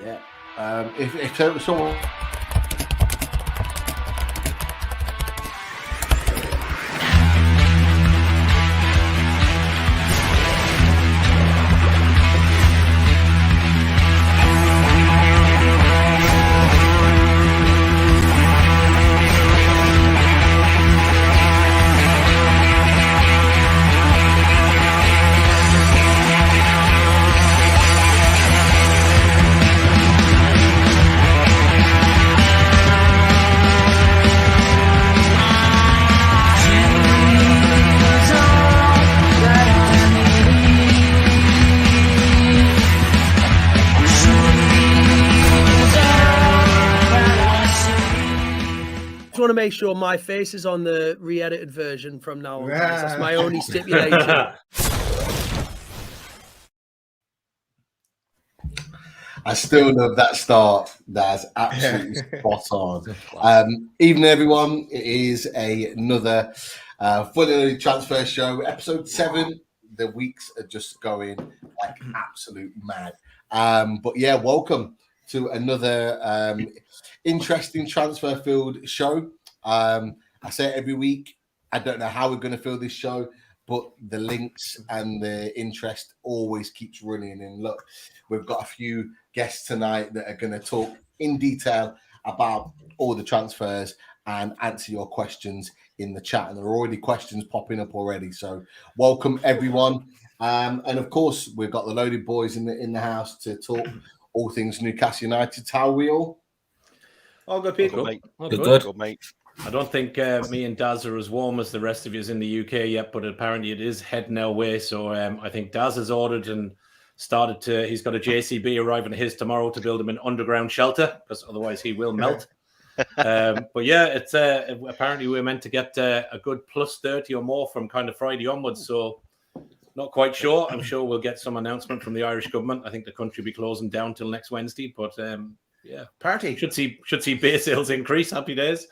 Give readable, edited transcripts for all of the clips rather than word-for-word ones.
Yeah. If someone. Want to make sure my face is on the re-edited version from now on. That's my only stipulation. I still love that start. That's absolutely spot on. Evening, everyone. It is another fully loaded transfer show, episode 7. The weeks are just going like absolute mad. But yeah, welcome to another interesting transfer field show. I say it every week. I don't know how we're going to fill this show, but the links and the interest always keeps running. And look, we've got a few guests tonight that are going to talk in detail about all the transfers and answer your questions in the chat. And there are already questions popping up already. So welcome, everyone. And of course, we've got the loaded boys in the house to talk all things Newcastle United. How are we all? All good, people. Good, mate. I don't think me and Daz are as warm as the rest of you in the UK yet, but apparently it is heading our way. So I think Daz has ordered and started to. He's got a JCB arriving his tomorrow to build him an underground shelter, because otherwise he will melt. But yeah, it's apparently we're meant to get a good plus 30 or more from kind of Friday onwards. So not quite sure. I'm sure we'll get some announcement from the Irish government. I think the country will be closing down till next Wednesday, but yeah, party should see base sales increase. Happy days.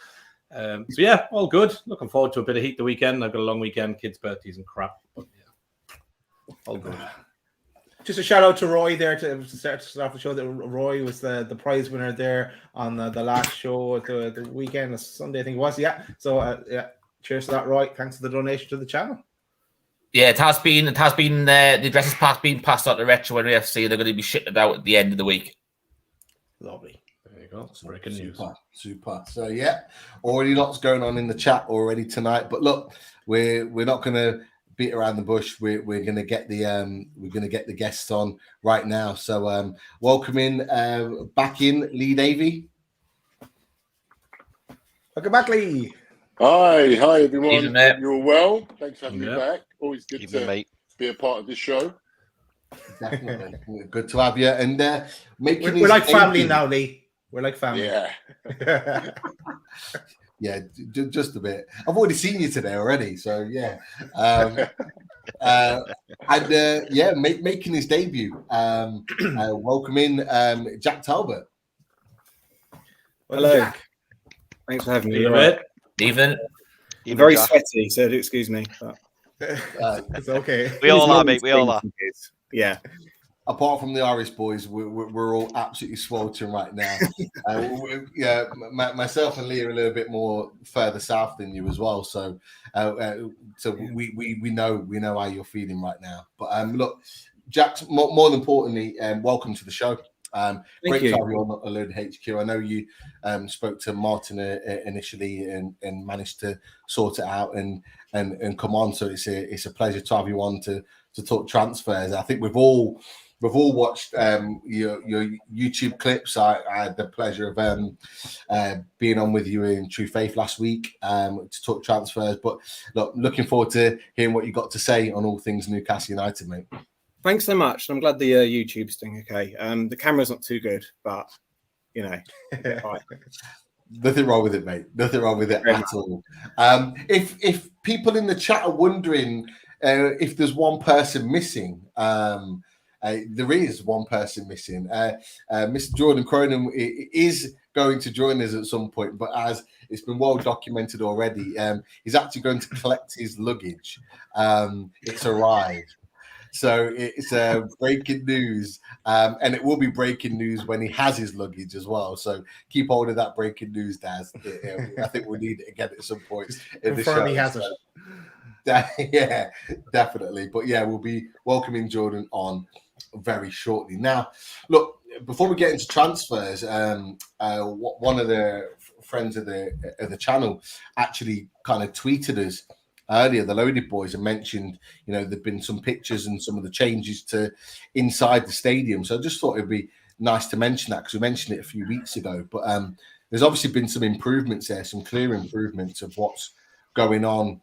So yeah, all good. Looking forward to a bit of heat the weekend. I've got a long weekend, kids' birthdays and crap. But yeah, all good. Just a shout out to Roy there to start the show. That Roy was the prize winner there on the last show at the weekend, Sunday I think it was. Yeah. So yeah, cheers to that, Roy. Thanks for the donation to the channel. Yeah, it has been. The address has been passed out to Retro and FC. They're going to be shipped it out at the end of the week. Lovely. There you go. Breaking news. Super. So yeah, already lots going on in the chat already tonight. But look, we're not going to beat around the bush. We're going to get the guests on right now. So welcome in back in Lee Davey. Welcome back, Lee. Hi everyone. Evening, You're well. Thanks for having me back. Always good to be a part of this show. Definitely good to have you. And we're like family now, Lee. We're like family. Yeah. Yeah, just a bit. I've already seen you today already, so yeah. Making his debut. Welcome in Jacque Talbot. Hello. Jack. Thanks for having me. Even very sweaty, so do excuse me. But... it's okay. We all are, mate. We all are. Yeah. Apart from the Irish boys, we're all absolutely sweltering right now. Myself and Lee are a little bit more further south than you as well. So we know how you're feeling right now. But look, Jack, more than importantly, welcome to the show. Great to have you on Alone HQ. I know you spoke to Martin initially and managed to sort it out and come on. So it's a pleasure to have you on to talk transfers. I think we've all watched your YouTube clips. I had the pleasure of being on with you in True Faith last week to talk transfers. But look, looking forward to hearing what you got to say on all things Newcastle United, mate. Thanks so much. I'm glad the YouTube's doing okay. The camera's not too good, but you know, right. Nothing wrong with it, mate. Nothing wrong with it at all. If people in the chat are wondering if there's one person missing, there is one person missing. Mr. Jordan Cronin is going to join us at some point, but as it's been well documented already, he's actually going to collect his luggage. It's arrived. So it's breaking news, and it will be breaking news when he has his luggage as well. So keep hold of that breaking news, Daz. I think we'll need it again at some point in the show. He has it. Yeah, definitely. But yeah, we'll be welcoming Jordan on very shortly. Now, look, before we get into transfers, one of the friends of the channel actually kind of tweeted us earlier, the Loaded Boys, and mentioned, there've been some pictures and some of the changes to inside the stadium. So I just thought it'd be nice to mention that, because we mentioned it a few weeks ago. But there's obviously been some improvements there, some clear improvements of what's going on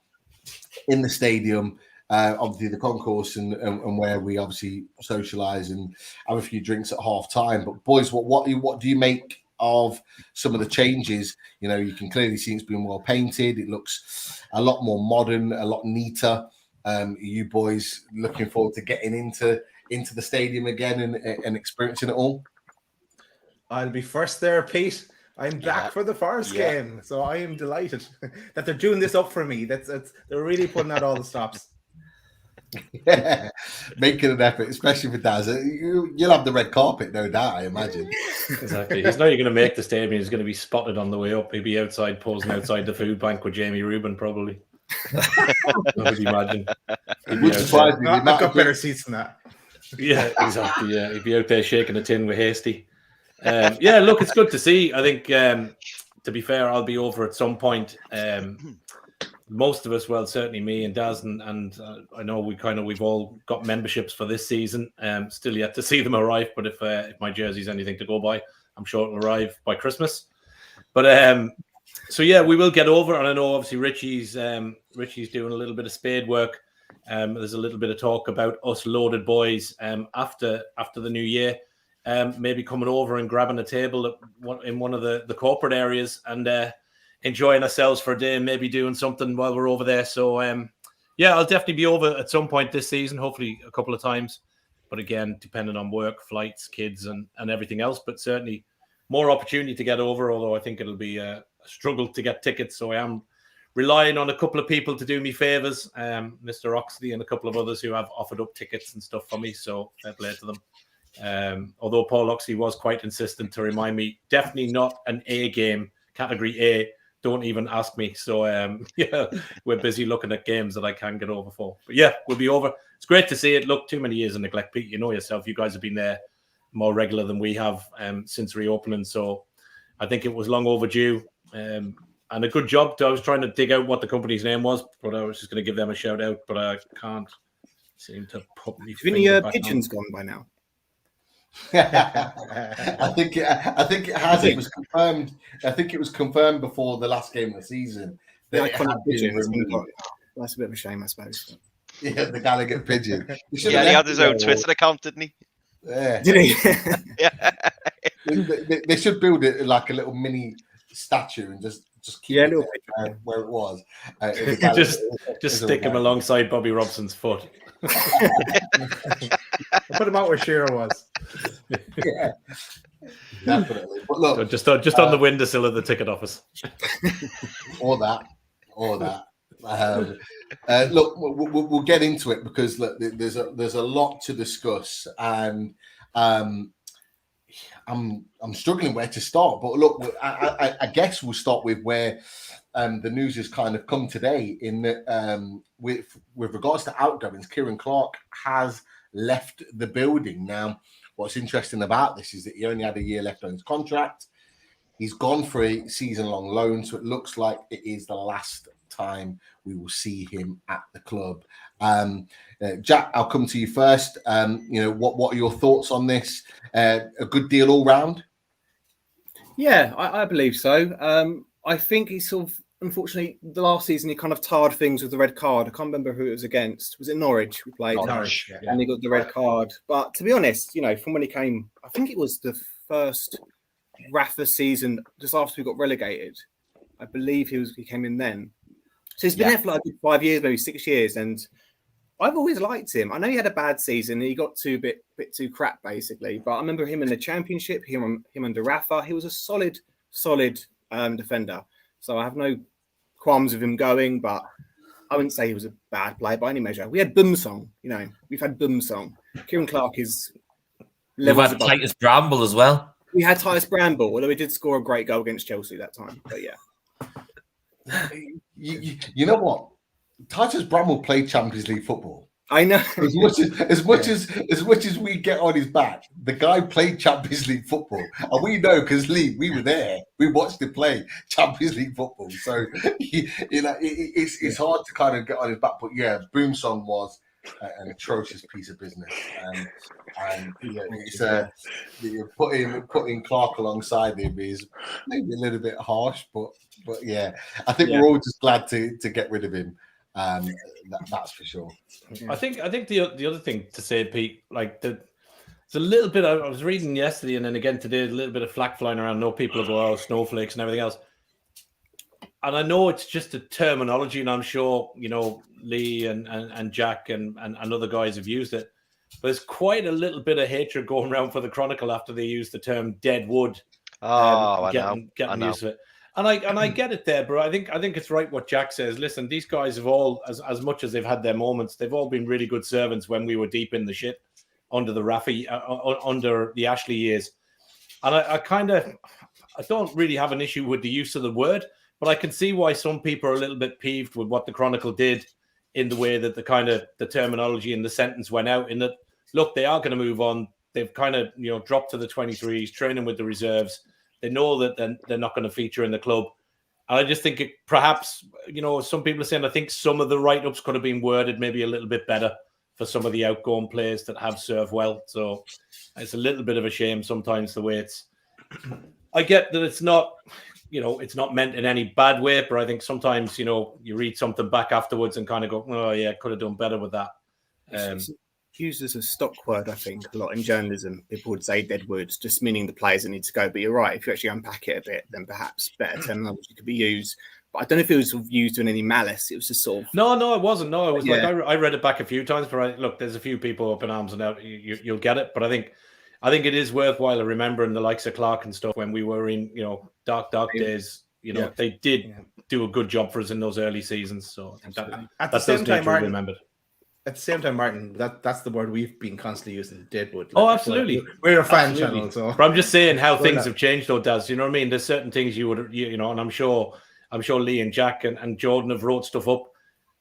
in the stadium, obviously the concourse and where we obviously socialise and have a few drinks at half time. But boys, what do you make of some of the changes? You can clearly see it's been well painted. It looks a lot more modern, a lot neater. You boys looking forward to getting into the stadium again and experiencing it all? I'll be first there, Pete. I'm back for the Forest game, so I am delighted that they're doing this up for me. They're really putting out all the stops. Yeah, making an effort, especially for Daz. You'll have the red carpet, no doubt, I imagine. Exactly. He's not even going to make the stadium. He's going to be spotted on the way up. He'll be outside, posing outside the food bank with Jamie Rubin, probably. I would imagine. Would surprise me. I've got better seats than that. Yeah, exactly. Yeah, he'd be out there shaking a tin with Hasty. Look, it's good to see. I think, to be fair, I'll be over at some point. Most of us, well, certainly me and Daz, and I know we've all got memberships for this season. Still yet to see them arrive, but if my jersey's anything to go by, I'm sure it'll arrive by Christmas. But we will get over, and I know obviously Richie's doing a little bit of spade work. There's a little bit of talk about us Loaded Boys after the new year. Maybe coming over and grabbing a table in one of the corporate areas and enjoying ourselves for a day and maybe doing something while we're over there. So, I'll definitely be over at some point this season, hopefully a couple of times. But again, depending on work, flights, kids, and everything else. But certainly more opportunity to get over, although I think it'll be a struggle to get tickets. So I am relying on a couple of people to do me favours, Mr. Oxley and a couple of others who have offered up tickets and stuff for me. So fair play to them. Although Paul Oxley was quite insistent to remind me, definitely not an A game, category A. Don't even ask me. So, we're busy looking at games that I can get over for. But yeah, we'll be over. It's great to see it. Look, too many years of neglect, Pete. You know yourself. You guys have been there more regular than we have since reopening. So I think it was long overdue. And a good job. I was trying to dig out what the company's name was, but I was just going to give them a shout out. But I can't seem to probably. Have any pigeons gone by now? I think it has. It was confirmed. I think it was confirmed before the last game of the season. That's a bit of a shame, I suppose. Yeah, the Gallagher pigeon. He had his own Twitter account, didn't he? Yeah. Did he? Yeah. They should build it like a little mini statue and just keep it where it was. Just stick him alongside Bobby Robson's foot. Put him out where Shearer was. Yeah, definitely. But look, just on the windowsill of the ticket office. or that. Look, we'll get into it because look, there's a lot to discuss, and I'm struggling where to start. But look, I guess we'll start with where the news has kind of come today. In that, with regards to outgoings, Kieran Clark has left the building. Now, what's interesting about this is that he only had a year left on his contract. He's gone for a season-long loan, so it looks like it is the last time we will see him at the club. Jack, I'll come to you first. What are your thoughts on this? A good deal all round? Yeah, I believe so. I think he's sort of, unfortunately, the last season he kind of tarred things with the red card. I can't remember who it was against. Was it Norwich we played? Norwich, yeah. And he got the red card. But to be honest, from when he came, I think it was the first Rafa season just after we got relegated. I believe he came in then. So he's been there for like 5 years, maybe 6 years, and I've always liked him. I know he had a bad season. He got a bit too crap, basically. But I remember him in the Championship, him under Rafa. He was a solid defender. So I have no qualms with him going, but I wouldn't say he was a bad player by any measure. We had Boomsong, we've had Boomsong. Kieran Clark is levels had above. Titus Bramble as well. We had Titus Bramble, although he did score a great goal against Chelsea that time. But yeah, you know what? Titus Bramble played Champions League football. I know. As much as we get on his back, the guy played Champions League football, and we know because Lee, we were there. We watched him play Champions League football, so it's hard to kind of get on his back. But yeah, Boomsong was an atrocious piece of business, and it's putting Clark alongside him is maybe a little bit harsh, but yeah, I think we're all just glad to get rid of him. That's for sure. I think the other thing to say, Pete, like there's a little bit. I was reading yesterday and then again today, a little bit of flack flying around. No, people go, "Oh, snowflakes" and everything else. And I know it's just a terminology, and I'm sure Lee and Jack and other guys have used it. But there's quite a little bit of hatred going around for the Chronicle after they used the term "dead wood." Getting used to it. And I get it there, bro. I think it's right what Jack says. Listen, these guys have all, as much as they've had their moments, they've all been really good servants when we were deep in the shit under the Rafi, under the Ashley years. And I don't really have an issue with the use of the word, but I can see why some people are a little bit peeved with what the Chronicle did in the way that the terminology in the sentence went out. In that, look, they are going to move on. They've kind of dropped to the 23s, training with the reserves. They know that they're not going to feature in the club. And I just think perhaps, some people are saying, I think some of the write-ups could have been worded maybe a little bit better for some of the outgoing players that have served well. So it's a little bit of a shame sometimes the way it's... I get that it's not, it's not meant in any bad way, but I think sometimes, you read something back afterwards and kind of go, oh yeah, could have done better with that. It's used as a stock word, I think, a lot in journalism. People would say dead wood, just meaning the players that need to go. But you're right, if you actually unpack it a bit, then perhaps better terminology could be used. But I don't know if it was used in any malice. It was just sort of... No, it wasn't. No, it was like I read it back a few times, but look, there's a few people up in arms and out. You'll get it. But I think it is worthwhile remembering the likes of Clark and stuff when we were in, dark days. They did do a good job for us in those early seasons. So at the same time, Martin, remembered. At the same time, Martin, that's the word we've been constantly using, deadwood. Oh, absolutely. We're a fan channel, so. But I'm just saying how things have changed, though, Daz. You know what I mean? There's certain things you would, and I'm sure Lee and Jack and Jordan have wrote stuff up,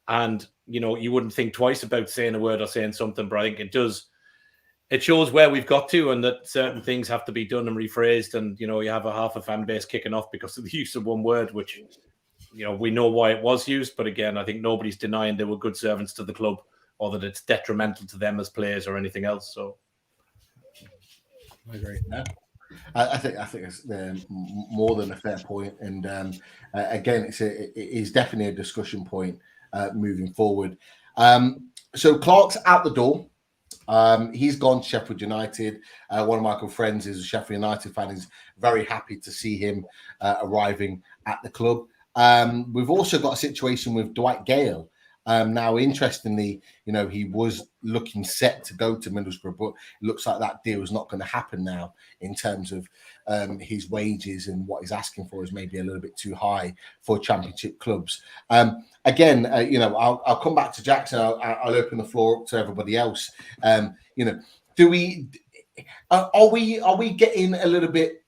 and you wouldn't think twice about saying a word or saying something. But I think it does. It shows where we've got to, and that certain things have to be done and rephrased. And you have a half a fan base kicking off because of the use of one word, which we know why it was used. But again, I think nobody's denying they were good servants to the club, or that it's detrimental to them as players or anything else. So, I agree. Yeah. I think it's more than a fair point, and again, it is definitely a discussion point moving forward. So Clark's out the door. He's gone to Sheffield United. One of my good friends is a Sheffield United fan. Is very happy to see him arriving at the club. We've also got a situation with Dwight Gayle. Now, interestingly, he was looking set to go to Middlesbrough, but it looks like that deal is not going to happen now in terms of his wages, and what he's asking for is maybe a little bit too high for Championship clubs. Again, I'll come back to Jackson. I'll open the floor up to everybody else. Are we getting a little bit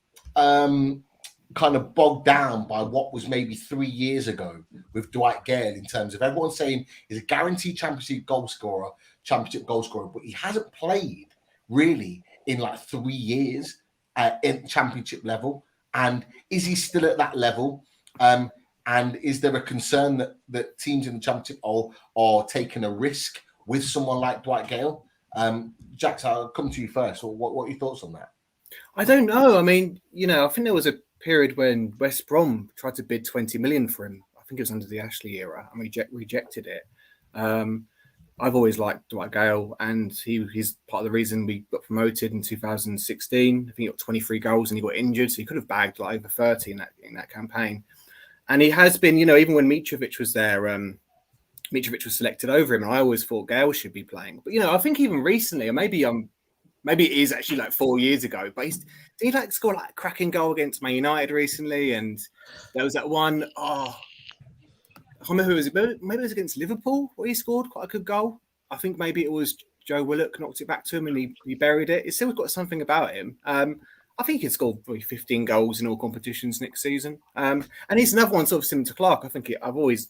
kind of bogged down by what was maybe 3 years ago with Dwight Gayle, in terms of everyone saying he's a guaranteed championship goal scorer, but he hasn't played really in like 3 years in championship level. And is he still at that level? And is there a concern that teams in the championship are taking a risk with someone like Dwight Gayle? Jack, I'll come to you first. What are your thoughts on that? I don't know. I mean, I think there was a period when West Brom tried to bid 20 million for him. I think it was under the Ashley era, and rejected it. I've always liked Dwight Gayle, and he's part of the reason we got promoted in 2016. I think he got 23 goals and he got injured, so he could have bagged like over 30 in that campaign. And he has been, even when Mitrovic was there, Mitrovic was selected over him, and I always thought Gayle should be playing. But I think even recently, or maybe it is actually like 4 years ago, but did he score like a cracking goal against Man United recently? And there was that one, can't remember who it was. Maybe it was against Liverpool where he scored quite a good goal. I think maybe it was Joe Willock knocked it back to him and he buried it. He's still got something about him. I think he scored probably 15 goals in all competitions next season. And he's another one sort of similar to Clark. I think I've always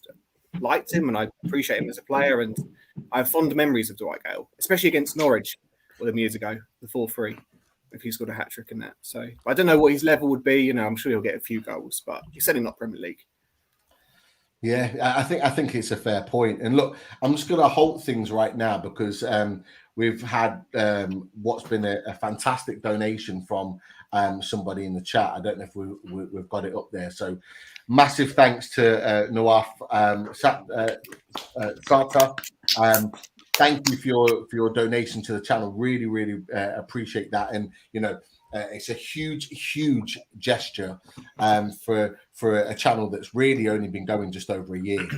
liked him and I appreciate him as a player. And I have fond memories of Dwight Gayle, especially against Norwich all them years ago, the 4-3, if he's got a hat-trick in that. So I don't know what his level would be. I'm sure he'll get a few goals, but he's certainly not Premier League. Yeah, I think it's a fair point. And look, I'm just going to halt things right now because we've had what's been a fantastic donation from somebody in the chat. I don't know if we've got it up there. So massive thanks to Nawaf Sata. Thank you for your donation to the channel. Really, really appreciate that. And, it's a huge gesture for a channel that's really only been going just over a year.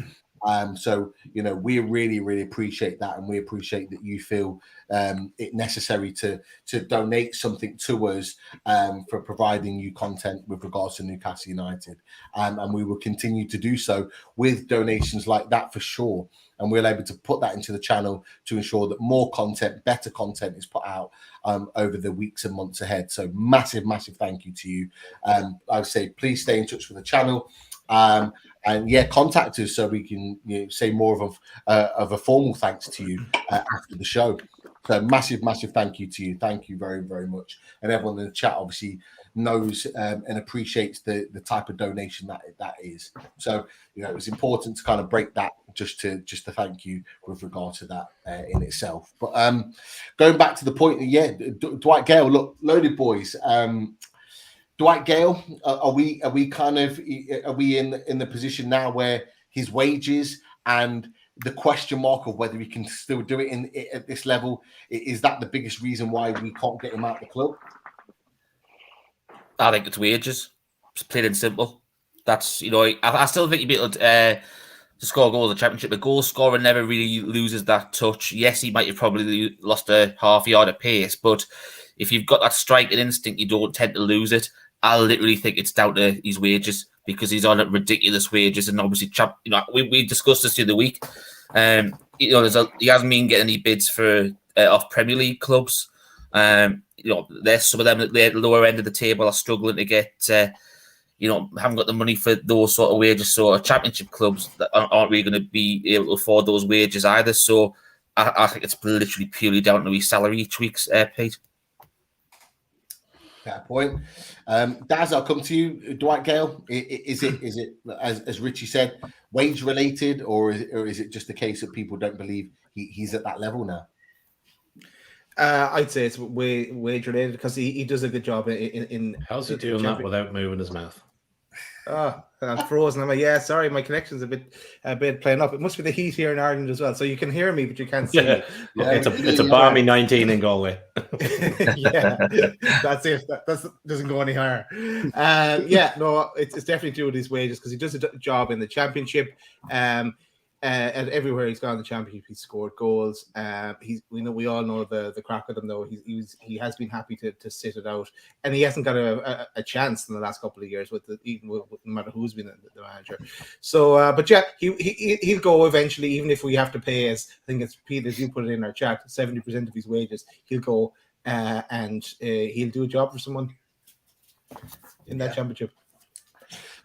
So, we really, really appreciate that. And we appreciate that you feel it necessary to donate something to us for providing you content with regards to Newcastle United. And we will continue to do so with donations like that for sure. And we're able to put that into the channel to ensure that more content, better content is put out over the weeks and months ahead. So massive thank you to you. I would say, please stay in touch with the channel. And contact us so we can say more of a formal thanks to you after the show. So massive thank you to you. Thank you very, very much. And everyone in the chat obviously knows and appreciates the type of donation that is. So it was important to kind of break that just to thank you with regard to that in itself. But going back to the point, Dwight Gayle. Look, loaded boys. Dwight Gayle, are we in the position now where his wages and the question mark of whether he can still do it at this level, is that the biggest reason why we can't get him out of the club? I think it's wages. It's plain and simple. That's I still think you'd be able to score a goal in the Championship. The goal scorer never really loses that touch. Yes, he might have probably lost a half yard of pace, but if you've got that striking instinct, you don't tend to lose it. I literally think it's down to his wages because he's on ridiculous wages, and obviously, we discussed this the other week. He hasn't been getting any bids for off Premier League clubs. There's some of them at the lower end of the table are struggling to get, haven't got the money for those sort of wages. So Championship clubs that aren't really going to be able to afford those wages either. So I think it's literally purely down to his salary each week, Pete. Fair point. Daz, I'll come to you. Dwight Gayle, is it as Richie said, wage related, or is it just a case that people don't believe he's at that level now? I'd say it's wage related because he does a good job in how's he doing that without moving his mouth? Oh, I'm frozen. I'm like, sorry, my connection's a bit playing up. It must be the heat here in Ireland as well. So you can hear me, but you can't see me. Yeah, it's a balmy 19 in Galway. Yeah, that's it. That doesn't go any higher. It's definitely due to his wages because he does a job in the Championship. And everywhere he's gone in the Championship, he's scored goals. We all know the crack with him though. He has been happy to sit it out, and he hasn't got a chance in the last couple of years with no matter who's been the manager. So, he'll go eventually, even if we have to pay, as I think it's Pete, as you put it in our chat, 70% of his wages. He'll go and he'll do a job for someone in that Championship.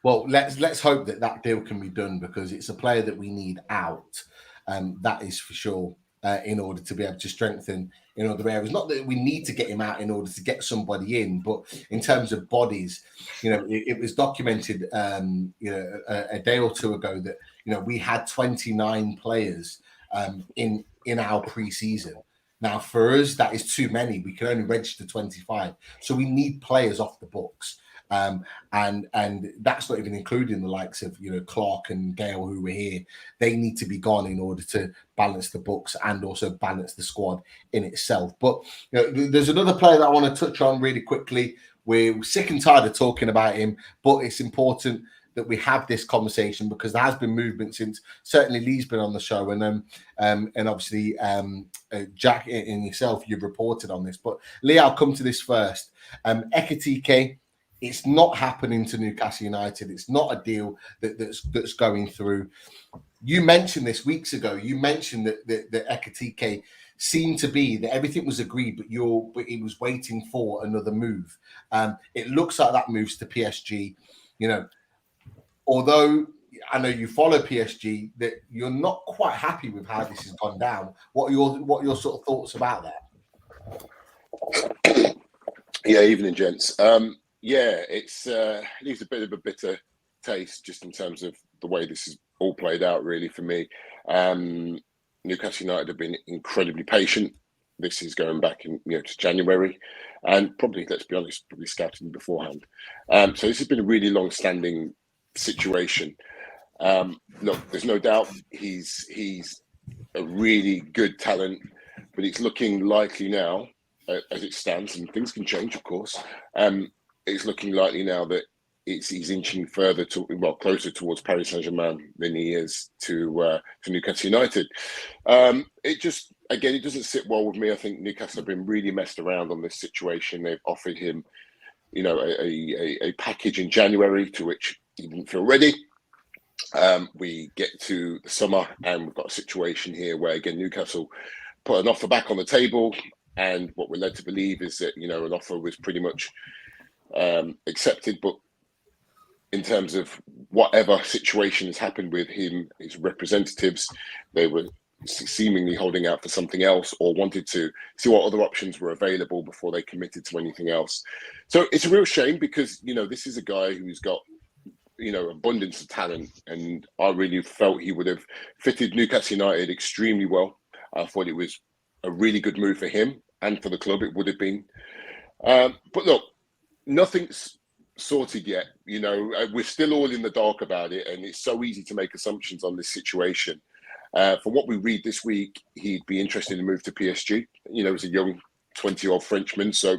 Well, let's hope that deal can be done because it's a player that we need out. That is for sure. In order to be able to strengthen in other areas, not that we need to get him out in order to get somebody in, but in terms of bodies, it was documented, a day or two ago that we had 29 players in our pre-season. Now, for us, that is too many. We can only register 25, so we need players off the books. And that's not even including the likes of Clark and Gayle who were here. They need to be gone in order to balance the books and also balance the squad in itself. But there's another player that I want to touch on really quickly. We're sick and tired of talking about him, but it's important that we have this conversation because there has been movement since certainly Lee's been on the show, and obviously Jack and yourself, you've reported on this. But Lee, I'll come to this first. Ekitike It's not happening to Newcastle United. It's not a deal that's going through. You mentioned this weeks ago. You mentioned that Ekitike seemed to be that everything was agreed, but he was waiting for another move. It looks like that moves to PSG. You know, although I know you follow PSG, that you're not quite happy with how this has gone down. What are your sort of thoughts about that? Yeah, evening, gents. Yeah, it leaves a bit of a bitter taste just in terms of the way this is all played out, really, for me. Newcastle United have been incredibly patient. This is going back to January, and probably, let's be honest, probably scouting beforehand. So this has been a really long-standing situation. Look, there's no doubt he's a really good talent, but it's looking likely now, as it stands, and things can change, of course. It's looking likely now that he's inching further closer towards Paris Saint-Germain than he is to Newcastle United. It doesn't sit well with me. I think Newcastle have been really messed around on this situation. They've offered him, a package in January to which he didn't feel ready. We get to the summer and we've got a situation here where, again, Newcastle put an offer back on the table, and what we're led to believe is that an offer was pretty much accepted, but in terms of whatever situation has happened with him, his representatives, they were seemingly holding out for something else or wanted to see what other options were available before they committed to anything else. So it's a real shame because, this is a guy who's got, abundance of talent, and I really felt he would have fitted Newcastle United extremely well. I thought it was a really good move for him and for the club. It would have been. But look, nothing's sorted yet. We're still all in the dark about it, and it's so easy to make assumptions on this situation. From what we read this week, he'd be interested in a move to PSG. He's a young 20-year-old Frenchman, so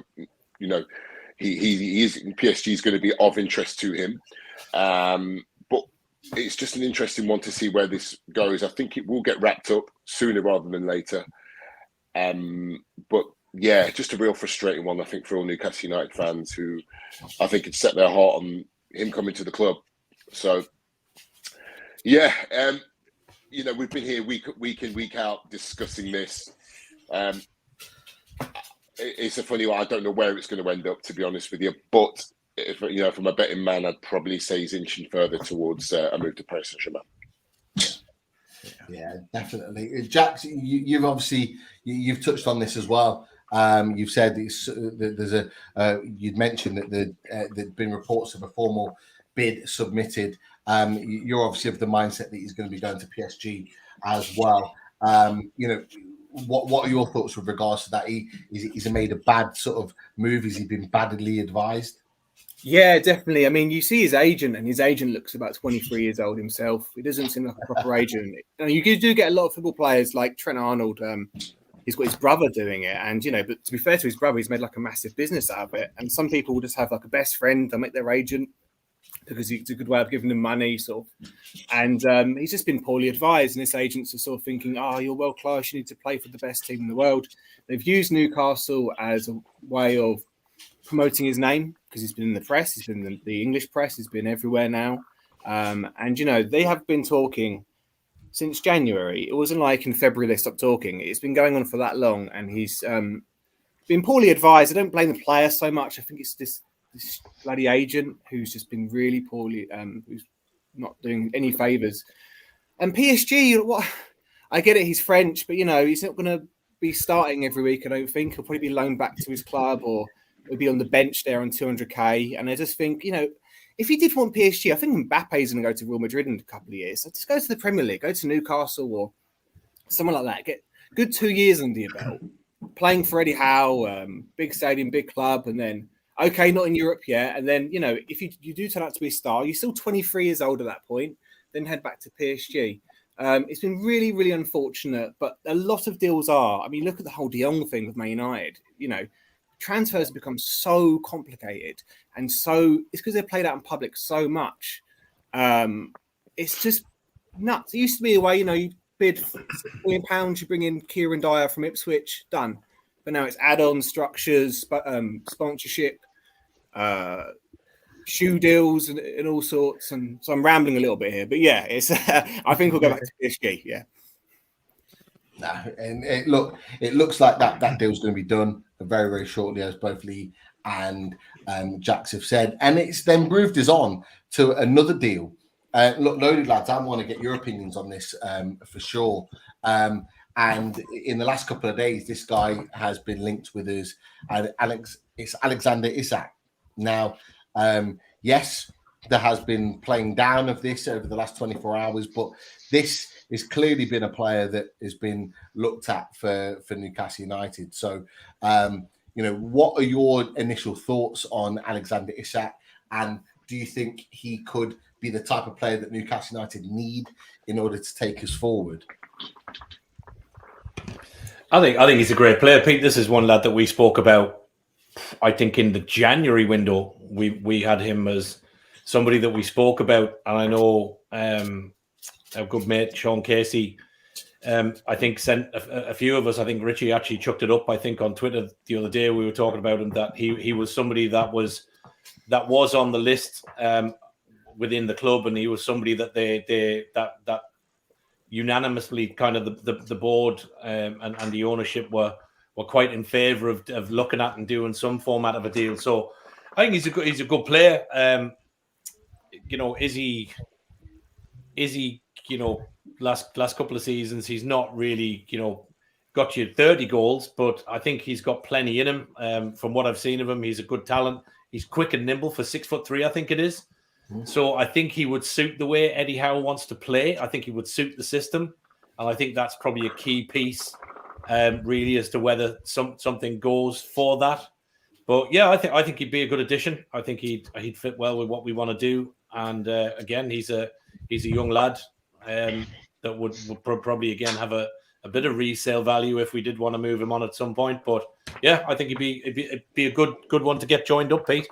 he is PSG is going to be of interest to him. But it's just an interesting one to see where this goes. I think it will get wrapped up sooner rather than later. But yeah, just a real frustrating one, I think, for all Newcastle United fans who I think had set their heart on him coming to the club. So yeah, we've been here week in, week out discussing this. It's a funny one. I don't know where it's going to end up, to be honest with you. But if from a betting man, I'd probably say he's inching further towards a move to Paris Saint-Germain. Yeah, definitely. Jacque, you've obviously you've touched on this as well. You've said you'd mentioned that there'd been reports of a formal bid submitted. You're obviously of the mindset that he's going to be going to PSG as well. What are your thoughts with regards to that? He's made a bad sort of move. Has he been badly advised? Yeah, definitely. I mean, you see his agent, and his agent looks about 23 years old himself. He doesn't seem like a proper agent. You do get a lot of football players like Trent Arnold. He's got his brother doing it, and but to be fair to his brother, he's made like a massive business out of it. And some people will just have like a best friend. They'll make their agent because it's a good way of giving them money, sort of. And he's just been poorly advised, and his agents are sort of thinking, you're world class, you need to play for the best team in the world. They've used Newcastle as a way of promoting his name because he's been in the press, he's been in the English press, he's been everywhere now. And they have been talking since January. It wasn't like in February they stopped talking. It's been going on for that long, and he's been poorly advised. I don't blame the player so much. I think it's this bloody agent who's just been really poorly, who's not doing any favours. And PSG, I get it, he's French, but he's not going to be starting every week. I don't think he'll probably be loaned back to his club, or he'll be on the bench there on 200k. And I just think, if he did want PSG, I think Mbappe's going to go to Real Madrid in a couple of years. So just go to the Premier League, go to Newcastle or someone like that. Get good 2 years under your belt, playing for Eddie Howe, big stadium, big club, and then not in Europe yet. And then if you do turn out to be a star, you're still 23 years old at that point. Then head back to PSG. It's been really, really unfortunate, but a lot of deals are. I mean, look at the whole De Jong thing with Man United. Transfers have become so complicated, and so it's because they're played out in public so much. It's just nuts. It used to be a way, you bid £6 million, you bring in Kieran Dyer from Ipswich, done. But now it's add-on structures, sponsorship, shoe deals and all sorts. And so I'm rambling a little bit here, but yeah, it's. I think we'll go back to PSG. Yeah. No, and it looks like that deal's going to be done very, very shortly, as both Lee and Jacques have said, and it's then moved us on to another deal. Look, Loaded Lads, I want to get your opinions on this for sure. And in the last couple of days, this guy has been linked with us. It's Alexander Isak. Now, yes, there has been playing down of this over the last 24 hours, but this has clearly been a player that has been looked at for Newcastle United. So, what are your initial thoughts on Alexander Isak? And do you think he could be the type of player that Newcastle United need in order to take us forward? I think he's a great player, Pete. This is one lad that we spoke about. I think in the January window, we had him as somebody that we spoke about, and I know our good mate Sean Casey, I think sent a few of us. I think Richie actually chucked it up. I think on Twitter the other day we were talking about him, that he was somebody that was on the list within the club, and he was somebody that that unanimously kind of the board and the ownership were quite in favour of looking at and doing some format of a deal. So I think he's a good player. Is he last couple of seasons he's not really got you 30 goals, but I think he's got plenty in him. From what I've seen of him, he's a good talent. He's quick and nimble for 6'3", I think it is. So I think he would suit the way Eddie Howe wants to play. I think he would suit the system, and I think that's probably a key piece, really, as to whether something goes for that. But yeah, I think he'd be a good addition. I think he'd fit well with what we want to do. And again, he's a young lad that would probably again have a bit of resale value if we did want to move him on at some point. But yeah, I think it'd be a good one to get joined up, Pete.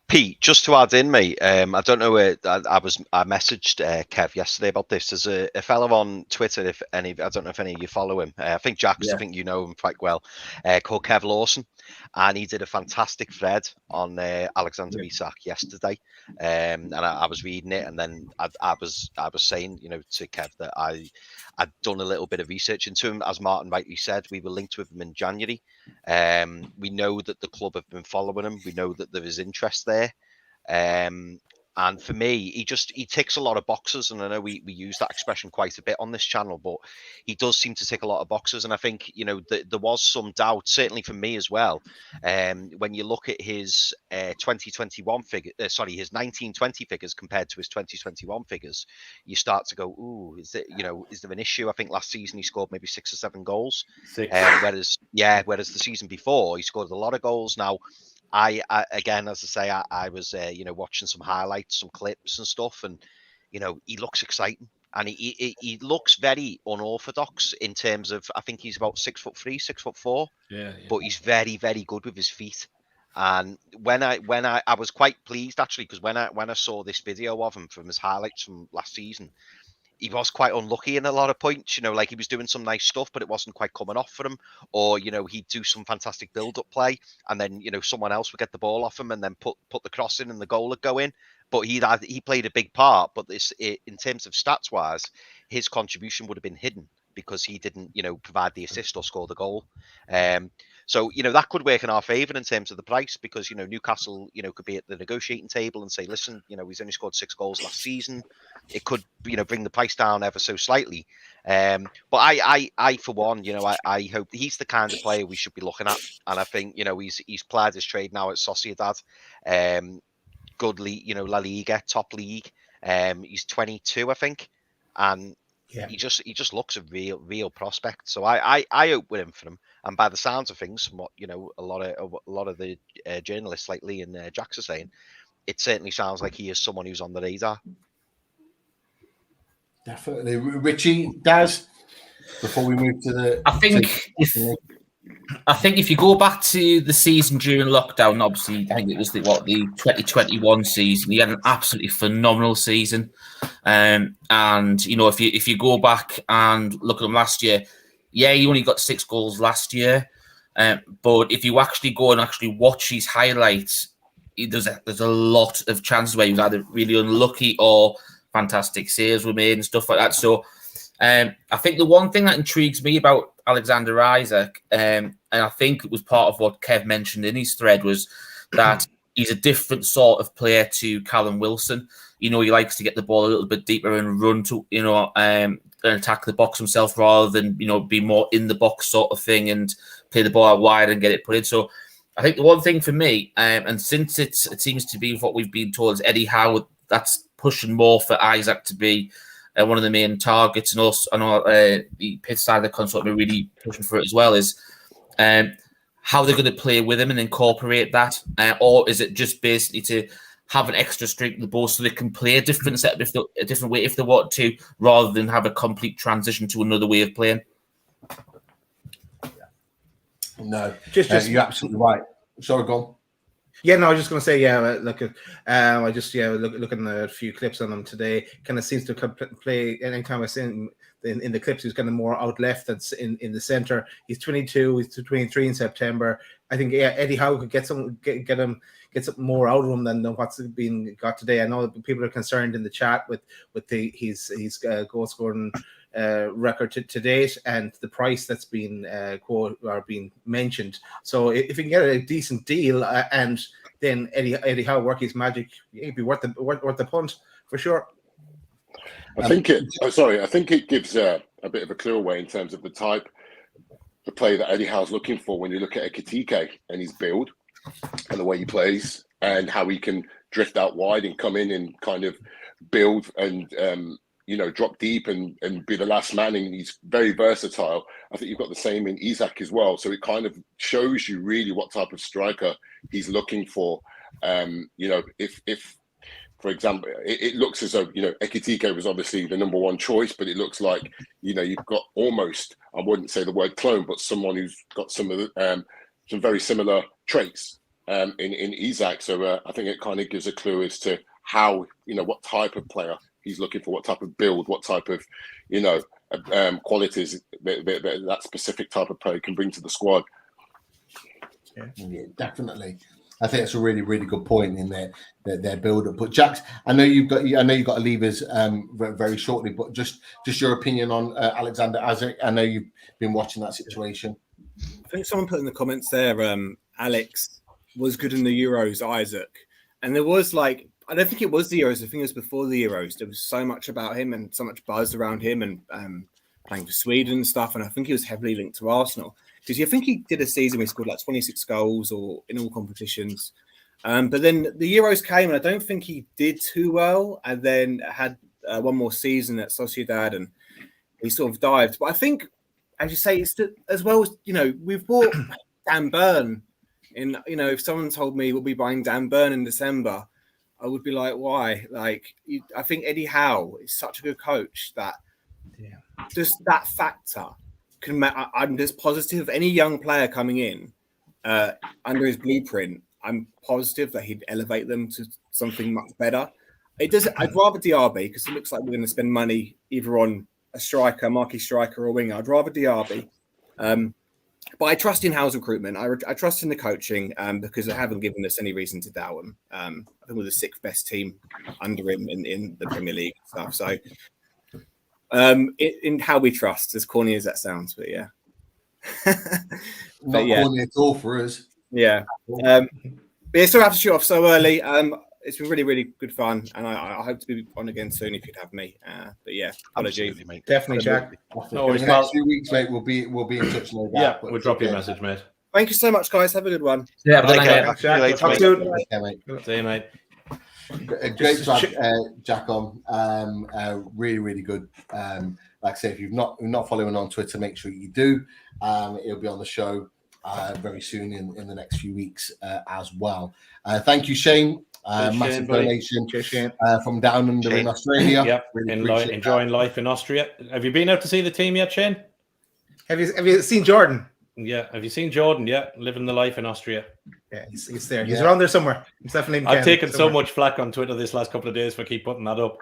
Pete, just to add in, mate, I don't know where I messaged Kev yesterday about this. There's a fellow on Twitter, I don't know if any of you follow him. I think Jacques, I think you know him quite well, called Kev Lawson, and he did a fantastic thread on Alexander Isak yesterday. And I was reading it, and then I was saying, to Kev that I'd done a little bit of research into him. As Martin rightly said, we were linked with him in January. We know that the club have been following him. We know that there is interest there. And for me, he ticks a lot of boxes, and I know we use that expression quite a bit on this channel, but he does seem to tick a lot of boxes. And I think there was some doubt, certainly for me as well, when you look at his 2021 figure, his 19-20 figures compared to his 2021 figures, you start to go, ooh, is there an issue? I think last season he scored maybe 6 or 7 goals, whereas the season before he scored a lot of goals. Now, I again, as I say, I was watching some highlights, some clips and stuff, and he looks exciting, and he looks very unorthodox in terms of, I think he's about 6'3", 6'4", but he's very, very good with his feet. And when I was quite pleased actually, because when I saw this video of him from his highlights from last season, he was quite unlucky in a lot of points, like he was doing some nice stuff, but it wasn't quite coming off for him. Or, he'd do some fantastic build-up play, and then, someone else would get the ball off him and then put the cross in and the goal would go in. But he played a big part. But in terms of stats-wise, his contribution would have been hidden because he didn't, provide the assist or score the goal. So, that could work in our favour in terms of the price, because, Newcastle, could be at the negotiating table and say, listen, he's only scored 6 goals last season. It could, bring the price down ever so slightly. But I for one, I hope he's the kind of player we should be looking at. And I think, he's plied his trade now at Sociedad. Good league, La Liga, top league. He's 22, I think. And he just looks a real prospect. So I hope we're in for him. And by the sounds of things, from what a lot of the journalists like Lee and Jacques are saying, it certainly sounds like he is someone who's on the radar. Definitely, Richie, Daz. Before we move to the, I think if you go back to the season during lockdown, obviously I think it was the 2021 season, he had an absolutely phenomenal season. And if you go back and look at him last year, he only got 6 goals last year. But if you actually go and actually watch his highlights, there's a lot of chances where he was either really unlucky or fantastic saves were made and stuff like that. So I think the one thing that intrigues me about Alexander Isak, and I think it was part of what Kev mentioned in his thread, was that he's a different sort of player to Callum Wilson. He likes to get the ball a little bit deeper and run to, and attack the box himself rather than, be more in the box sort of thing and play the ball out wide and get it put in. So I think the one thing for me, and since it seems to be what we've been told, is Eddie Howe, that's pushing more for Isak to be one of the main targets, and also the pit side of the console we're really pushing for it as well, is how they're going to play with him and incorporate that, or is it just basically to have an extra strength in the ball so they can play a different set, a different way if they want to, rather than have a complete transition to another way of playing? No, you're absolutely right. Sorry, go on. Yeah, no, I was just going to say, I just looking at a few clips on him today. Kind of seems to play anytime I see him in the clips. He's kind of more out left than in the center. He's 22. He's 23 in September. I think Eddie Howe could get something more out of him than what's been got today. I know people are concerned in the chat with his goal scoring record to date and the price that's been being mentioned. So if you can get a decent deal and then Eddie Howe work his magic, it'd be worth the punt for sure. I think it gives a bit of a clear way in terms of the type of play that Eddie Howe's looking for when you look at Ekitike and his build and the way he plays and how he can drift out wide and come in and kind of build and drop deep and be the last man, and he's very versatile. I think you've got the same in Isak as well. So it kind of shows you really what type of striker he's looking for. If for example, it looks as though, Ekitike was obviously the number one choice, but it looks like, you've got almost, I wouldn't say the word clone, but someone who's got some of the, some very similar traits in Isak. So I think it kind of gives a clue as to how, what type of player he's looking for, what type of build, what type of, qualities that specific type of player can bring to the squad. Yeah, definitely. I think it's a really, really good point in their build-up. But Jacques, I know you've got to leave us very shortly. But just your opinion on Alexander Isak. I know you've been watching that situation. I think someone put in the comments there, Alex was good in the Euros, Isak, and there was I don't think it was the Euros. I think it was before the Euros. There was so much about him and so much buzz around him and playing for Sweden and stuff. And I think he was heavily linked to Arsenal. Because I think he did a season where he scored 26 goals or in all competitions. But then the Euros came and I don't think he did too well. And then had one more season at Sociedad and he sort of dived. But I think, as you say, it's as well as, we've bought Dan Burn. If someone told me we'll be buying Dan Burn in December, I would be like, why? I think Eddie Howe is such a good coach that just that factor I'm just positive any young player coming in under his blueprint, I'm positive that he'd elevate them to something much better. I'd rather Diaby because it looks like we're going to spend money either on a striker, marquee striker, or a winger. I'd rather Diaby. But I trust in Howe's recruitment. I trust in the coaching because they haven't given us any reason to doubt him. I think we're the sixth best team under him in the Premier League and stuff. So in how we trust, as corny as that sounds, but yeah. Not corny at all for us. Yeah. But yeah, sorry I have to shoot off so early. It's been really, really good fun, and I hope to be on again soon if you'd have me. But yeah, apologies. Definitely, Jack. No, in the next few weeks, mate, we'll be in touch. No doubt. Yeah, we'll drop you a message, mate. Thank you so much, guys. Have a good one. Yeah, Talk soon. See you, mate. Great to have Jack on. Really, really good. Like I say, if you're not following on Twitter, make sure you do. He'll be on the show very soon in the next few weeks as well. Thank you, Shane. Massive donation from down under in Australia. Yep, really enjoying life in Austria. Have you been out to see the team yet, Shane? Have you seen Jordan? Yeah, have you seen Jordan? Yeah, living the life in Austria. Yeah, he's there. He's around there somewhere. He's definitely. I've taken so much flack on Twitter this last couple of days for keep putting that up.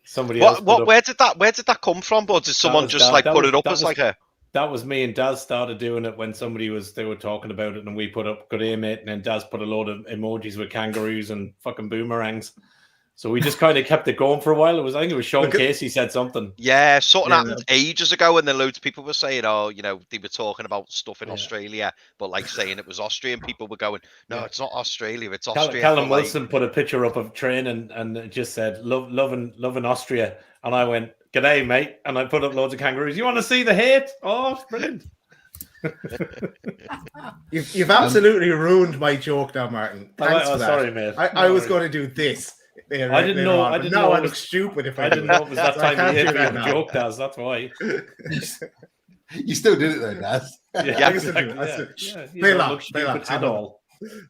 Somebody else. Where did that come from, bud? Did someone just put it up as like a? That was me and Daz started doing it when they were talking about it, and we put up "good day, mate," and then Daz put a load of emojis with kangaroos and fucking boomerangs. So we just kind of kept it going for a while. I think it was Sean Casey said something. Yeah, something happened ages ago, and then loads of people were saying, "Oh, they were talking about stuff in Australia, but like saying it was Austrian." People were going, "No, it's not Australia. It's Austria." Callum Wilson put a picture up of training and it just said, loving Austria," and I went, "G'day, mate," and I put up loads of kangaroos. You want to see the hate? Oh, it's brilliant. You've absolutely ruined my joke now, Martin. Thanks for that. Sorry, mate. I was going to do this. I didn't know. I look stupid if I didn't know it was that time of year to that have a joke, Daz. That's why. You still did it though, Daz. Yeah, exactly. Play along at all.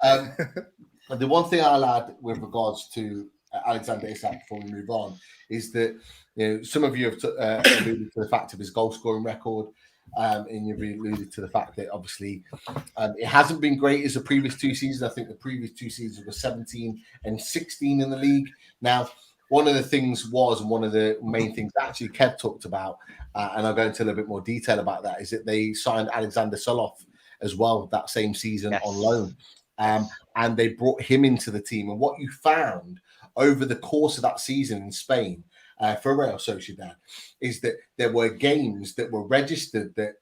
The one thing I'll add with regards to Alexander Isak before we move on is that some of you have alluded to the fact of his goal scoring record. And you've alluded to the fact that obviously it hasn't been great as the previous two seasons. I think the previous two seasons were 17 and 16 in the league. Now, one of the things was, and one of the main things actually Kev talked about, and I'll go into a little bit more detail about that, is that they signed Alexander Soloff as well that same season on loan. And they brought him into the team. And what you found over the course of that season in Spain, for Real Sociedad, is that there were games that were registered that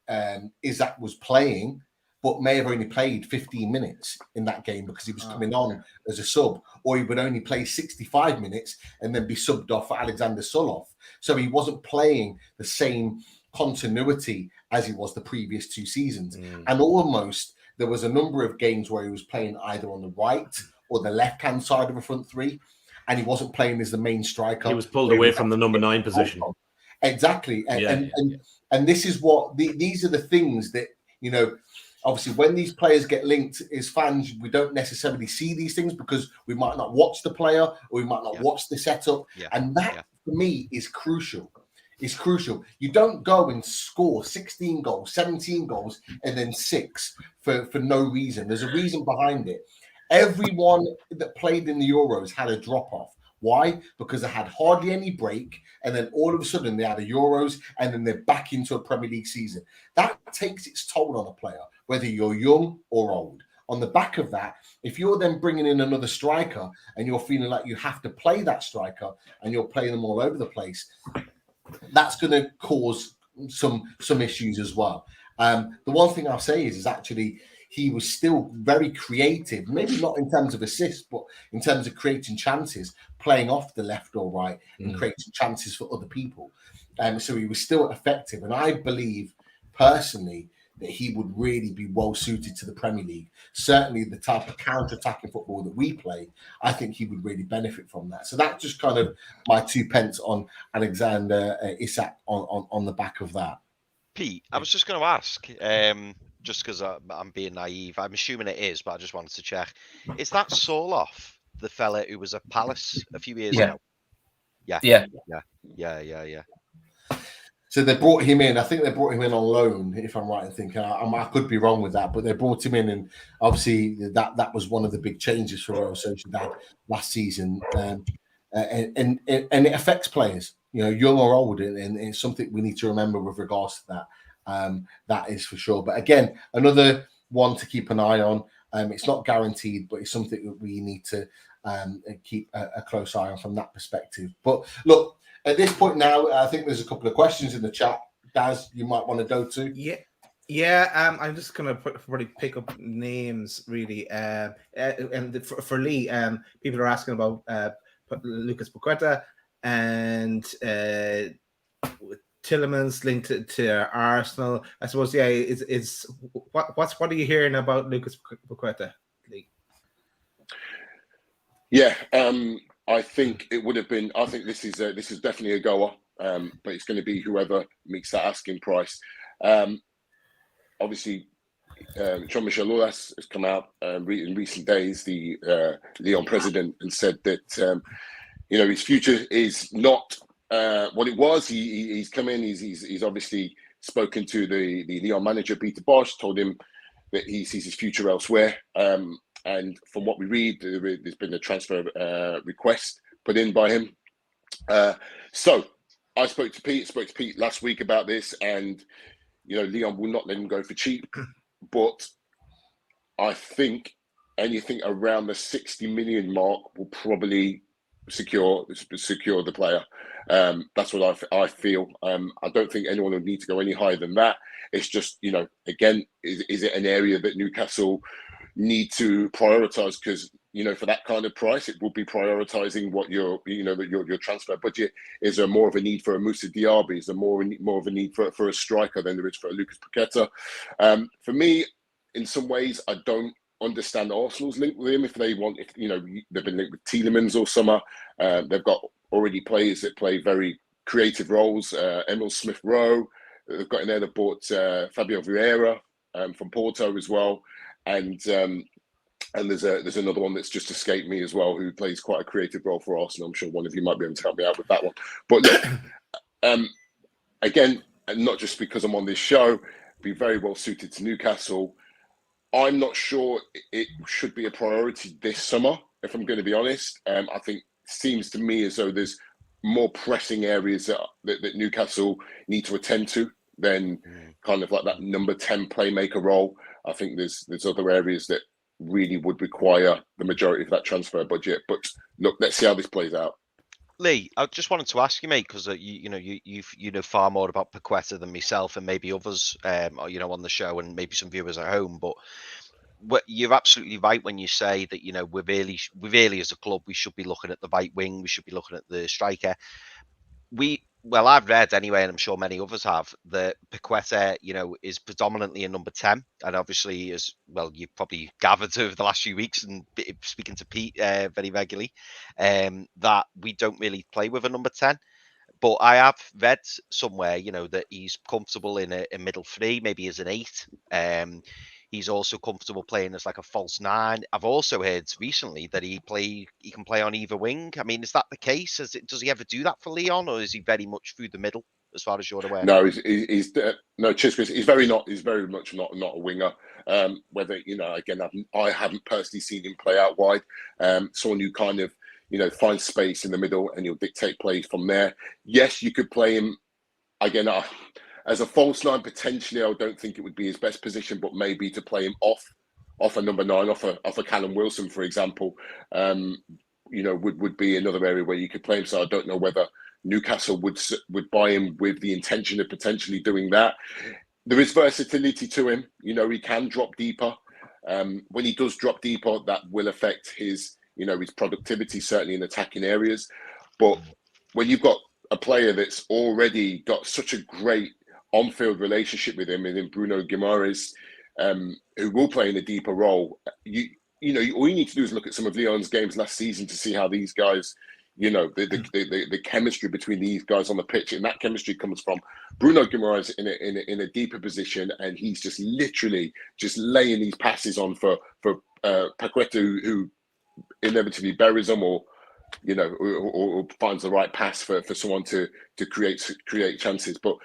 Isak was playing, but may have only played 15 minutes in that game because he was coming on as a sub, or he would only play 65 minutes and then be subbed off for Alexander Soloff. So he wasn't playing the same continuity as he was the previous two seasons. And almost there was a number of games where he was playing either on the right or the left-hand side of a front three, and he wasn't playing as the main striker. He was pulled away from the number 9 position. Exactly. And this is what these are the things that, obviously when these players get linked as fans, we don't necessarily see these things because we might not watch the player or we might not watch the setup. And that for me is crucial. It's crucial. You don't go and score 16 goals, 17 goals, and then 6 for no reason. There's a reason behind it. Everyone that played in the Euros had a drop-off. Why? Because they had hardly any break, and then all of a sudden they had a Euros, and then they're back into a Premier League season. That takes its toll on a player, whether you're young or old. On the back of that, if you're then bringing in another striker, and you're feeling like you have to play that striker, and you're playing them all over the place, that's going to cause some issues as well. The one thing I'll say is actually, he was still very creative, maybe not in terms of assists, but in terms of creating chances, playing off the left or right and creating chances for other people. So he was still effective. And I believe personally that he would really be well suited to the Premier League. Certainly the type of counter-attacking football that we play, I think he would really benefit from that. So that's just kind of my 2 pence on Alexander Isak on the back of that. Pete, I was just going to ask, just because I'm being naive, I'm assuming it is, but I just wanted to check. Is that Soloff, the fella who was at Palace a few years ago? Yeah. So they brought him in. I think they brought him in on loan, if I'm right in thinking. I could be wrong with that, but they brought him in, and obviously that was one of the big changes for Real Sociedad last season. And it affects players, young or old, and it's something we need to remember with regards to that. That is for sure. But again, another one to keep an eye on. It's not guaranteed, but it's something that we need to keep a close eye on from that perspective. But look, at this point now, I think there's a couple of questions in the chat. Daz, you might want to go to. Yeah. I'm just gonna probably pick up names really. And for Lee, people are asking about Lucas Paquetá and Tillemans linked to Arsenal. I suppose, what are you hearing about Lucas Paquetá, Lee? Yeah, I think it would have been. I think this is definitely a goer, but it's going to be whoever meets that asking price. Obviously, Jean-Michel Aulas has come out in recent days, the Lyon president, and said that his future is not what it was. He's come in. He's obviously spoken to the Lyon manager Peter Bosz, told him that he sees his future elsewhere. And from what we read, there's been a transfer request put in by him. So I spoke to Pete last week about this, and Lyon will not let him go for cheap. But I think anything around the 60 million mark will probably secure the player. That's what I feel. I don't think anyone would need to go any higher than that. It's just, again, is it an area that Newcastle need to prioritise? Because, for that kind of price, it will be prioritising what your transfer budget. Is there more of a need for a Moussa Diaby? Is there more of a need for a striker than there is for a Lucas Paquetá? For me, in some ways, I don't understand Arsenal's link with him. If they've been linked with Tielemans all summer. They've got already players that play very creative roles. Emil Smith-Rowe, they've got in there that bought Fabio Vieira from Porto as well, and there's another one that's just escaped me as well, who plays quite a creative role for Arsenal. I'm sure one of you might be able to help me out with that one. But look, again, and not just because I'm on this show, be very well suited to Newcastle. I'm not sure it should be a priority this summer, if I'm going to be honest. I think it seems to me as though there's more pressing areas that Newcastle need to attend to than kind of like that number 10 playmaker role. I think there's other areas that really would require the majority of that transfer budget. But look, let's see how this plays out. Lee, I just wanted to ask you, mate, because you know far more about Paquetá than myself and maybe others, on the show and maybe some viewers at home. But you're absolutely right when you say that we're really as a club we should be looking at the right wing, we should be looking at the striker. I've read anyway, and I'm sure many others have, that Paquetá, is predominantly a number 10. And obviously, as well, you've probably gathered over the last few weeks and speaking to Pete very regularly, that we don't really play with a number 10. But I have read somewhere, that he's comfortable in a middle three, maybe as an 8. He's also comfortable playing as like a false 9. I've also heard recently that he can play on either wing. I mean, is that the case? Does he ever do that for Lyon, or is he very much through the middle, as far as you're aware? No, cheers, Chris. He's very much not a winger. Whether again, I haven't personally seen him play out wide. Someone who kind of finds space in the middle and he'll dictate play from there. Yes, you could play him again. As a false 9, potentially, I don't think it would be his best position, but maybe to play him off a number 9, off a Callum Wilson, for example, would be another area where you could play him. So I don't know whether Newcastle would buy him with the intention of potentially doing that. There is versatility to him. He can drop deeper. When he does drop deeper, that will affect his productivity, certainly in attacking areas. But when you've got a player that's already got such a great on-field relationship with him, and in Bruno Guimaraes, who will play in a deeper role. All you need to do is look at some of Lyon's games last season to see how these guys, the chemistry between these guys on the pitch, and that chemistry comes from Bruno Guimaraes in a deeper position, and he's just literally just laying these passes on for Paquetá, who inevitably buries them or finds the right pass for someone to create chances. But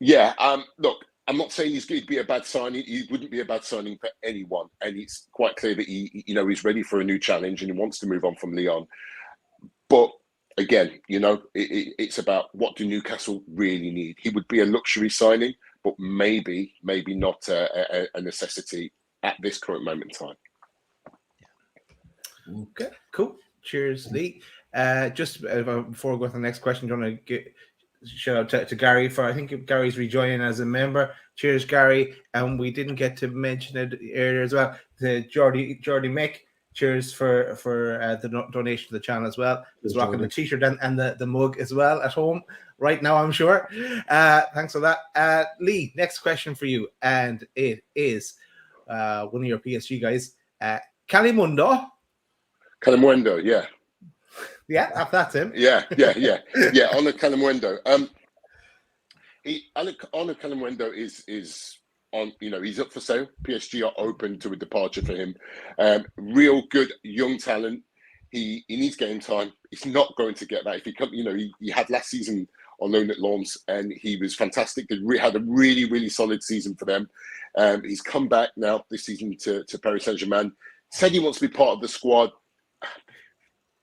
yeah, look, I'm not saying he'd be a bad signing. He wouldn't be a bad signing for anyone, and it's quite clear that he's ready for a new challenge and he wants to move on from Lyon. But again, it's about what do Newcastle really need. He would be a luxury signing, but maybe not a necessity at this current moment in time. Okay, cool. Cheers, Lee. Just before we go to the next question, do you want to shout out to Gary I think Gary's rejoining as a member. Cheers, Gary. And we didn't get to mention it earlier as well. The Jordy Mick. Cheers for the donation to the channel as well. He's rocking the t-shirt and the mug as well at home right now, I'm sure. Thanks for that. Lee, next question for you, and it is one of your PSG guys, Kalimuendo, yeah. Yeah, that's him. Yeah. Arnaud Kalimuendo. Arnaud Kalimuendo is on. He's up for sale. PSG are open to a departure for him. Real good young talent. He needs game time. He's not going to get that if he come. He had last season on loan at Lens, and he was fantastic. He had a really, really solid season for them. He's come back now this season to Paris Saint-Germain. Said he wants to be part of the squad.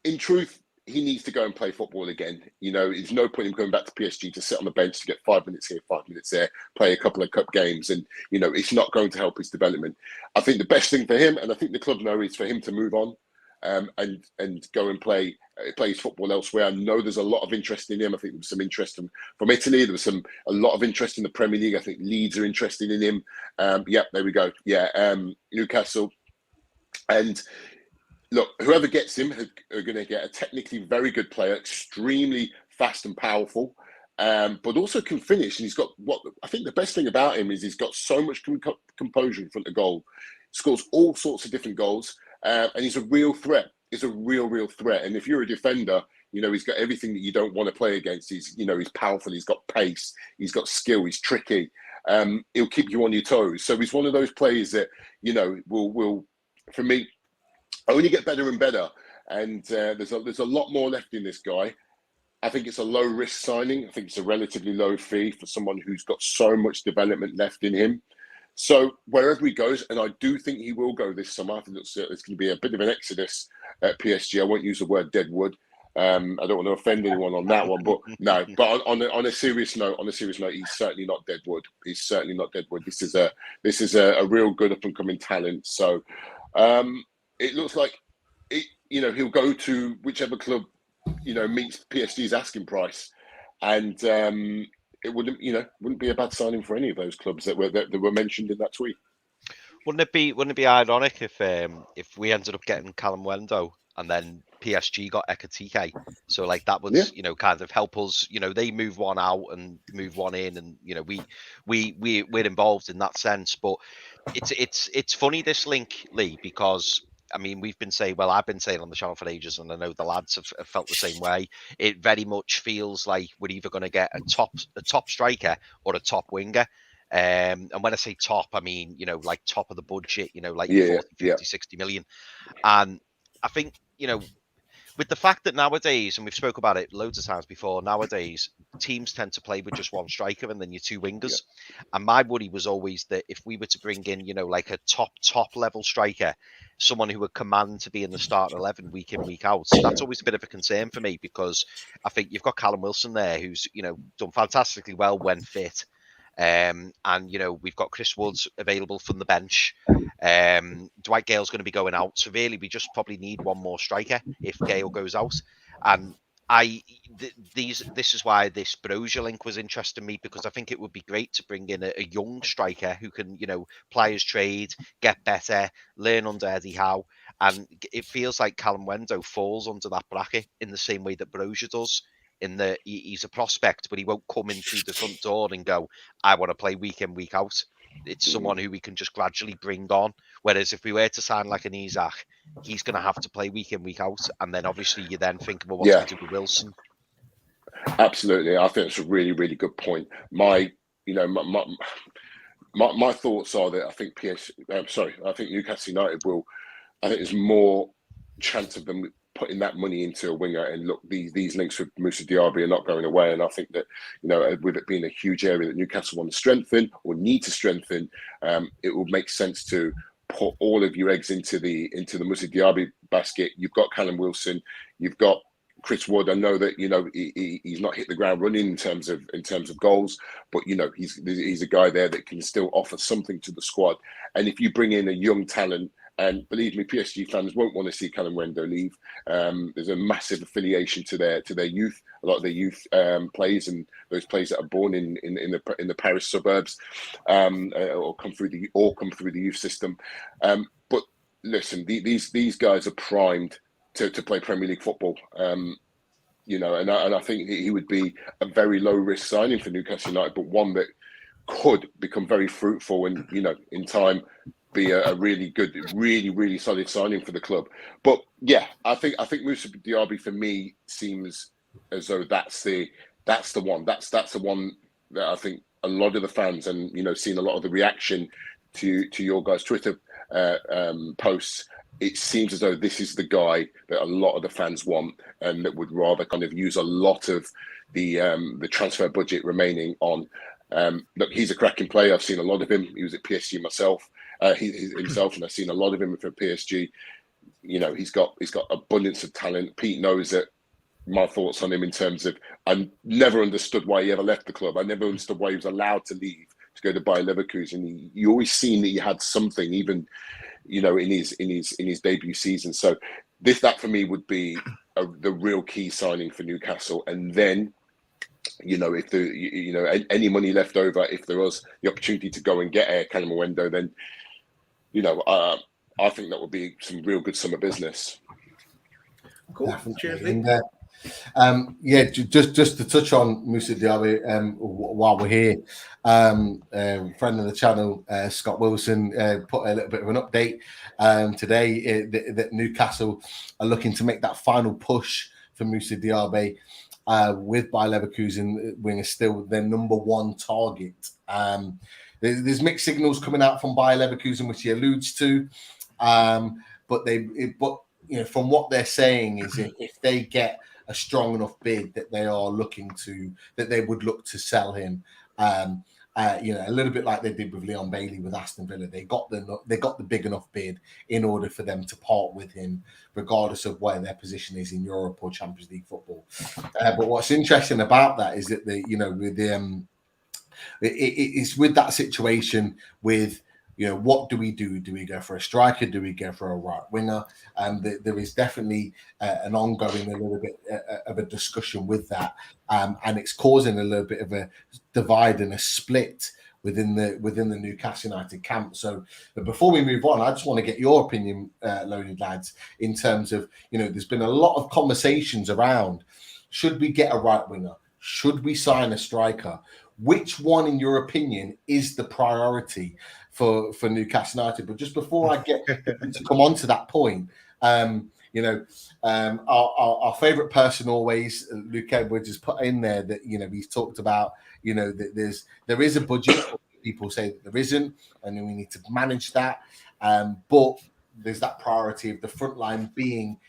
In truth, he needs to go and play football again. You know, there's no point in going back to PSG to sit on the bench to get 5 minutes here, 5 minutes there, play a couple of cup games, and you know, it's not going to help his development. I think the best thing for him, and I think the club know, is for him to move on and go and play his football elsewhere. I know there's a lot of interest in him. I think there was some interest from Italy. There was a lot of interest in the Premier League. I think Leeds are interested in him. There we go. Newcastle. And look, whoever gets him are going to get a technically very good player, extremely fast and powerful, but also can finish. And he's got what I think the best thing about him is he's got so much composure in front of goal. Scores all sorts of different goals, and he's a real threat. He's a real threat. And if you're a defender, you know, he's got everything that you don't want to play against. He's powerful. He's got pace. He's got skill. He's tricky. He'll keep you on your toes. So he's one of those players that, you know, will for me, only get better and better, and there's a lot more left in this guy. I think it's a low risk signing. I think it's a relatively low fee for someone who's got so much development left in him. So wherever he goes, and I do think he will go this summer, I think it's going to be a bit of an exodus at PSG. I won't use the word deadwood. I don't want to offend anyone on that one, but no. But on a serious note, he's certainly not deadwood. He's certainly not deadwood. This is a real good up and coming talent. So. It looks like he'll go to whichever club, you know, meets PSG's asking price, and it wouldn't be a bad signing for any of those clubs that were mentioned in that tweet. Wouldn't it be ironic if we ended up getting Kalimuendo and then PSG got Ekitike? So like that would kind of help us. You know, they move one out and move one in, and you know we're involved in that sense. But it's funny, this link, Lee, because I mean, I've been saying on the channel for ages, and I know the lads have felt the same way. It very much feels like we're either going to get a top striker or a top winger. And when I say top, I mean, you know, like top of the budget, you know, like 40, 50, 60 million. And I think, you know, with the fact that nowadays, and we've spoke about it loads of times before, nowadays teams tend to play with just one striker and then your two wingers. And my worry was always that if we were to bring in, you know, like a top level striker, someone who would command to be in the starting 11 week in, week out, that's always a bit of a concern for me, because I think you've got Callum Wilson there who's, you know, done fantastically well when fit. And, you know, we've got Chris Woods available from the bench. Dwight Gale's going to be going out. So really, we just probably need one more striker if Gale goes out. And this is why this Brozier link was interesting to me, because I think it would be great to bring in a young striker who can, you know, ply his trade, get better, learn under Eddie Howe. And it feels like Kalimuendo falls under that bracket in the same way that Brozier does. In that he's a prospect, but he won't come in through the front door and go, I want to play week in, week out. It's someone who we can just gradually bring on. Whereas if we were to sign like an Isak, he's going to have to play week in, week out. And then obviously you then think about what to do with Wilson. Absolutely. I think it's a really, really good point. My thoughts are that I think I think Newcastle United I think there's more chance of them putting that money into a winger. And look, these links with Moussa Diaby are not going away. And I think that, you know, with it being a huge area that Newcastle want to strengthen or need to strengthen, it will make sense to put all of your eggs into the Moussa Diaby basket. You've got Callum Wilson, you've got Chris Wood. I know that, you know, he's not hit the ground running in terms of goals, but you know, he's a guy there that can still offer something to the squad. And if you bring in a young talent, and believe me, PSG fans won't want to see Kalimuendo leave. There's a massive affiliation to their youth. A lot of their youth plays, and those players that are born in the Paris suburbs, or come through the youth system. But listen, these guys are primed to play Premier League football. You know, and I think he would be a very low risk signing for Newcastle United, but one that could become very fruitful, and you know, in time, be a really good, really, really solid signing for the club. But yeah, I think Moussa Diaby for me seems as though that's the one. That's the one that I think a lot of the fans, and you know, seeing a lot of the reaction to your guys' Twitter posts, it seems as though this is the guy that a lot of the fans want, and that would rather kind of use a lot of the transfer budget remaining on. Look, he's a cracking player. I've seen a lot of him. He was at PSG himself, and I've seen a lot of him for PSG. You know, he's got abundance of talent. Pete knows that my thoughts on him in terms of I never understood why he ever left the club. I never understood why he was allowed to leave to go to Bayer Leverkusen. You always seen that he had something, even in his debut season. So that for me would be the real key signing for Newcastle. And then, if any money left over, if there was the opportunity to go and get Kalimuendo, then I think that would be some real good summer business. Cool. Definitely. Cheers, Lee. And, just to touch on Moussa Diaby while we're here, friend of the channel, Scott Wilson, put a little bit of an update today that Newcastle are looking to make that final push for Moussa Diaby with Bayer Leverkusen winger still their number one target. There's mixed signals coming out from Bayer Leverkusen, which he alludes to, but from what they're saying is if they get a strong enough bid that they would look to sell him. A little bit like they did with Leon Bailey with Aston Villa. They got the big enough bid in order for them to part with him, regardless of where their position is in Europe or Champions League football. But what's interesting about that is that it's with that situation with. What do we do? Do we go for a striker? Do we go for a right winger? And there is definitely an ongoing, a little bit of a discussion with that, and it's causing a little bit of a divide and a split within the Newcastle United camp. So, before we move on, I just want to get your opinion, Loaded Lads, in terms of there's been a lot of conversations around: should we get a right winger? Should we sign a striker? Which one, in your opinion, is the priority for Newcastle United? But just before I get to come on to that point, our favourite person always, Luke Edwards, has put in there that he's talked about that there is a budget. People say that there isn't, and then we need to manage that. But there's that priority of the front line being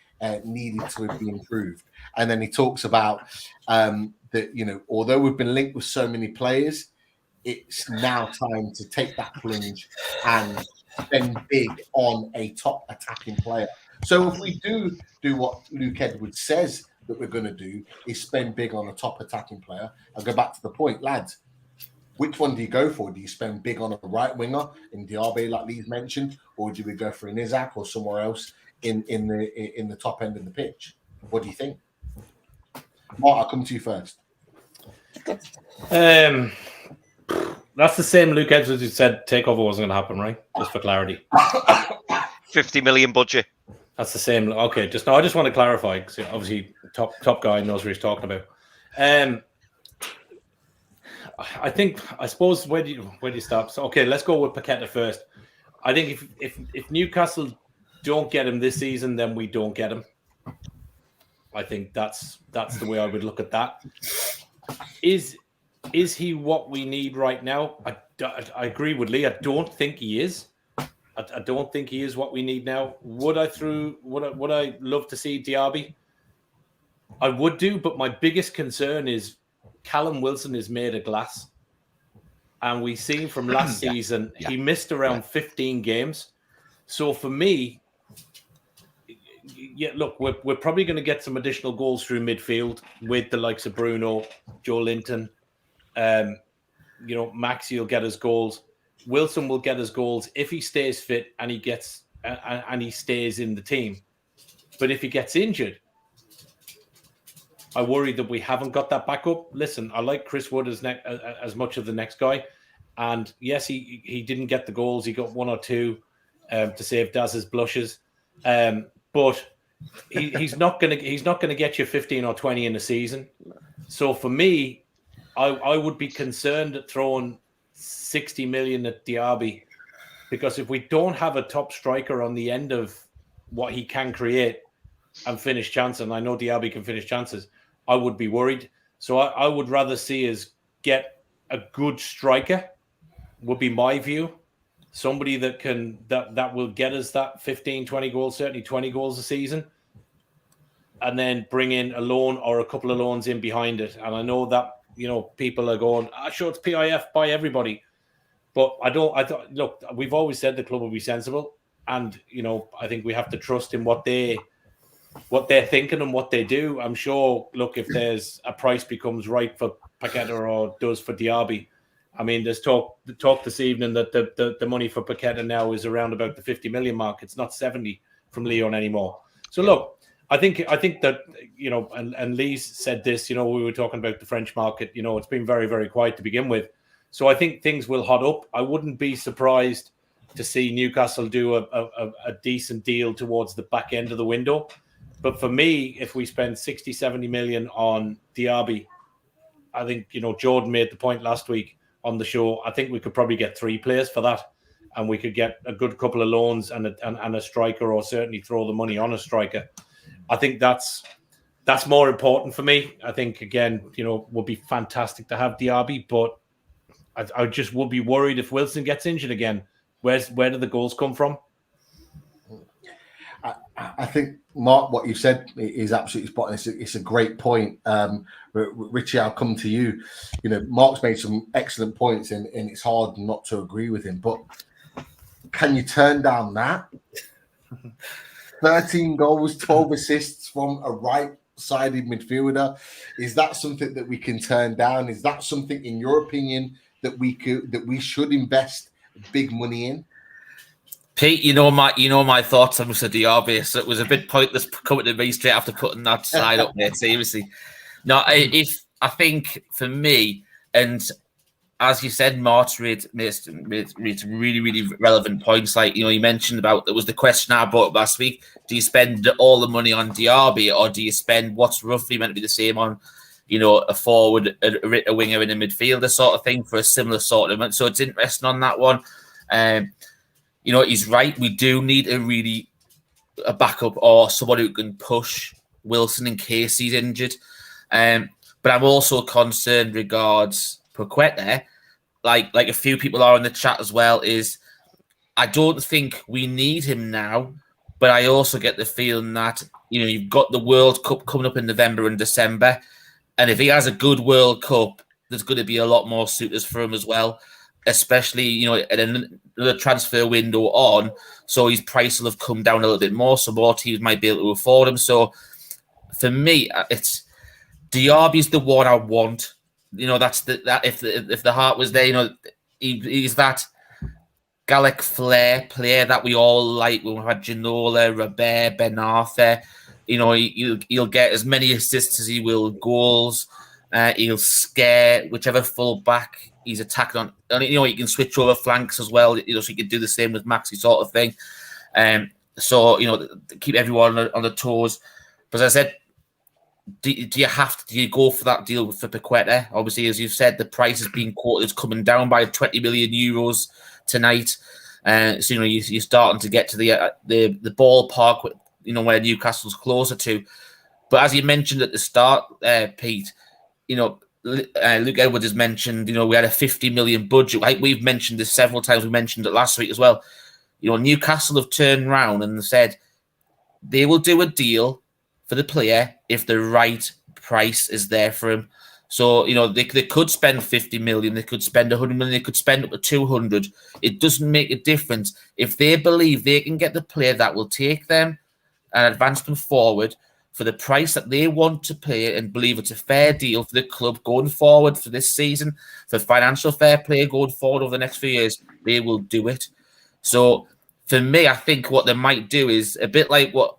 needed to be improved. And then he talks about that although we've been linked with so many players, it's now time to take that plunge and spend big on a top attacking player. So if we do what Luke Edwards says that we're going to do, is spend big on a top attacking player, I'll go back to the point, lads. Which one do you go for? Do you spend big on a right winger in Diaby, like Lee's mentioned, or do we go for an Isak or somewhere else in the top end of the pitch? What do you think? Mark, I'll come to you first. That's the same Luke Edwards who said takeover wasn't going to happen, right? Just for clarity. 50 million budget. That's the same. Okay, I just want to clarify because obviously top guy knows what he's talking about. I suppose where do you start? So, okay, let's go with Paquetá first. I think if Newcastle don't get him this season, then we don't get him. I think that's the way I would look at that. Is he what we need right now? I agree with Lee. I don't think he is. I don't think he is what we need now. Would I love to see Diaby? I would do, but my biggest concern is Callum Wilson is made of glass. And we've seen from last season, he missed around 15 games. So for me, look, we're probably going to get some additional goals through midfield with the likes of Bruno, Joe Linton. Maxi will get his goals. Wilson will get his goals if he stays fit and he stays in the team. But if he gets injured, I worry that we haven't got that backup. Listen, I like Chris Wood as much of the next guy, and yes, he didn't get the goals. He got one or two to save Daz's blushes, but he's not gonna get you 15 or 20 in a season. So for me, I would be concerned at throwing 60 million at Diaby, because if we don't have a top striker on the end of what he can create and finish chances, and I know Diaby can finish chances, I would be worried. So I would rather see us get a good striker, would be my view. Somebody that will get us that 15, 20 goals, certainly 20 goals a season, and then bring in a loan or a couple of loans in behind it. And I know that people are going, sure, it's PIF, buy everybody. But I don't look, we've always said the club will be sensible. And, I think we have to trust in what they what they're thinking and what they do. I'm sure, look, if there's a price becomes right for Paquetá or does for Diaby, I mean, there's talk this evening that the money for Paquetá now is around about the 50 million mark. It's not 70 from Lyon anymore. So look, I think that, you know, and Lee said this, you know, we were talking about the French market, you know, it's been very, very quiet to begin with. So I think things will hot up. I wouldn't be surprised to see Newcastle do a decent deal towards the back end of the window. But for me, if we spend 60, 70 million on Diaby, I think, you know, Jordan made the point last week on the show. I think we could probably get 3 players for that, and we could get a good couple of loans and a striker, or certainly throw the money on a striker. I think that's more important for me. I think, again, you know, would be fantastic to have Diaby, but I just would be worried if Wilson gets injured again. Where do the goals come from? I think, Mark, what you said is absolutely spot on. It's a great point. Richie, I'll come to you. You know, Mark's made some excellent points, and it's hard not to agree with him. But can you turn down that? 13 goals, 12 assists from a right-sided midfielder. Is that something that we can turn down? Is that something, in your opinion, that we should invest big money in? Pete, you know my thoughts on Mr. Diaby, so it was a bit pointless coming to me straight after putting that side up there. Seriously, no. If I think for me, and as you said, Mark's made really, really relevant points. Like, you know, he mentioned about, it was the question I brought up last week: do you spend all the money on Diaby, or do you spend what's roughly meant to be the same on, you know, a forward, a winger, and a midfielder sort of thing for a similar sort of amount? So it's interesting on that one. You know, he's right. We do need a backup or someone who can push Wilson in case he's injured. But I'm also concerned regards Paquetá, like a few people are in the chat as well, is I don't think we need him now, but I also get the feeling that, you know, you've got the World Cup coming up in November and December, and if he has a good World Cup, there's going to be a lot more suitors for him as well, especially, you know, at another transfer window on, so his price will have come down a little bit more, so more teams might be able to afford him. So for me, it's Diaby's the one I want. You know, that's that if the heart was there, you know, he's that Gallic flair player that we all like. We've had Ginola, Robert, Ben Arthur. You know, he'll get as many assists as he will goals. He'll scare whichever full back he's attacking on. And, you know, he can switch over flanks as well. You know, so he can do the same with Maxi sort of thing. So, you know, keep everyone on the toes. But as I said, do you go for that deal for Paquetá? Obviously, as you've said, the price is being quoted as coming down by 20 million euros tonight. So, you know, you're starting to get to the ballpark, you know, where Newcastle's closer to. But as you mentioned at the start, Pete, you know, Luke Edwards has mentioned, you know, we had a 50 million budget. Like we've mentioned this several times. We mentioned it last week as well. You know, Newcastle have turned around and said they will do a deal for the player if the right price is there for him. So, you know, they could spend 50 million, they could spend 100 million, they could spend up to 200. It doesn't make a difference. If they believe they can get the player that will take them and advance them forward for the price that they want to pay, and believe it's a fair deal for the club going forward for this season, for financial fair play going forward over the next few years, they will do it. So for me, I think what they might do is a bit like what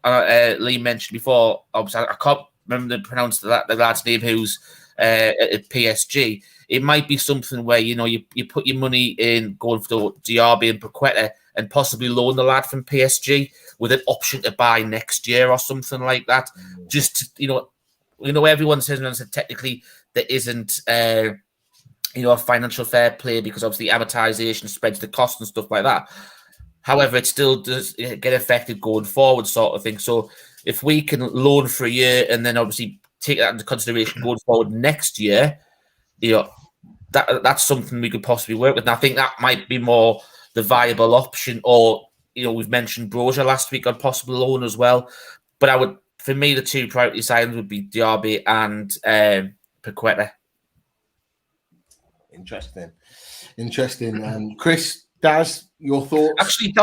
Lee mentioned before. Obviously, I can't remember to pronounce the lad's name who's at PSG. It might be something where, you know, you put your money in going for Diaby and Paquetá and possibly loan the lad from PSG with an option to buy next year or something like that. Just to, you know, everyone says technically there isn't you know, a financial fair play because obviously amortization spreads the cost and stuff like that. However, it still does get affected going forward, sort of thing. So if we can loan for a year and then obviously take that into consideration going forward next year, you know, that's something we could possibly work with. And I think that might be more the viable option. Or, you know, we've mentioned Broja last week on possible loan as well. But for me, the two priority signings would be Diaby and Paquetá. Interesting. Chris, Daz, your thoughts? Actually,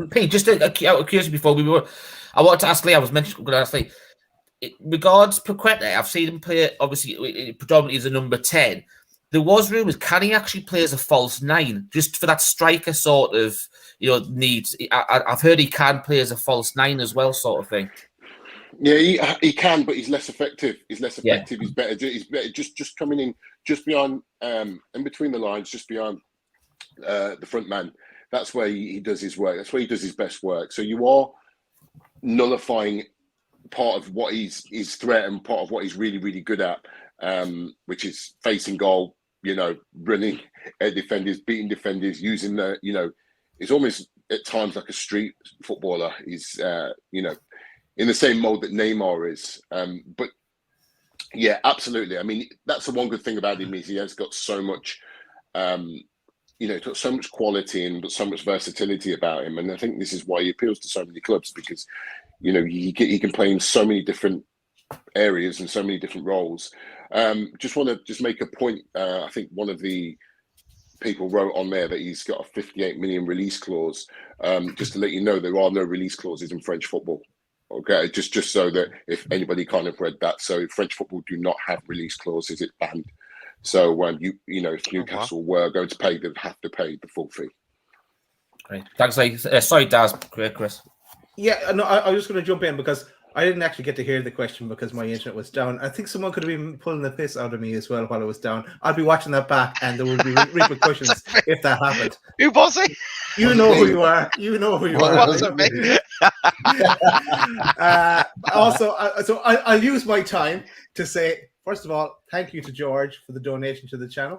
Pete, just out of curiosity, I wanted to ask Lee. I was going to ask Lee, regards Paquetá, I've seen him play, obviously, predominantly as a number 10. There was rumours, can he actually play as a false 9? Just for that striker sort of, needs. I've heard he can play as a false 9 as well, sort of thing. Yeah, he can, but he's less effective. He's better. He's better just coming in just beyond, in between the lines, just beyond the front man. That's where he does his work. That's where he does his best work. So you are nullifying part of what his threat and part of what he's really, really good at, which is facing goal, running at defenders, beating defenders, using it's almost at times like a street footballer. He's, in the same mold that Neymar is. But yeah, absolutely. I mean, that's the one good thing about him is he has got so much, got so much quality and so much versatility about him. And I think this is why he appeals to so many clubs, because, he can play in so many different areas and so many different roles. Just want to make a point. I think one of the people wrote on there that he's got a 58 million release clause. Just to let you know, there are no release clauses in French football. Okay, just so that if anybody kind of read that, so French football do not have release clauses; it's banned. So when if Newcastle were going to pay, they'd have to pay the full fee. Great, thanks. Sorry, Daz, Chris. Yeah, no, I was just going to jump in because I didn't actually get to hear the question because my internet was down. I think someone could have been pulling the piss out of me as well while I was down. I'll be watching that back, and there will be repercussions if that happened. Who was it? You know who you are. You know who you are. Also, so I'll use my time to say, first of all, thank you to George for the donation to the channel.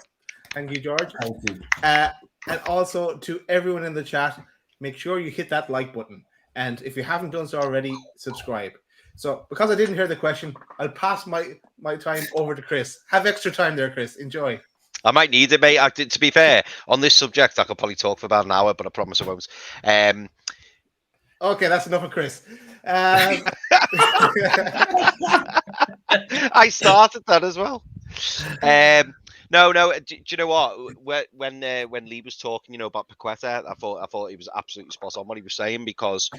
Thank you, George. Thank you. And also to everyone in the chat, make sure you hit that like button. And if you haven't done so already, subscribe. So because I didn't hear the question, I'll pass my time over to Chris. Have extra time there, Chris. Enjoy. I might need it, mate. To be fair, on this subject, I could probably talk for about an hour, but I promise I won't. Okay, that's enough of Chris. I started that as well. No. Do you know what? When Lee was talking, about Paquetá, I thought he was absolutely spot on what he was saying, because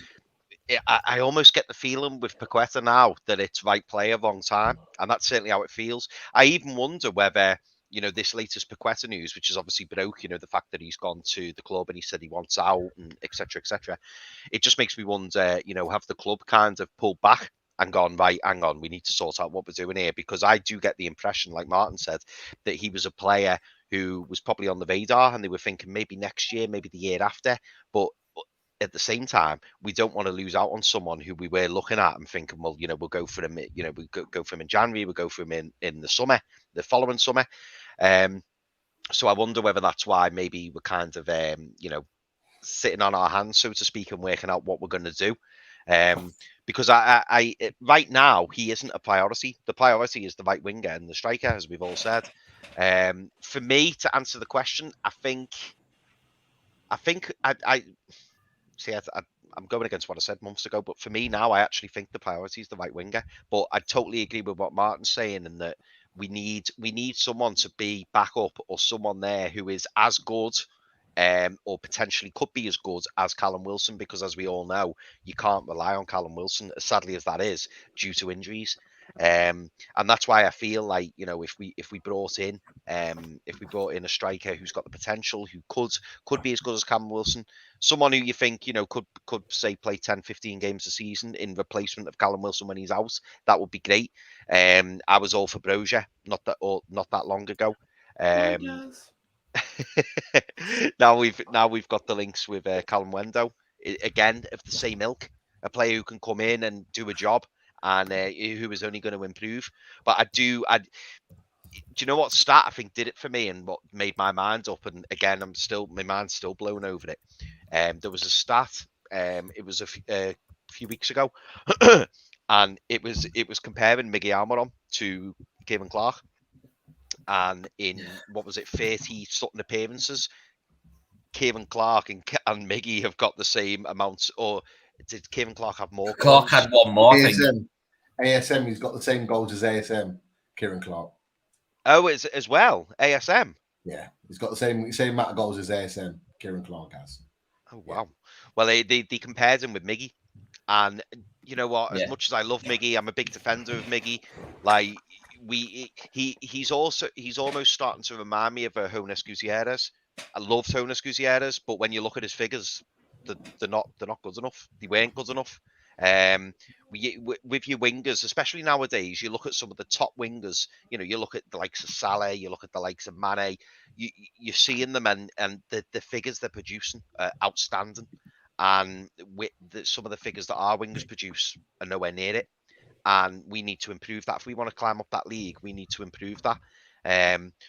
I almost get the feeling with Paquetá now that it's right player, wrong time, and that's certainly how it feels. I even wonder whether, this latest Paquetá news, which is obviously broke, the fact that he's gone to the club and he said he wants out, and etc. It just makes me wonder, have the club kind of pulled back and gone, right, hang on, we need to sort out what we're doing here, because I do get the impression, like Martin said, that he was a player who was probably on the radar, and they were thinking maybe next year, maybe the year after, but at the same time, we don't want to lose out on someone who we were looking at and thinking, well, we'll go for him, we'll go for him in January, we'll go for him in the summer, the following summer. So I wonder whether that's why maybe we're kind of, sitting on our hands, so to speak, and working out what we're going to do. Because I right now, he isn't a priority. The priority is the right winger and the striker, as we've all said. For me, to answer the question, I'm going against what I said months ago, but for me now, I actually think the priority is the right winger. But I totally agree with what Martin's saying, and that we need someone to be backup, or someone there who is as good, or potentially could be as good as Callum Wilson, because as we all know, you can't rely on Callum Wilson, as sadly as that is, due to injuries. And that's why I feel like, if we brought in a striker who's got the potential, who could be as good as Callum Wilson, someone who you think, could say play 10, 15 games a season in replacement of Callum Wilson when he's out, that would be great. I was all for Brozier not that long ago. Now we've got the links with Kalimuendo, again of the same ilk, a player who can come in and do a job, and who is only going to improve. But do you know what stat I think did it for me, and what made my mind up? And again, my mind's still blown over it. There was a stat. It was a few weeks ago, and it was comparing Miggy Almiron to Kevin Clark. And in, 30 something appearances, Kevin Clark and Miggy have got the same amount, or did Kevin Clark have more? Clark had one more. ASM, he's got the same goals as ASM, Kieran Clark. Oh, as well, ASM. Yeah, he's got the same amount of goals as ASM, Kieran Clark has. Oh wow. Well, they compared him with Miggy, and you know what? As much as I love Miggy, I'm a big defender of Miggy. Like he's almost starting to remind me of a Jonas Gutierrez. I love Jonas Gutierrez, but when you look at his figures, they're not good enough. They weren't good enough. With your wingers, especially nowadays, you look at some of the top wingers. You know, you look at the likes of Salah, you look at the likes of Mane. You're seeing them, and the figures they're producing are outstanding. And some of the figures that our wingers produce are nowhere near it. And we need to improve that. If we want to climb up that league, we need to improve that.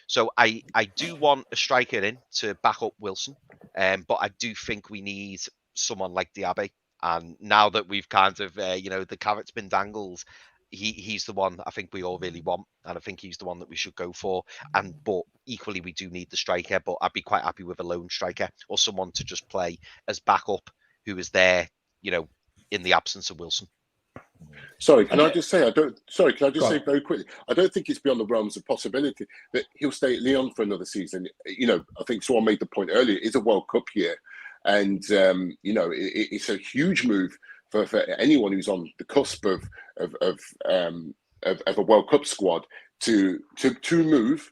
So I do want a striker in to back up Wilson, but I do think we need someone like Diaby. And now that we've kind of, the carrot's been dangled, he's the one I think we all really want, and I think he's the one that we should go for. But equally, we do need the striker. But I'd be quite happy with a lone striker or someone to just play as backup who is there, in the absence of Wilson. Sorry, can I just say say very quickly? I don't think it's beyond the realms of possibility that he'll stay at Lyon for another season. I think someone made the point earlier. It's a World Cup year, and it's a huge move for anyone who's on the cusp of a World Cup squad to move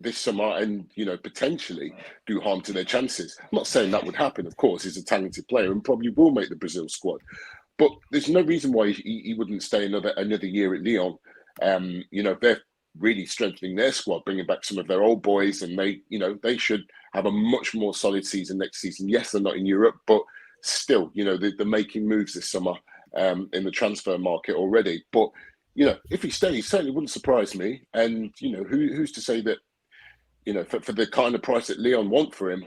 this summer and potentially do harm to their chances. I'm not saying that would happen. Of course, he's a talented player and probably will make the Brazil squad. But there's no reason why he wouldn't stay another year at Lyon. They're really strengthening their squad, bringing back some of their old boys, and they should have a much more solid season next season. Yes, they're not in Europe, but still, they're making moves this summer in the transfer market already. But if he stays, certainly wouldn't surprise me. And who's to say that for the kind of price that Lyon want for him,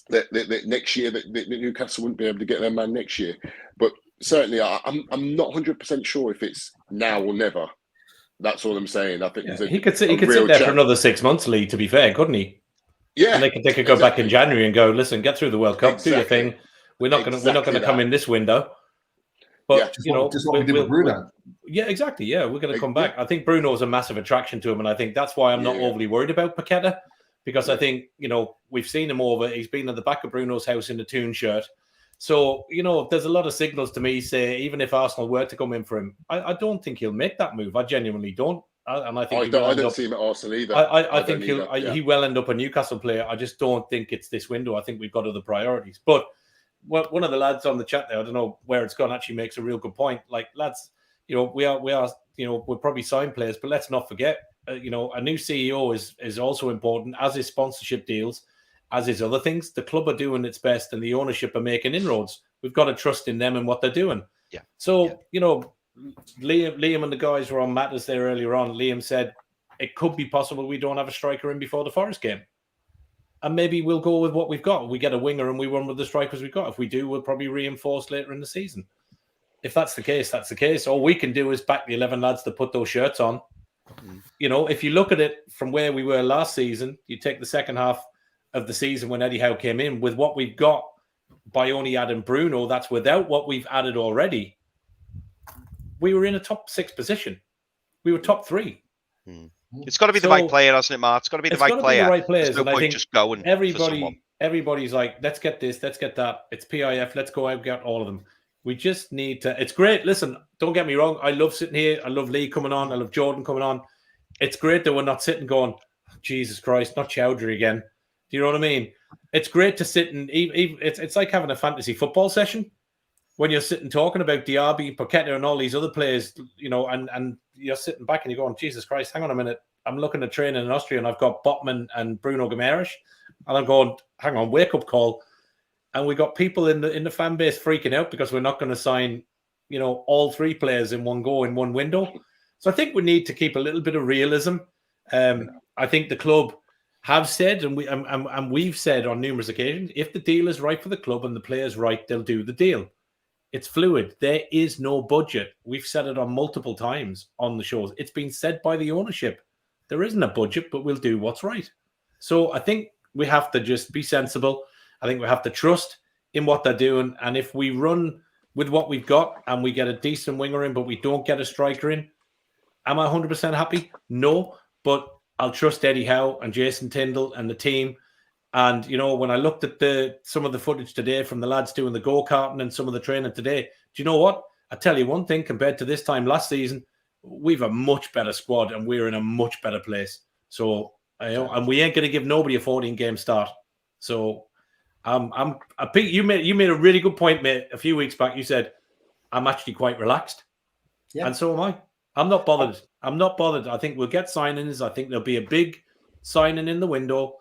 that next year that Newcastle wouldn't be able to get their man next year. But certainly, I'm not 100% sure if it's now or never. That's all I'm saying. I think he could sit there for another 6 months, Lee. To be fair, couldn't he? Yeah, and they could go back in January and go, listen, get through the World Cup, do your thing. We're not going to come in this window. But just what we did with Bruno. Yeah, exactly. Yeah, we're going to come back. I think Bruno's a massive attraction to him, and I think that's why I'm not overly worried about Paquetá, because I think we've seen him over. He's been at the back of Bruno's house in the Toon shirt. So, there's a lot of signals to me say, even if Arsenal were to come in for him, I don't think he'll make that move. I genuinely don't. And I think I don't see him at Arsenal either. I think he will end up a Newcastle player. I just don't think it's this window. I think we've got other priorities. But one of the lads on the chat there, I don't know where it's gone, actually makes a real good point. Like, lads, we'll probably sign players, but let's not forget, a new CEO is also important, as is sponsorship deals, as is other things. The club are doing its best and the ownership are making inroads. We've got to trust in them and what they're doing. Yeah. So, Liam and the guys were on Matters there earlier on. Liam said it could be possible we don't have a striker in before the Forest game. And maybe we'll go with what we've got. We get a winger and we run with the strikers we've got. If we do, we'll probably reinforce later in the season. If that's the case, that's the case. All we can do is back the 11 lads to put those shirts on. If you look at it from where we were last season, you take the second half of the season when Eddie Howe came in, with what we've got by only adding Bruno, that's without what we've added already. We were in a top 6 position. We were top 3. It's got to be the right player, hasn't it, Mark? It's got to be the right player. The right players. There's no point just going. Everybody's like, let's get this, let's get that. It's PIF. Let's go out and get all of them. We just need to. It's great. Listen, don't get me wrong. I love sitting here. I love Lee coming on. I love Jordan coming on. It's great that we're not sitting going, Jesus Christ, not Chowdhury again. Do you know what I mean? It's great to sit and it's like having a fantasy football session when you're sitting talking about Diaby, Paquetá, and all these other players, and you're sitting back and you're going, Jesus Christ, hang on a minute. I'm looking at training in Austria and I've got Botman and Bruno Guimaraes. And I'm going, hang on, wake up call. And we got people in the fan base freaking out because we're not going to sign, all 3 players in one go in one window. So I think we need to keep a little bit of realism. I think the club have said, and we've said on numerous occasions, if the deal is right for the club and the player's right, they'll do the deal. It's fluid. There is no budget. We've said it on multiple times on the shows. It's been said by the ownership. There isn't a budget, but we'll do what's right. So I think we have to just be sensible. I think we have to trust in what they're doing. And if we run with what we've got and we get a decent winger in, but we don't get a striker in, am I 100% happy? No, but I'll trust Eddie Howe and Jason Tyndall and the team. And, when I looked at some of the footage today from the lads doing the go-karting and some of the training today, do you know what? I tell you one thing, compared to this time last season, we've a much better squad and we're in a much better place. So, and we ain't going to give nobody a 14-game start. So, I think you made a really good point, mate. A few weeks back, you said I'm actually quite relaxed, and so am I. I'm not bothered. I think we'll get signings. I think there'll be a big signing in the window.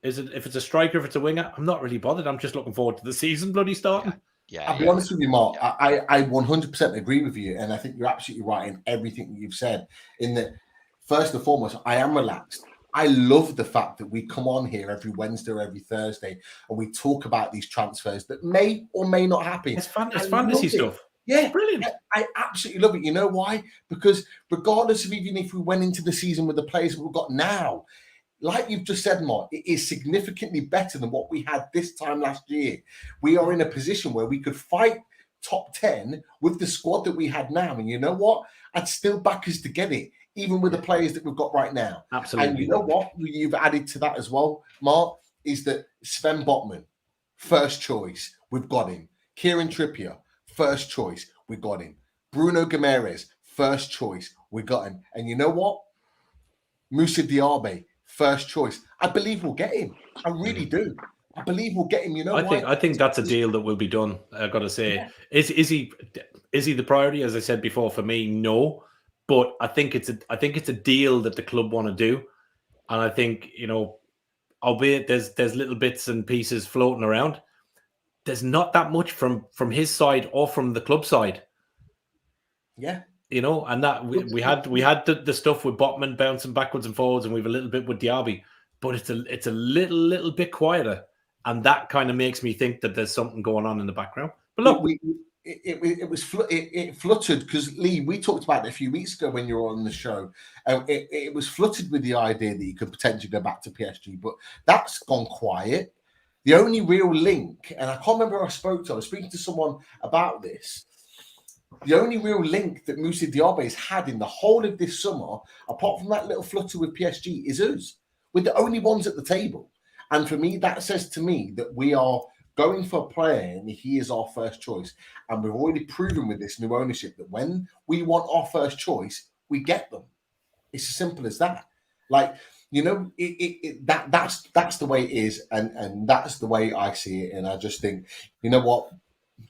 If it's a striker, if it's a winger, I'm not really bothered. I'm just looking forward to the season bloody starting. Yeah. I'll be honest with you, Mark. I 100% agree with you, and I think you're absolutely right in everything that you've said. In that, first and foremost, I am relaxed. I love the fact that we come on here every Wednesday or every Thursday and we talk about these transfers that may or may not happen. It's fantasy stuff. Yeah, brilliant. I absolutely love it. You know why? Because regardless of even if we went into the season with the players we've got now, like you've just said, Mark, it is significantly better than what we had this time last year. We are in a position where we could fight top 10 with the squad that we had now. And you know what? I'd still back us to get it, even with the players that we've got right now. Absolutely. And you know what? You've added to that as well, Mark, is that Sven Botman, first choice, we've got him. Kieran Trippier, first choice, we got him. Bruno Guimaraes, first choice, we got him. And you know what? Moussa Diaby, first choice. I believe we'll get him. I really do. I believe we'll get him. You know, I think that's a deal that will be done. I've got to say, is he the priority? As I said before, for me, no. But I think it's a deal that the club want to do, and I think, you know, albeit there's little bits and pieces floating around, there's not that much from his side or from the club side. Yeah, you know, and that we had the stuff with Botman bouncing backwards and forwards, and we've a little bit with Diaby, but it's a little bit quieter, and that kind of makes me think that there's something going on in the background. But look, it fluttered because, Lee, we talked about it a few weeks ago when you were on the show. It was fluttered with the idea that you could potentially go back to PSG, but that's gone quiet. The only real link, and I can't remember who I was speaking to someone about this. The only real link that Moussa Diaby has had in the whole of this summer, apart from that little flutter with PSG, is us. We're the only ones at the table. And for me, that says to me that we are going for a player and he is our first choice. And we've already proven with this new ownership that when we want our first choice, we get them. It's as simple as that. Like, you know, that's the way it is. And that's the way I see it. And I just think, you know what?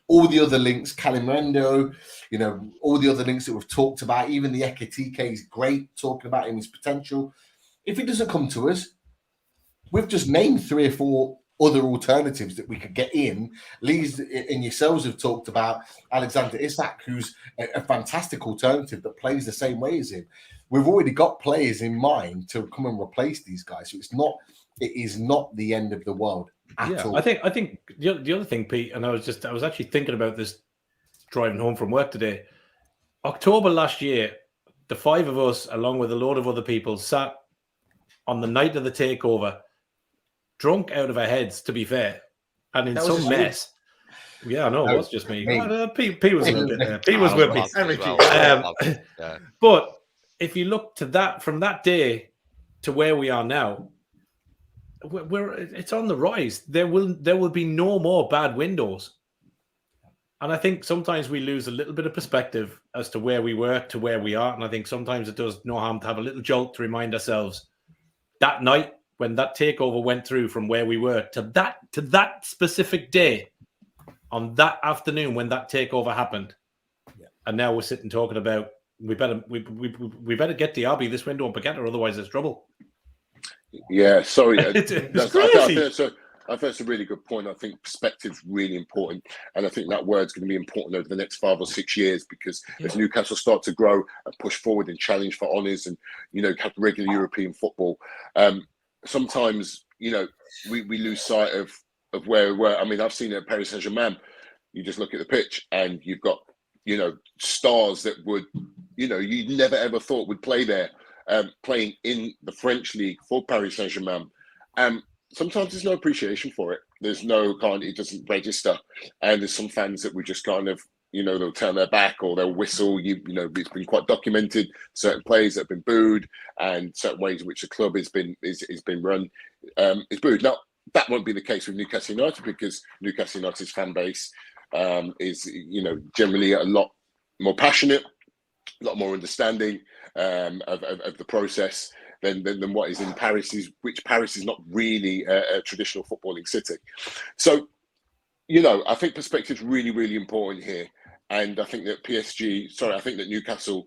All the other links, Kalimuendo, you know, all the other links that we've talked about, even the Ekitike is great, talking about him, his potential. If it doesn't come to us, we've just named 3 or 4 other alternatives that we could get in. Lee's and yourselves have talked about Alexander Isak, who's a fantastic alternative that plays the same way as him. We've already got players in mind to come and replace these guys. So it is not the end of the world at all. I think the other thing, Pete, and I was actually thinking about this driving home from work today. October last year, the 5 of us, along with a load of other people, sat on the night of the takeover, drunk out of our heads, to be fair, and in some mess. Yeah, I know, it was just me. Pete was a little bit there. Pete was with me. But if you look to that, from that day to where we are now, it's on the rise. There will be no more bad windows. And I think sometimes we lose a little bit of perspective as to where we were to where we are. And I think sometimes it does no harm to have a little jolt to remind ourselves that night when that takeover went through from where we were to that specific day, on that afternoon when that takeover happened. Yeah. And now we're sitting talking about we better get Diaby this window and Paquetá, otherwise there's trouble. Yeah, sorry. It's crazy. I think it's a really good point. I think perspective's really important. And I think that word's going to be important over the next 5 or 6 years, because as Newcastle start to grow and push forward and challenge for honours and, you know, have regular European football, sometimes, you know, we lose sight of where we were. I mean, I've seen it at Paris Saint-Germain. You just look at the pitch and you've got, you know, stars that would, you know, you never ever thought would play there, playing in the French league for Paris Saint-Germain. Sometimes there's no appreciation for it. There's no it doesn't register. And there's some fans that we just kind of, you know, they'll turn their back or they'll whistle. You know, it's been quite documented. Certain players that have been booed and certain ways in which the club has been run is booed. Now, that won't be the case with Newcastle United, because Newcastle United's fan base is, generally a lot more passionate, a lot more understanding of the process than what is in Paris, which Paris is not really a traditional footballing city. So, I think perspective is really, really important here. And I think that I think that Newcastle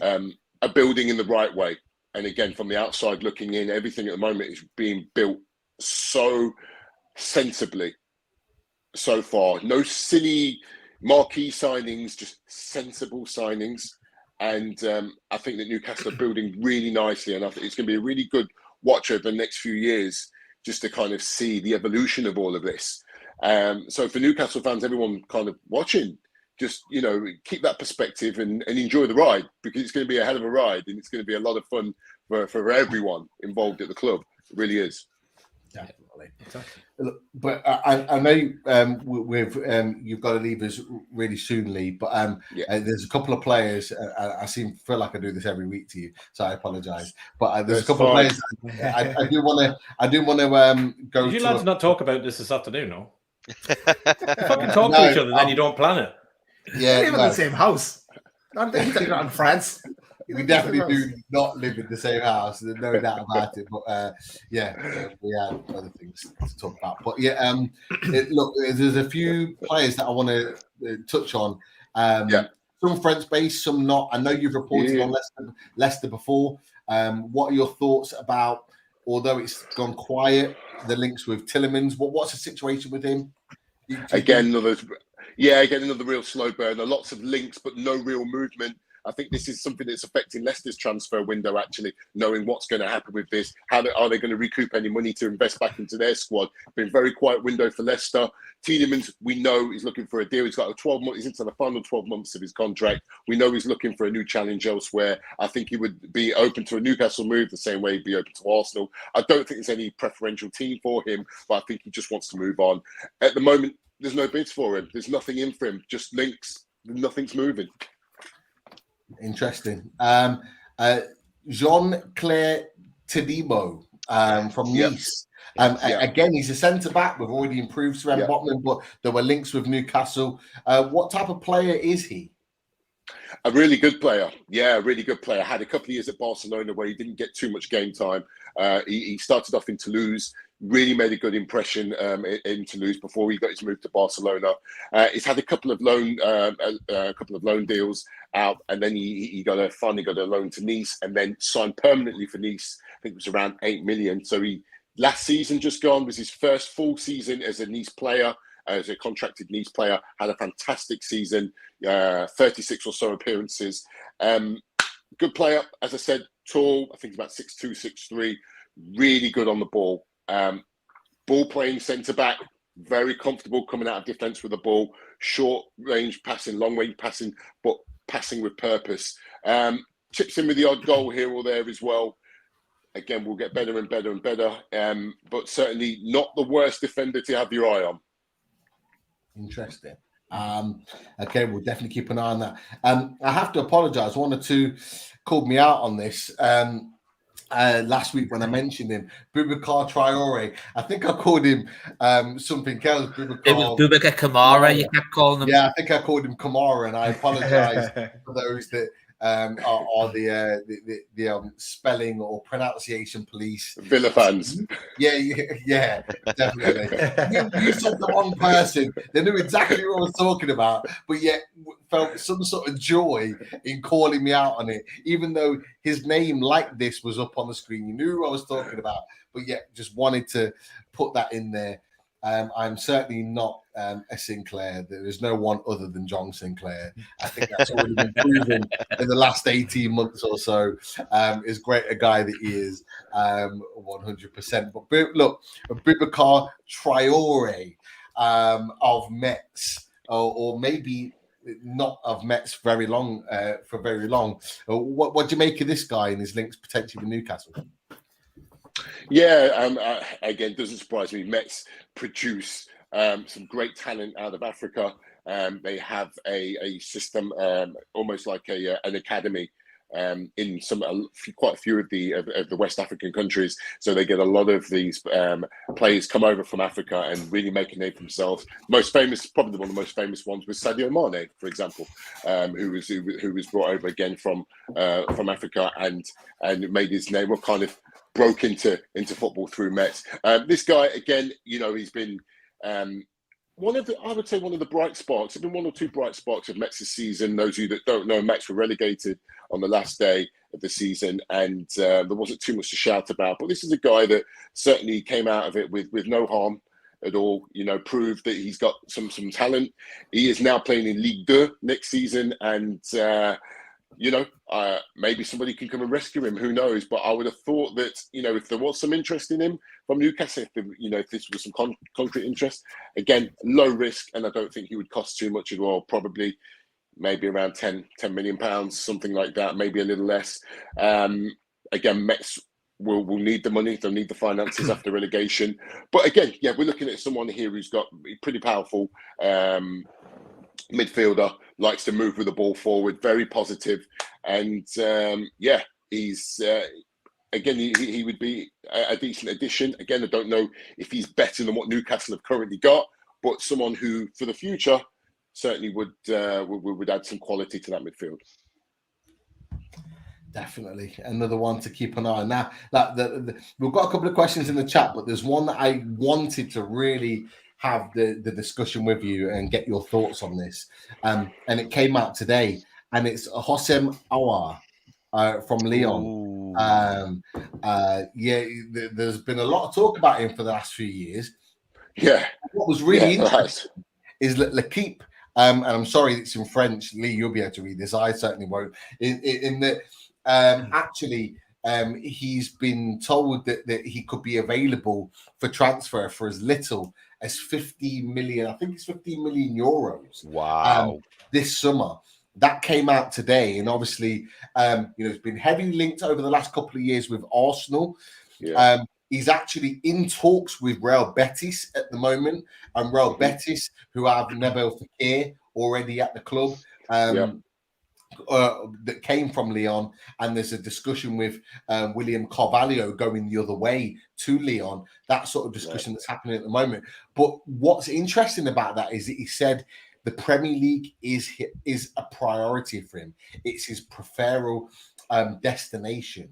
are building in the right way. And again, from the outside looking in, everything at the moment is being built so sensibly so far. No silly marquee signings, just sensible signings. And I think that Newcastle are building really nicely. And I think it's going to be a really good watch over the next few years just to kind of see the evolution of all of this. So for Newcastle fans, everyone kind of watching, just, keep that perspective and enjoy the ride, because it's going to be a hell of a ride and it's going to be a lot of fun for everyone involved at the club. It really is. Definitely. Exactly. But I know you've got to leave us really soon, Lee. But there's a couple of players. I feel like I do this every week to you, so I apologise. But there's a couple of players. I do want to go. Did you lads not talk about this afternoon? No. You fucking talk to each other, then you don't plan it. Yeah, we live in the same house. Not in France. We definitely do not live in the same house. There's no doubt about it. But we have other things to talk about. But look, there's a few players that I want to touch on. Some French-based, some not. I know you've reported on Leicester before. What are your thoughts about, although it's gone quiet, the links with Tielemans? What's the situation with him? Again, another real slow burner. Lots of links, but no real movement. I think this is something that's affecting Leicester's transfer window, actually, knowing what's going to happen with this. Are they going to recoup any money to invest back into their squad? Been a very quiet window for Leicester. Tielemans, we know, he's looking for a deal. He's got 12 months. He's into the final 12 months of his contract. We know he's looking for a new challenge elsewhere. I think he would be open to a Newcastle move the same way he'd be open to Arsenal. I don't think there's any preferential team for him, but I think he just wants to move on. At the moment, there's no bids for him. There's nothing in for him. Just links. Nothing's moving. Interesting. Jean-Claire Tadimo from Nice. Again, he's a centre-back. We've already improved Sven Botman, but there were links with Newcastle. What type of player is he? A really good player. Yeah, a really good player. Had a couple of years at Barcelona where he didn't get too much game time. He started off in Toulouse, really made a good impression in Toulouse before he got his move to Barcelona. He's had a couple of loan deals out, and then he finally got a loan to Nice, and then signed permanently for Nice. I think it was around 8 million. So last season just gone was his first full season as a Nice player. As a contracted Nice player, had a fantastic season, 36 or so appearances. Good player, as I said, tall, I think about 6'2", 6'3", really good on the ball. Ball playing centre-back, very comfortable coming out of defence with the ball, short range passing, long range passing, but passing with purpose. Chips in with the odd goal here or there as well. Again, we'll get better and better and better, but certainly not the worst defender to have your eye on. Interesting. Okay, we'll definitely keep an eye on that. I have to apologise. One or two called me out on this last week when I mentioned him. Boubacar Traore. I think I called him something else. It was Boubacar Kamara. You kept calling him. Yeah, I think I called him Kamara, and I apologise for those that are the spelling or pronunciation police. Villa fans. Yeah, definitely. You said the wrong person. They knew exactly what I was talking about, but yet felt some sort of joy in calling me out on it, even though his name like this was up on the screen. You knew who I was talking about, but yet just wanted to put that in there. I'm certainly not a Sinclair. There is no one other than John Sinclair. I think that's already been proven in the last 18 months or so. As great a guy that he is, 100%. But look, Boubacar Traore of Metz, or maybe not of Metz for very long. What do you make of this guy and his links potentially with Newcastle? Yeah, again, doesn't surprise me. Metz produce some great talent out of Africa. They have a system almost like an academy in quite a few of the West African countries. So they get a lot of these players come over from Africa and really make a name for themselves. Most famous, probably one of the most famous ones, was Sadio Mane, for example, who was brought over again from Africa and made his name, or kind of broke into football through Metz. This guy, again, he's been one of the bright sparks. There's been one or two bright sparks of Metz's season. Those of you that don't know, Metz were relegated on the last day of the season, and there wasn't too much to shout about. But this is a guy that certainly came out of it with no harm at all. Proved that he's got some talent. He is now playing in Ligue 2 next season, and maybe somebody can come and rescue him. Who knows? But I would have thought that, if there was some interest in him from Newcastle, if this was some concrete interest, again, low risk, and I don't think he would cost too much at all. Probably maybe around 10 million pounds, something like that, maybe a little less. Again, Metz will need the money. They'll need the finances after relegation. But again, yeah, we're looking at someone here who's got pretty powerful midfielder, likes to move with the ball forward, very positive, and he's again, he would be a decent addition. Again, I don't know if he's better than what Newcastle have currently got, but someone who, for the future, certainly would add some quality to that midfield. Definitely another one to keep an eye on. Now, we've got a couple of questions in the chat, but there's one that I wanted to really have the discussion with you and get your thoughts on this. And it came out today, and it's Houssem Aouar from Lyon. There's been a lot of talk about him for the last few years. Yeah. What was really interesting is L'Équipe, and I'm sorry it's in French. Lee, you'll be able to read this. I certainly won't. In that, he's been told that he could be available for transfer for as little as 50 million. I think it's 15 million euros. Wow. This summer. That came out today, and obviously, it's been heavily linked over the last couple of years with Arsenal. Yeah. He's actually in talks with Real Betis at the moment, and Real Betis, who have Nabil Fekir already at the club, that came from Lyon, and there's a discussion with William Carvalho going the other way to Lyon. That sort of discussion that's happening at the moment. But what's interesting about that is that he said the Premier League is a priority for him. It's his preferred destination.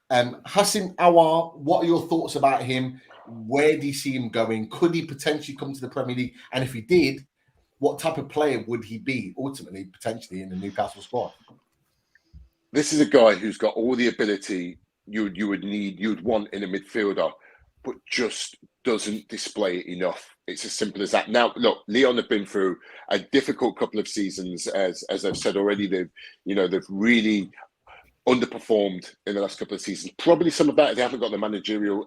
Houssem Aouar, what are your thoughts about him? Where do you see him going? Could he potentially come to the Premier League? And if he did, what type of player would he be ultimately, potentially, in the Newcastle squad? This is a guy who's got all the ability you'd want in a midfielder, but just doesn't display it enough. It's as simple as that. Now, look, Lyon have been through a difficult couple of seasons, as I've said already. They've really underperformed in the last couple of seasons. Probably some of that they haven't got their managerial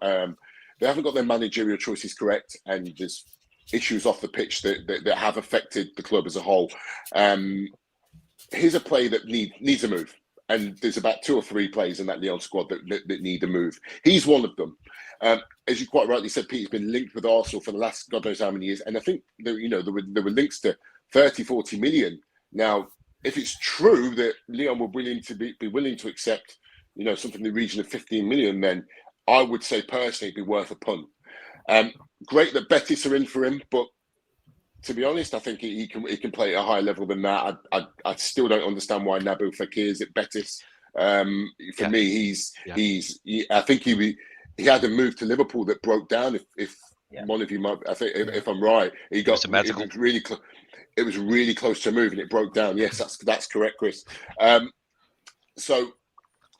choices correct, and there's issues off the pitch that have affected the club as a whole. Here's a player that needs a move, and there's about 2 or 3 players in that Lyon squad that need a move. He's one of them. As you quite rightly said, Pete's been linked with Arsenal for the last God knows how many years, and I think there were links to 30, 40 million. Now, if it's true that Lyon were willing to be willing to accept, something in the region of 15 million, then I would say personally it'd be worth a punt. Great that Betis are in for him, but to be honest, I think he can play at a higher level than that. I still don't understand why Nabil Fekir is at Betis. For me, I think he had a move to Liverpool that broke down. If one of you might, I think if I'm right, it was really close. It was really close to a move and it broke down. Yes, that's correct, Chris. So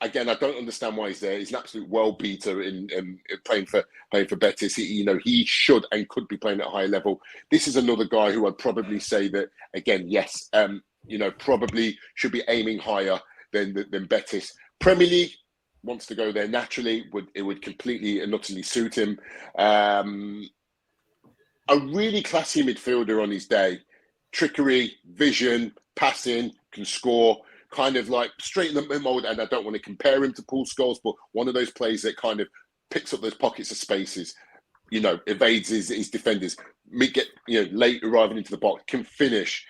again, I don't understand why he's there. He's an absolute world beater in playing for Betis. He should and could be playing at a higher level. This is another guy who I'd probably say that again, yes, probably should be aiming higher than Betis. Premier League wants to go there naturally. It would completely and utterly suit him. A really classy midfielder on his day. Trickery, vision, passing, can score. Kind of like straight in the mold, and I don't want to compare him to Paul Scholes, but one of those players that kind of picks up those pockets of spaces, evades his defenders, late arriving into the box, can finish.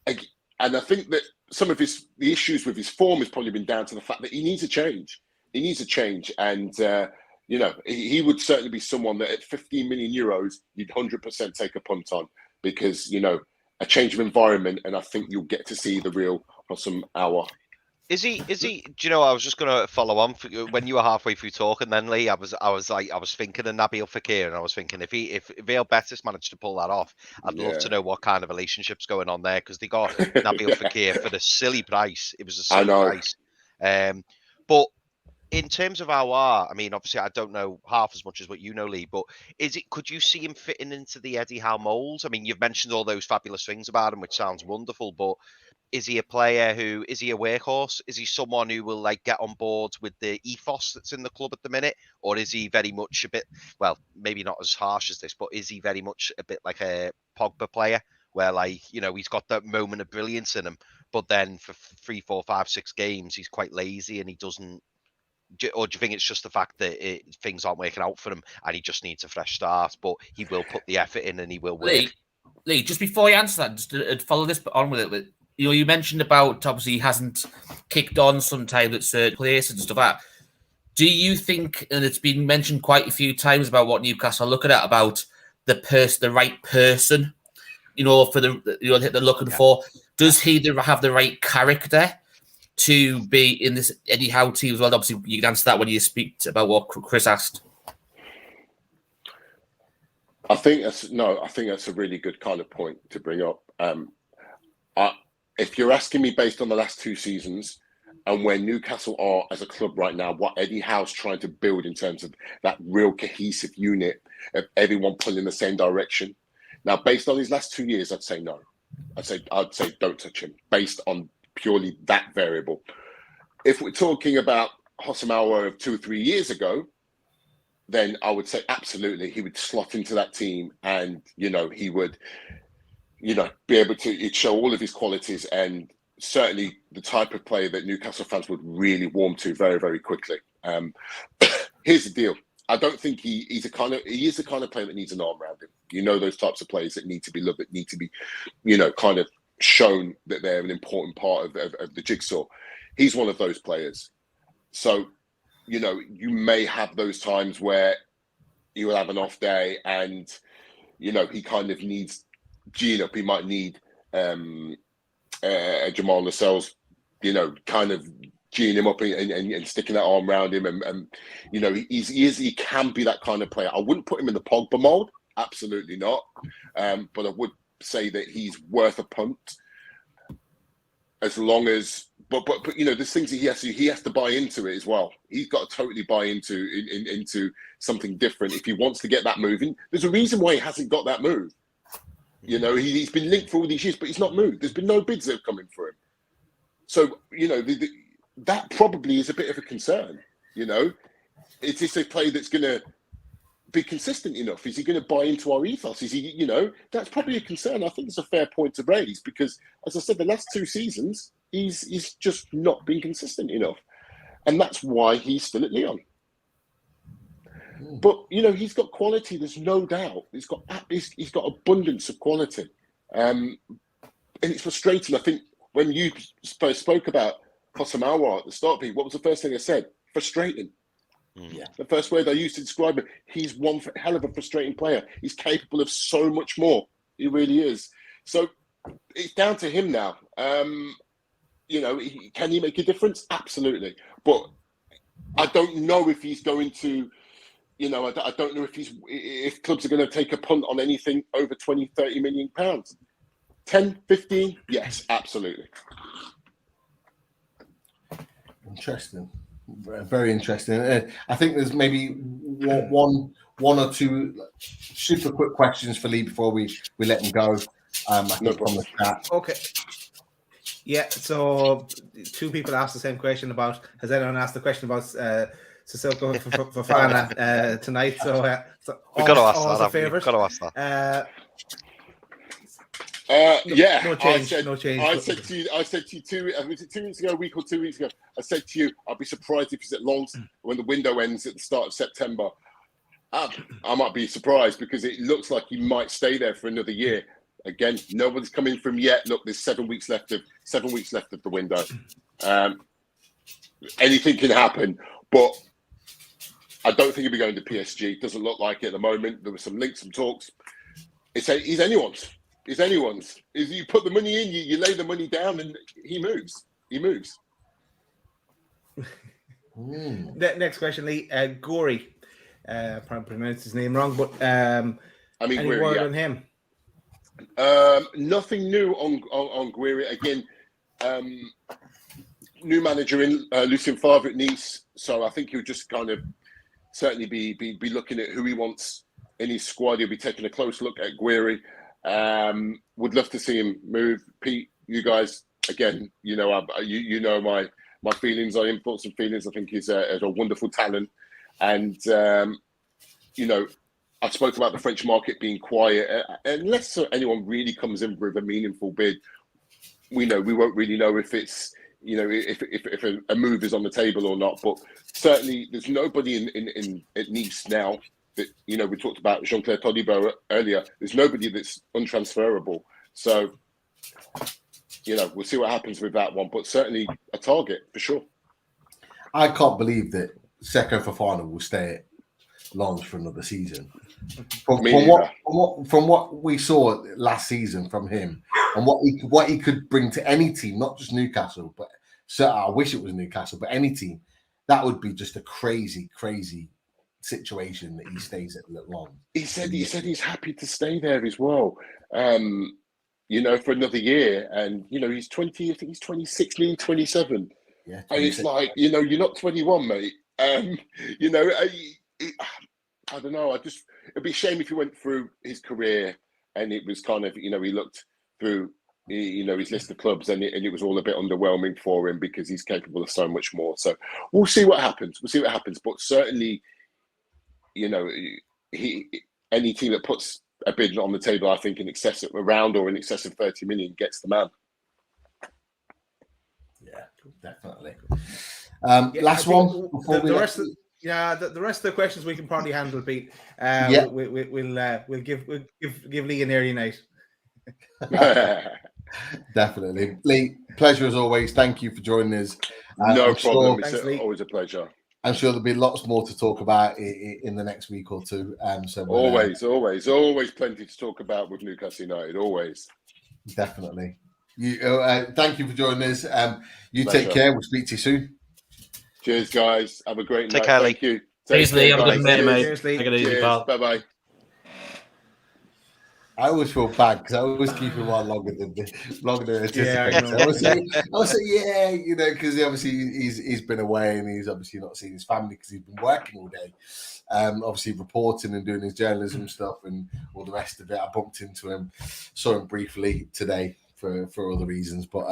And I think that some of the issues with his form has probably been down to the fact that he needs a change. He needs a change, and he would certainly be someone that at 15 million euros you'd 100% take a punt on, because a change of environment, and I think you'll get to see the real Houssem Aouar. Is he? Do you know? I was just going to follow on when you were halfway through talking. Then Lee, I was thinking of Nabil Fekir, and I was thinking if Real Betis managed to pull that off, I'd love to know what kind of relationship's going on there, because they got Nabil Fekir for the silly price. It was a silly price. But in terms of Aouar, I mean, obviously, I don't know half as much as what you know, Lee. But could you see him fitting into the Eddie Howe mould? I mean, you've mentioned all those fabulous things about him, which sounds wonderful, but is he a player is he a workhorse? Is he someone who will get on board with the ethos that's in the club at the minute? Or is he very much a bit, well, maybe not as harsh as this, but is he very much a bit like a Pogba player where he's got that moment of brilliance in him, but then for 3, 4, 5, 6 games, he's quite lazy and he doesn't, or do you think it's just the fact that things aren't working out for him and he just needs a fresh start, but he will put the effort in and he will work? Lee, just before you answer that, just to follow this on with it, you mentioned about obviously he hasn't kicked on sometimes at certain places and stuff like that. Do you think, and it's been mentioned quite a few times about what Newcastle are looking at, about the right person, for that they're looking for? Does he have the right character to be in this Eddie Howe team as well? Obviously, you can answer that when you speak about what Chris asked. I think that's a really good kind of point to bring up. If you're asking me based on the last 2 seasons and where Newcastle are as a club right now, what Eddie Howe's trying to build in terms of that real cohesive unit of everyone pulling in the same direction. Now, based on his last 2 years, I'd say no. I'd say don't touch him based on purely that variable. If we're talking about Houssem Aouar of 2 or 3 years ago, then I would say absolutely he would slot into that team, and he would be able to show all of his qualities, and certainly the type of player that Newcastle fans would really warm to very, very quickly. Here's the deal. I don't think he is the kind of player that needs an arm around him. Those types of players that need to be loved, that need to be, kind of shown that they're an important part of the jigsaw. He's one of those players. So, you may have those times where he will have an off day and, he kind of needs gene up. He might need Jamal Lascelles, kind of gene him up and sticking that arm around him. And he can be that kind of player. I wouldn't put him in the Pogba mold. Absolutely not. But I would say that he's worth a punt as long as, but there's things that he has to buy into it as well. He's got to totally buy into something different if he wants to get that moving. There's a reason why he hasn't got that move. He's been linked for all these years, but he's not moved. There's been no bids that have come in for him. So, that probably is a bit of a concern. Is this a play that's going to be consistent enough? Is he going to buy into our ethos? Is he, that's probably a concern. I think it's a fair point to raise because, as I said, the last 2 seasons, he's just not been consistent enough. And that's why he's still at Lyon. But he's got quality. There's no doubt. He's got abundance of quality, and it's frustrating. I think when you spoke about Houssem Aouar at the start, Pete, what was the first thing I said? Frustrating. Yeah, the first word I used to describe him. He's one hell of a frustrating player. He's capable of so much more. He really is. So it's down to him now. Can he make a difference? Absolutely. But I don't know if he's going to. I don't know if clubs are going to take a punt on anything over 20, 30 million pounds. 10, 15? Yes, absolutely. Interesting. Very interesting. I think there's maybe one or two super quick questions for Lee before we let him go. I think from the chat. Okay. Yeah, so 2 people asked the same question about, has anyone asked the question about Sissoko Fofana tonight? So we've got to ask that. We've got to ask that. No change. I said to you 2 weeks ago, a week or 2 weeks ago, I said to you, I'll be surprised if he's at Lens when the window ends at the start of September. I might be surprised because it looks like he might stay there for another year. Again, no one's coming from yet. Look, there's 7 weeks left of the window. Anything can happen, but I don't think he'll be going to PSG. Doesn't look like it at the moment. There were some links, some talks. He's anyone's. He's anyone's. You put the money in, you lay the money down, and he moves. He moves. Next question, Lee. Gory. Probably pronounced his name wrong, but any word on him? Nothing new on Guiri. Again, new manager in Lucien Favre at Nice, so I think he'll just kind of certainly be looking at who he wants in his squad. He'll be taking a close look at Guiri. Would love to see him move. Pete, you guys, again, you know my feelings on him, thoughts and feelings. I think he's a wonderful talent, and I spoke about the French market being quiet. Unless anyone really comes in with a meaningful bid, we won't really know if it's if a move is on the table or not. But certainly, there's nobody in at Nice now that we talked about Jean-Claire Todibo earlier. There's nobody that's untransferable. So we'll see what happens with that one. But certainly a target for sure. I can't believe that Seko Fofana will stay at Lens for another season. From what we saw last season from him, and what he could bring to any team, not just Newcastle, but I wish it was Newcastle, but any team, that would be just a crazy situation that he stays at Lens. He said he's happy to stay there as well. For another year, and he's 20. I think he's 26, nearly 27. Yeah, and it's like you're not 21, mate. I don't know. It'd be a shame if he went through his career and it was kind of he looked through his list of clubs and it was all a bit underwhelming for him because he's capable of so much more. So we'll see what happens. But certainly, any team that puts a bid on the table, I think in excess of 30 million gets the man. Yeah, definitely. Last one before the rest of the questions we can probably handle, Pete. We'll give Lee an early night. Definitely, Lee. Pleasure as always. Thank you for joining us. No problem. It's always a pleasure. I'm sure there'll be lots more to talk about in the next week or two. Always plenty to talk about with Newcastle United. Always. Definitely. Thank you for joining us. You take care. We'll speak to you soon. Cheers, guys. Have a great night. Care, Thank you. Cheers, Lee. Have a good night, mate. Cheers, Lee. Take it easy, pal. Bye-bye. I always feel bad because I always keep him on longer than anticipated. Yeah, I was saying, because obviously he's been away and he's obviously not seen his family because he's been working all day. Obviously reporting and doing his journalism stuff and all the rest of it. I bumped into him, saw him briefly today for other reasons, but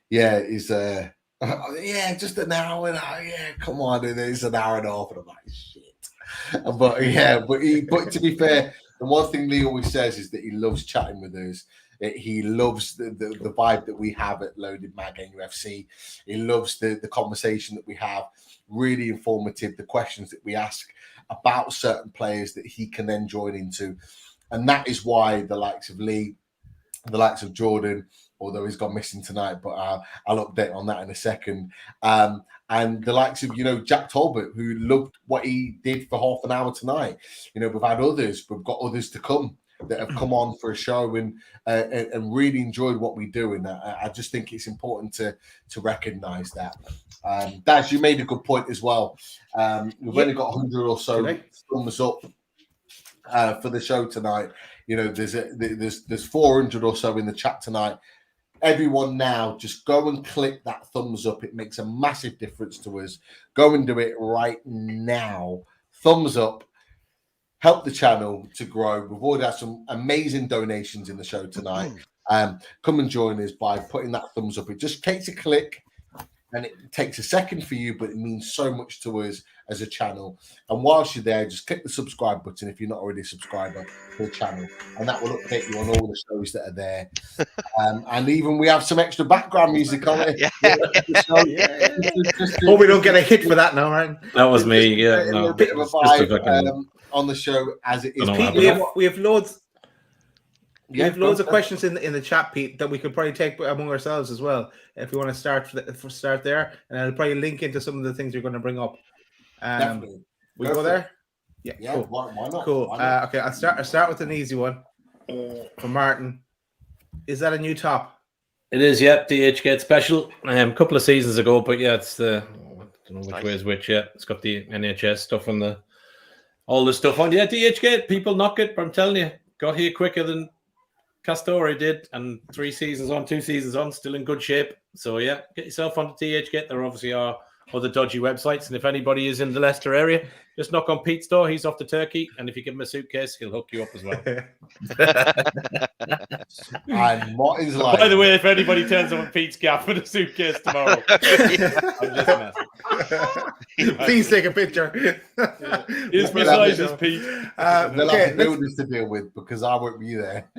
he's just an hour and a half. Yeah, come on, it's an hour and a half, and I'm like shit. But to be fair. The one thing Lee always says is that he loves chatting with us. He loves the vibe that we have at Loaded Mag NUFC. He loves the conversation that we have, really informative, the questions that we ask about certain players that he can then join into. And that is why the likes of Lee, the likes of Jordan, although he's gone missing tonight, but I'll update on that in a second. And the likes of, Jacque Talbot, who loved what he did for half an hour tonight. We've had others. We've got others to come that have come on for a show and really enjoyed what we do. And I just think it's important to recognise that. Daz, you made a good point as well. We've only got 100 or so thumbs up for the show tonight. There's 400 or so in the chat tonight. Everyone now, just go and click that thumbs up. It makes a massive difference to us. Go and do it right now. Thumbs up. Help the channel to grow. We've already had some amazing donations in the show tonight. Come and join us by putting that thumbs up. It just takes a click and it takes a second for you, but it means so much to us as a channel. And whilst you're there, just click the subscribe button if you're not already a subscriber to the channel, and that will update you on all the shows that are there. And even we have some extra background music on it. Hope we don't get a hit for that now, right? That was me. Yeah, a bit of a vibe on the show as it is. We have loads. We have loads of questions in the chat, Pete, that we could probably take among ourselves as well. If you want to start there, and I'll probably link into some of the things you're going to bring up. Definitely. We go there. Yeah. Cool. Why not? Cool. Why not? Okay, I'll start with an easy one for Martin. Is that a new top? It is, yeah. DHgate special. A couple of seasons ago, but yeah, it's the I don't know which way is which. Yeah, it's got the NHS stuff on all the stuff on. Yeah, DHgate. People knock it, but I'm telling you, got here quicker than Castore did, and 2 seasons on, still in good shape. So yeah, get yourself onto DHgate. There obviously are other dodgy websites, and if anybody is in the Leicester area, just knock on Pete's door. He's off to Turkey, and if you give him a suitcase, he'll hook you up as well. And Martin's like, by the way, if anybody turns up at Pete's gaff with a suitcase tomorrow, I'm just messing. Please take a picture. Here's my sizes, Pete. They'll have builders to deal with because I won't be there.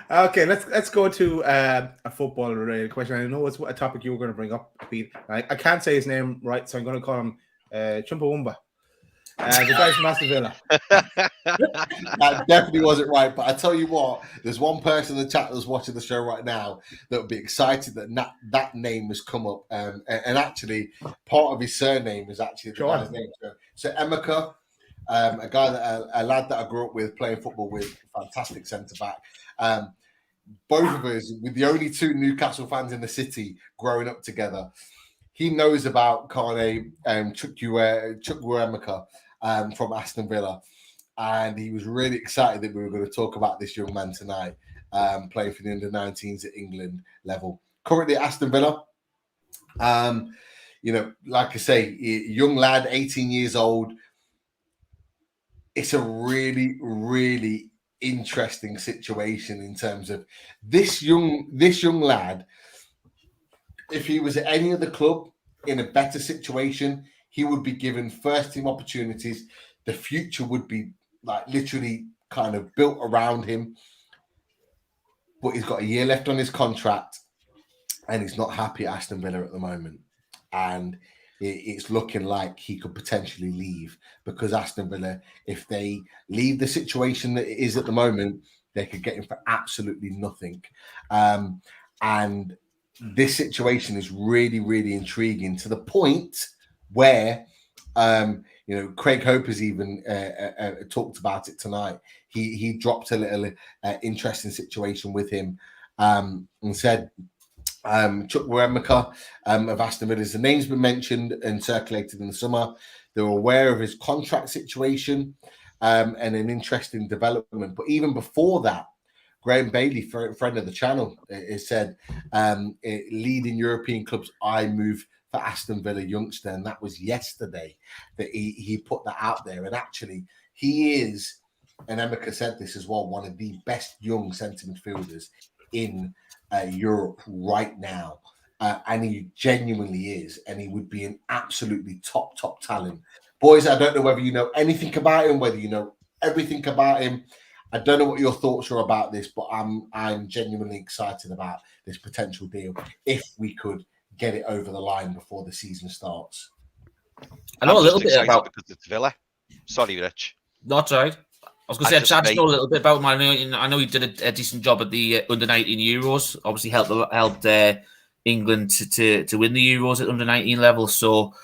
Okay, let's go to a football related question. I know it's a topic you were going to bring up, Pete. I can't say his name right, so I'm going to call him Chumpawumba. The guy from Aston Villa. That definitely wasn't right, but I tell you what, there's one person in the chat that's watching the show right now that would be excited that name has come up, and actually part of his surname is actually the guy's name. So Emeka. A lad that I grew up with, playing football with, fantastic centre back. Both of us, with the only 2 Newcastle fans in the city growing up together, he knows about Cronin and Chukwuemeka from Aston Villa, and he was really excited that we were going to talk about this young man tonight, playing for the under-19s at England level. Currently at Aston Villa, like I say, young lad, 18 years old. It's a really, really interesting situation in terms of this young lad. If he was at any other club in a better situation, he would be given first team opportunities. The future would be like literally kind of built around him. But he's got a year left on his contract, and he's not happy at Aston Villa at the moment. And it's looking like he could potentially leave, because Aston Villa, if they leave the situation that it is at the moment, they could get him for absolutely nothing. And this situation is really, really intriguing, to the point where, Craig Hope has even talked about it tonight. He dropped a little interesting situation with him and said, Chukwuemeka of Aston Villa, the name's been mentioned and circulated in the summer. They're aware of his contract situation and an interesting development. But even before that, Graham Bailey, friend of the channel, has said, leading European clubs, I move for Aston Villa youngster. And that was yesterday that he put that out there. And actually, he is, and Emeka said this as well, one of the best young centre midfielders in Europe right now, and he genuinely is, and he would be an absolutely top talent. Boys, I don't know whether you know anything about him, whether you know everything about him. I don't know what your thoughts are about this, but I'm genuinely excited about this potential deal if we could get it over the line before the season starts. I know a little bit about because it's Villa. Sorry, Rich. Not right. I was going to say, I just know a little bit about him. I know he did a decent job at the under-19 Euros. Obviously, helped England to win the Euros at under-19 level. So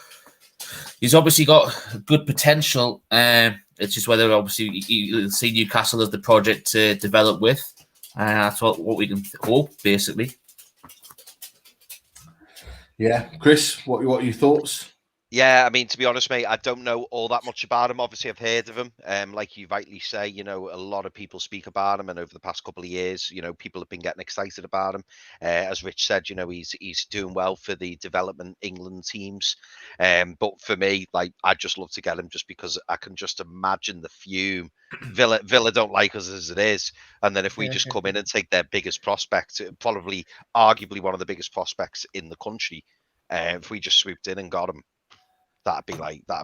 he's obviously got good potential. It's just whether, obviously, you see Newcastle as the project to develop with. That's what we can hope, basically. Yeah, Chris, what are your thoughts? Yeah, I mean, to be honest, mate, I don't know all that much about him. Obviously, I've heard of him. Like you rightly say, a lot of people speak about him, and over the past couple of years, people have been getting excited about him. As Rich said, he's doing well for the development England teams. But for me, I'd just love to get him just because I can just imagine the fume. Villa don't like us as it is, and then if we just come in and take their biggest prospect, probably arguably one of the biggest prospects in the country, if we just swooped in and got him. That'd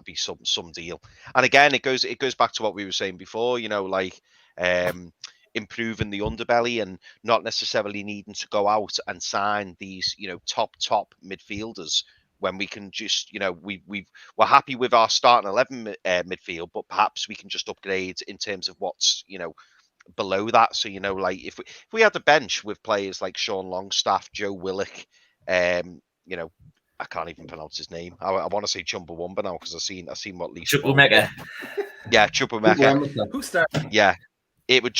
be some deal. And again, it goes back to what we were saying before, improving the underbelly and not necessarily needing to go out and sign these, top midfielders when we can just, we're happy with our starting 11 midfield, but perhaps we can just upgrade in terms of what's, below that. So, like if we had a bench with players like Sean Longstaff, Joe Willock, I can't even pronounce his name. I want to say Chumbawamba now because I've seen what Lee Chukwuemeka. Yeah, Chukwuemeka. Who started? Yeah, it would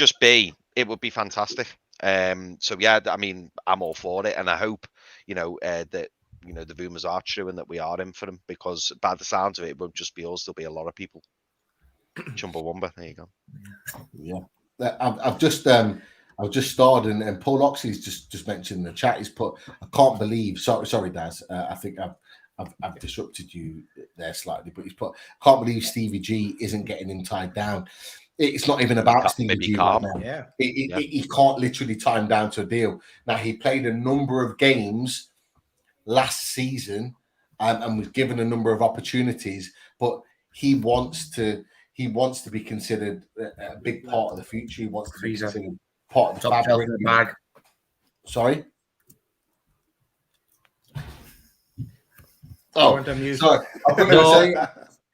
be fantastic. So yeah, I mean, I'm all for it, and I hope that the rumours are true and that we are in for him, because by the sounds of it, it won't just be us. There'll be a lot of people. Chumbawamba, there you go. Yeah, I've just started, and Paul Oxley's just mentioned in the chat. He's put, I can't believe. Sorry, Daz. I think I've disrupted you there slightly, but he's put, can't believe Stevie G isn't getting him tied down. It's not even about Stevie G right now. Yeah. He can't literally tie him down to a deal. Now, he played a number of games last season and was given a number of opportunities, but he wants to be considered a big part of the future. He wants to be considered part of the fabric. Sorry? Oh, sorry.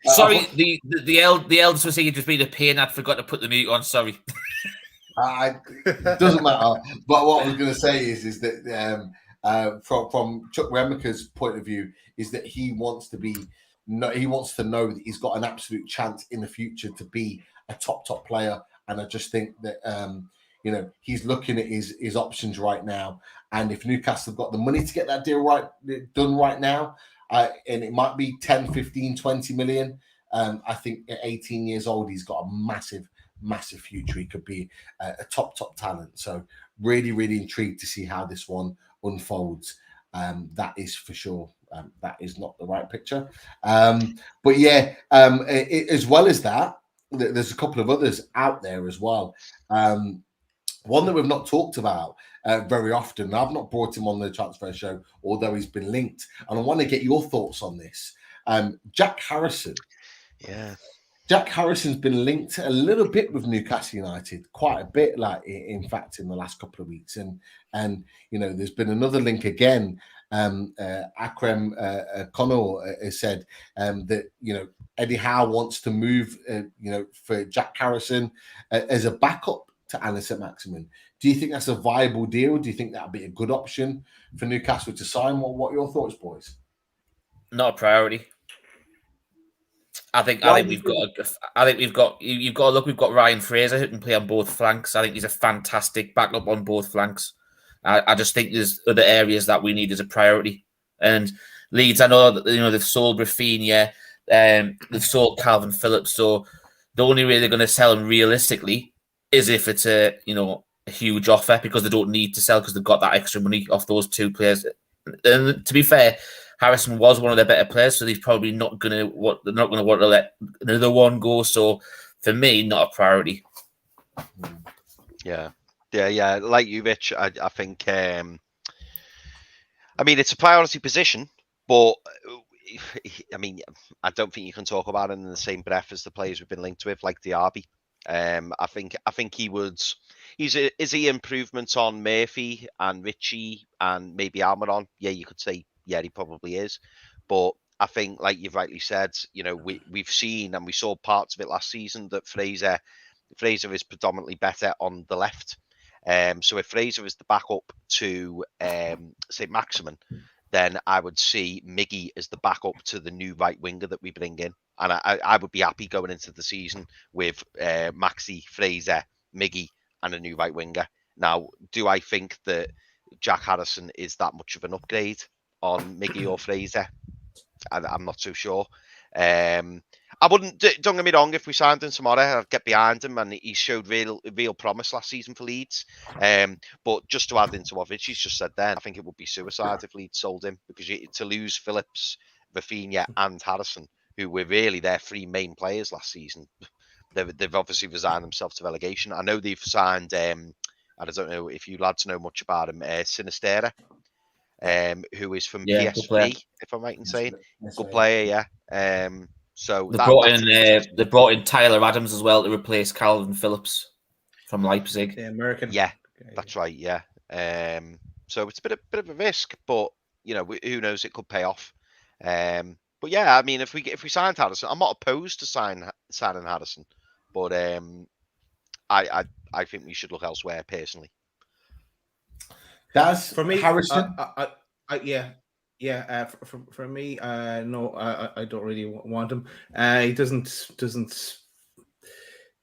Sorry, the elders were saying you'd just been a pain. I forgot to put the mute on. Sorry. It doesn't matter. But what I was going to say is that from Chukwuemeka's point of view, is that he wants to know that he's got an absolute chance in the future to be a top player. And I just think that he's looking at his options right now. And if Newcastle have got the money to get that deal done right now, and it might be 10, 15, 20 million. I think at 18 years old, he's got a massive future. He could be a top talent. So really, really intrigued to see how this one unfolds. That is for sure. That is not the right picture. But yeah, as well as that, there's a couple of others out there as well. One that we've not talked about very often. I've not brought him on the transfer show, although he's been linked. And I want to get your thoughts on this. Jack Harrison. Yeah. Jack Harrison's been linked a little bit with Newcastle United, quite a bit, like in fact, in the last couple of weeks. And there's been another link again. Akram Connell has said that Eddie Howe wants to move for Jack Harrison as a backup to Anis Maximin. Do you think that's a viable deal? Do you think that'd be a good option for Newcastle to sign? What are your thoughts, boys? Not a priority. I think we've got you've got to look. We've got Ryan Fraser who can play on both flanks. I think he's a fantastic backup on both flanks. I just think there's other areas that we need as a priority. And Leeds, I know that they've sold Rafinha, they've sold Calvin Phillips. So the only way they're going to sell him realistically is if it's a huge offer, because they don't need to sell because they've got that extra money off those two players. And to be fair, Harrison was one of their better players, so he's probably not going to want to let another one go. So for me, not a priority. Yeah. Like you, Rich, I think. I mean, it's a priority position, but I mean, I don't think you can talk about it in the same breath as the players we've been linked with, like Diaby. I think he would. Is he improvement on Murphy and Richie and maybe Almiron? Yeah, you could say, yeah, he probably is. But I think, like you've rightly said, we've seen and we saw parts of it last season that Fraser is predominantly better on the left. So if Fraser is the backup to say Maximin, then I would see Miggy as the backup to the new right winger that we bring in. And I would be happy going into the season with Maxi, Fraser, Miggy, and a new right winger. Now, do I think that Jack Harrison is that much of an upgrade on Miggy or Fraser? I'm not so sure. I wouldn't. Don't get me wrong. If we signed him tomorrow, I'd get behind him, and he showed real promise last season for Leeds. But just to add into what Richie's just said, then I think it would be suicide if Leeds sold him, because to lose Phillips, Rafinha, and Harrison, who were really their three main players last season, they've obviously resigned themselves to relegation. I know they've signed. I don't know if you lads know much about him, Sinistera, who is from PSV, if I'm right in saying. Good player, yeah. So they brought in Tyler Adams as well to replace Calvin Phillips from Leipzig. The American. Yeah, that's right. Yeah. So it's a bit of a risk, but who knows? It could pay off. But yeah, I mean, if we signed Harrison, I'm not opposed to signing Harrison, but I think we should look elsewhere personally. That's for me, Harrison. For me, no, I don't really want him. He doesn't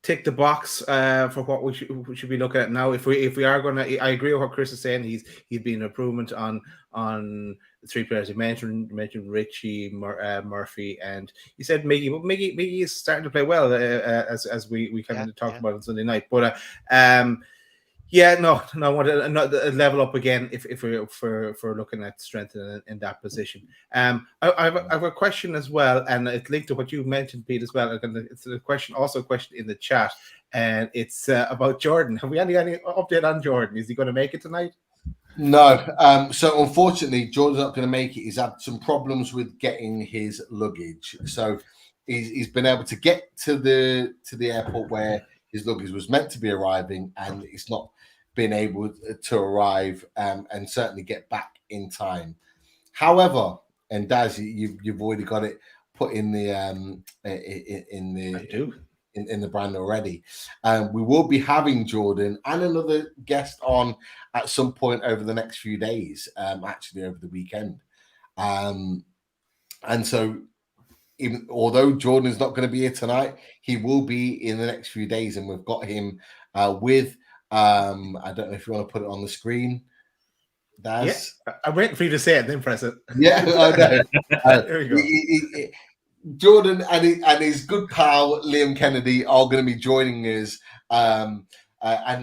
tick the box for what we should be looking at now. If we are going to, I agree with what Chris is saying. He's been an improvement on the three players you mentioned. You mentioned Richie, Murphy, and you said Miggy. But Miggy is starting to play well as we kind of talked about on Sunday night. But I want to level up again if we're looking at strengthening in that position. I have a question as well, and it's linked to what you mentioned, Pete, as well. It's a question in the chat, and it's about Jordan. Have we any update on Jordan? Is he going to make it tonight? No. So unfortunately, Jordan's not going to make it. He's had some problems with getting his luggage. So he's been able to get to the airport where his luggage was meant to be arriving, and it's not been able to arrive and certainly get back in time. However, and Daz, you've already got it put in the in the brand already. We will be having Jordan and another guest on at some point over the next few days, actually over the weekend. And so although Jordan is not going to be here tonight, he will be in the next few days, and we've got him with I don't know if you want to put it on the screen, Daz. Yeah, I'm waiting for you to say it, then press it. Yeah, I know. There you go. Jordan and his good pal Liam Kennedy are going to be joining us, and I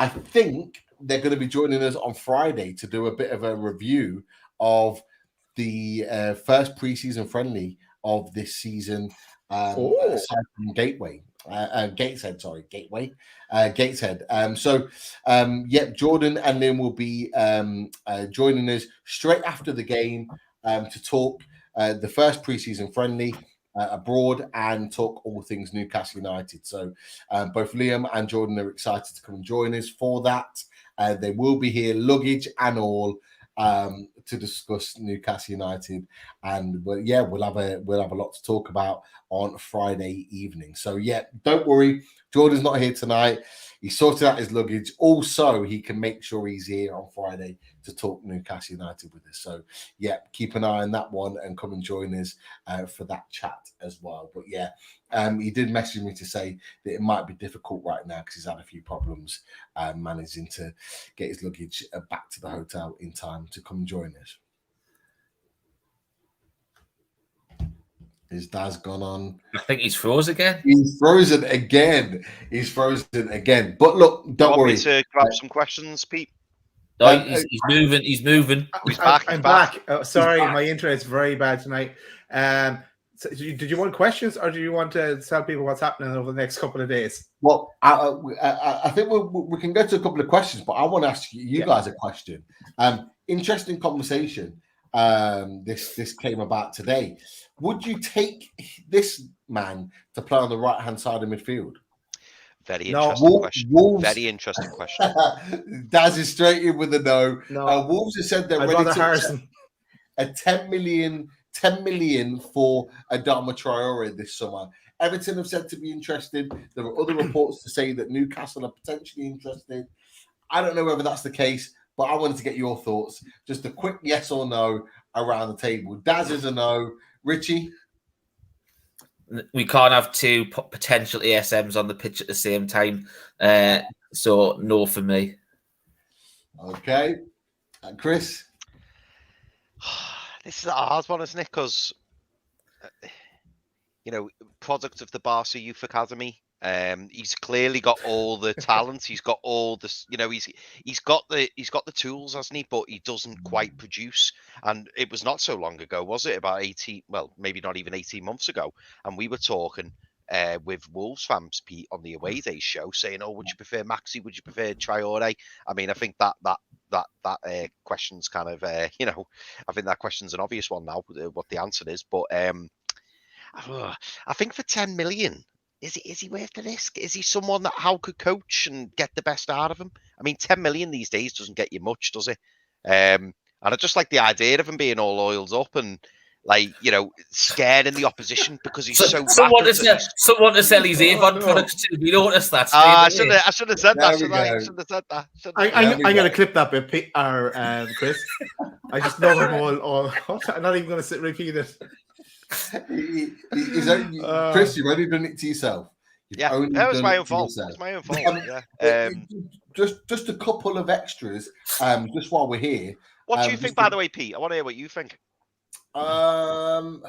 think they're going to be joining us on Friday to do a bit of a review of the first preseason friendly of this season, aside from Gateway. Gateshead. Jordan and Liam will be joining us straight after the game to talk the first preseason friendly abroad and talk all things Newcastle United. So both Liam and Jordan are excited to come and join us for that. They will be here, luggage and all, to discuss Newcastle United, and we'll have a lot to talk about on Friday evening. So don't worry, Jordan's not here tonight. He sorted out his luggage. Also, he can make sure he's here on Friday to talk Newcastle United with us. So keep an eye on that one and come and join us for that chat as well. But he did message me to say that it might be difficult right now because he's had a few problems managing to get his luggage back to the hotel in time to come join us. His dad's gone on. I think he's froze again. He's frozen again. But look, don't worry. Me to grab some questions, Pete. No, he's moving. He's moving. He's back. I'm back. Oh, sorry, my internet is very bad tonight. So did you want questions, or do you want to tell people what's happening over the next couple of days? Well, I think we can go to a couple of questions, but I want to ask you guys a question. Interesting conversation. This came about today. Would you take this man to play on the right-hand side of midfield? Very interesting question. Very interesting question. Daz is straight in with a no. Wolves have said they're I'd ready rather to Harrison. a 10 million for Adama Traore this summer. Everton have said to be interested. There are other reports to say that Newcastle are potentially interested. I don't know whether that's the case, but I wanted to get your thoughts. Just a quick yes or no around the table. Daz is a no. Richie? We can't have two potential ASMs on the pitch at the same time. So no for me. Okay. Chris? This is a hard one, isn't it? Because, product of the Barca Youth Academy. He's clearly got all the talent. He's got all this, he's got the tools, hasn't he? But he doesn't quite produce. And it was not so long ago, was it? About 18, well, maybe not even 18 months ago. And we were talking with Wolves fans, Pete, on the Away Days show, saying, "Oh, would you prefer Maxi? Would you prefer Traore?" I mean, I think that question's kind of, I think that question's an obvious one now, what the answer is. But I think for 10 million. Is he worth the risk? Is he someone that Howe could coach and get the best out of him? I mean, 10 million these days doesn't get you much, does it? I And I just like the idea of him being all oiled up and, like, you know, scared in the opposition because he's so someone rapid. Someone to sell his Avon products to. You noticed that? I should have said that. There we Should I? go. Should have said that. I'm going to clip that bit, Chris. I just know him all. I'm not even going to repeat it. Chris, you've only done it to yourself. That was my own fault. It's my own fault. Just a couple of extras. Just while we're here. What do you think, by the way, Pete? I want to hear what you think. I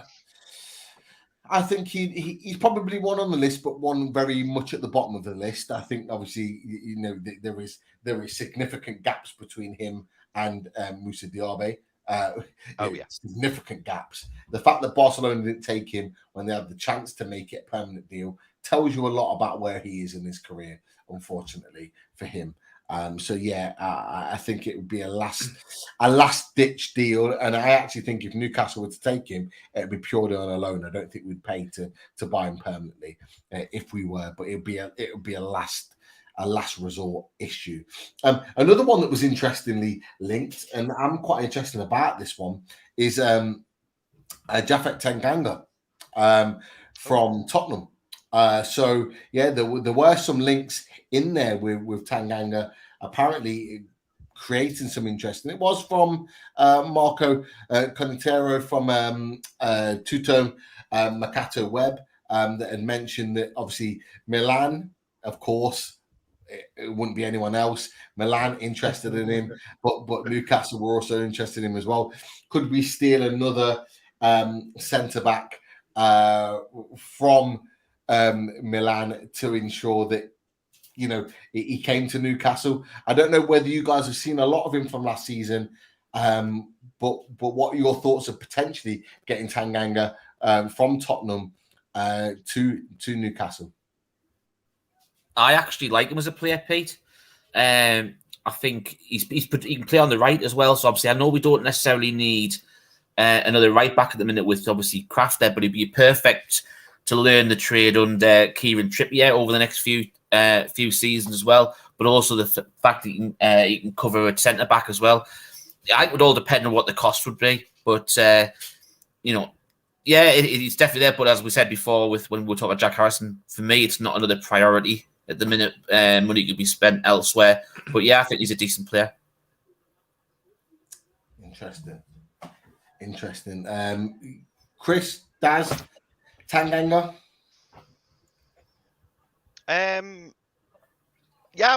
think he's probably one on the list, but one very much at the bottom of the list. I think obviously, you know, there is significant gaps between him and Moussa Diaby. Significant gaps. The fact that Barcelona didn't take him when they had the chance to make it a permanent deal tells you a lot about where he is in his career, unfortunately for him. I think it would be a last ditch deal, and I actually think if Newcastle were to take him, it would be purely on a loan. I don't think we'd pay to buy him permanently if we were, but it would be a last resort issue. Another one that was interestingly linked, and I'm quite interested about this one, is Jacque Tanganga from Tottenham. There were some links in there with Tanganga apparently creating some interest, and it was from Marco Conitero from Toon Mercato Web that had mentioned that obviously Milan, of course, it wouldn't be anyone else. Milan interested in him, but Newcastle were also interested in him as well. Could we steal another centre back from Milan to ensure that, you know, he came to Newcastle? I don't know whether you guys have seen a lot of him from last season, but what are your thoughts of potentially getting Tanganga from Tottenham to Newcastle? I actually like him as a player, Pete. I think he can play on the right as well. So obviously, I know we don't necessarily need another right back at the minute with obviously Kraft there, but he'd be perfect to learn the trade under Kieran Trippier over the next few seasons as well. But also the fact that he can cover a centre back as well. I would all depend on what the cost would be, but it's definitely there. But as we said before, when we were talking about Jack Harrison, for me, it's not another priority at the minute. Money could be spent elsewhere, but yeah, I think he's a decent player. Interesting. Chris, Daz, Tanganga. I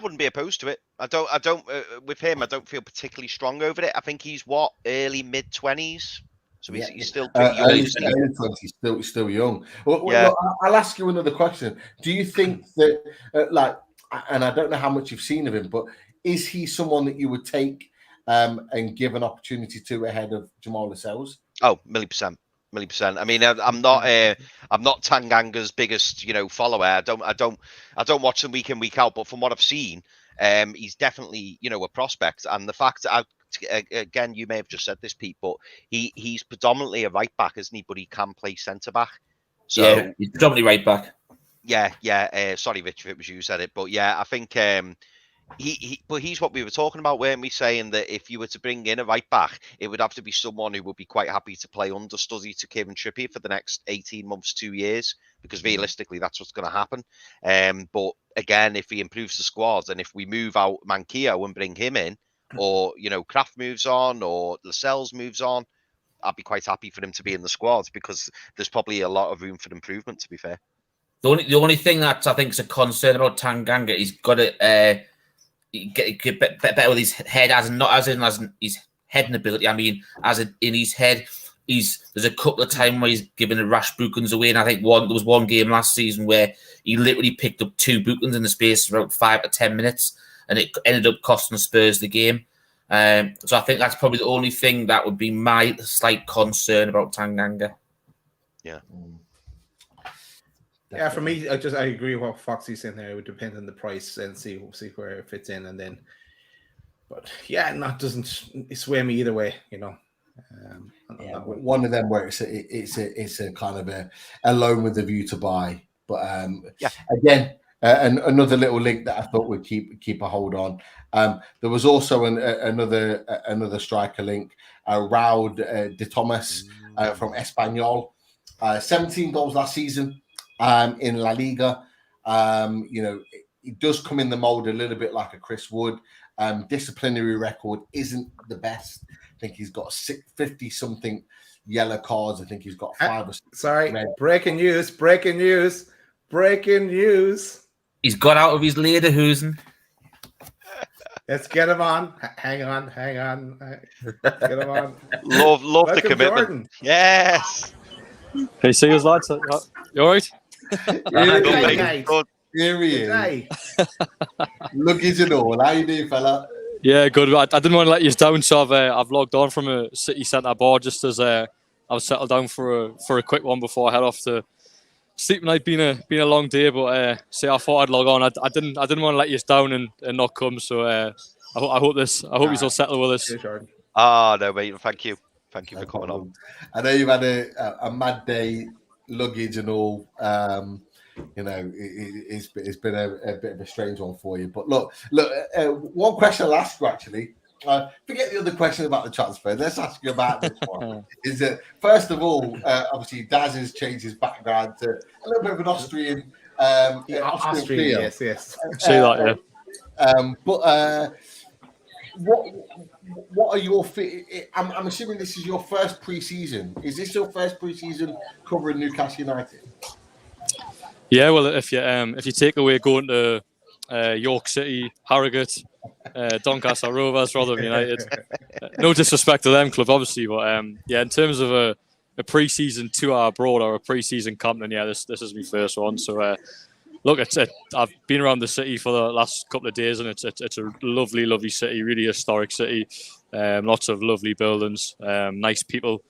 wouldn't be opposed to it. I don't with him, I don't feel particularly strong over it. I think he's early mid-20s. So he's still pretty young. Early 20s, still young. Well, look, I'll ask you another question. Do you think that, and I don't know how much you've seen of him, but is he someone that you would take and give an opportunity to ahead of Jamal Lascelles? Oh, 1,000,000%. I mean, I'm not Tanganga's biggest, follower. I don't watch him week in, week out, but from what I've seen, he's definitely, a prospect. And the fact that again, you may have just said this, Pete, but he's predominantly a right back, isn't he? But he can play centre back. So yeah, he's predominantly right back. Yeah. Sorry, Rich, if it was you who said it, but yeah, I think he's what we were talking about, weren't we? Saying that if you were to bring in a right back, it would have to be someone who would be quite happy to play understudy to Kieran Trippier for the next 18 months, 2 years, because realistically, that's what's going to happen. But again, if he improves the squad, and if we move out Manquillo and bring him in, or Kraft moves on, or Lascelles moves on, I'd be quite happy for him to be in the squad, because there's probably a lot of room for improvement, to be fair. The only thing that I think is a concern about Tanganga, he's got to get better with his head, not as in his heading ability. I mean, in his head, there's a couple of times where he's given a rash bookings away, and I think there was one game last season where he literally picked up 2 bookings in the space of about 5 to 10 minutes, and it ended up costing Spurs the game. So I think that's probably the only thing that would be my slight concern about Tanganga. Yeah. Yeah, for me, I agree with what Foxy's saying there. It would depend on the price and see where it fits in, and then. But yeah, doesn't sway me either way, One of them where it's a kind of a loan with a view to buy, but again, And another little link that I thought would keep a hold on. There was also another striker link, Raul de Thomas from Espanyol. 17 goals last season in La Liga. He does come in the mold a little bit like a Chris Wood. Disciplinary record isn't the best. I think he's got 50-something yellow cards. I think he's got 5 or 6. Sorry, breaking news. He's got out of his Lederhosen. Let's get him on. Hang on. Get him on. Love Welcome, the commitment. Jordan. Yes. Hey, see you lads. You all right? Here he is. Luggage and all. How you doing, fella? Yeah, good. I didn't want to let you down, so I've logged on from a city centre bar just as I was settled down for a quick one before I head off to sleep tonight. Been a long day, but I thought I'd log on. I didn't want to let you down and not come. So I hope you'll settle with us. No, mate. Thank you for coming on. I know you've had a mad day, luggage and all. It's been a bit of a strange one for you. But look. One question I'll ask you actually. Forget the other question about the transfer. Let's ask you about this one. Is that first of all, obviously Daz has changed his background to a little bit of an Austrian. Austrian, yes. See that, yeah. But what are your? I'm assuming this is your first pre-season. Is this your first pre-season covering Newcastle United? Yeah, well, if you take away going to York City, Harrogate, Doncaster Rovers rather than United, no disrespect to them club, obviously, but in terms of a pre-season tour abroad or a pre-season camp, then this is my first one. So look, I've been around the city for the last couple of days, and it's a lovely city, really historic city. Lots of lovely buildings, nice people.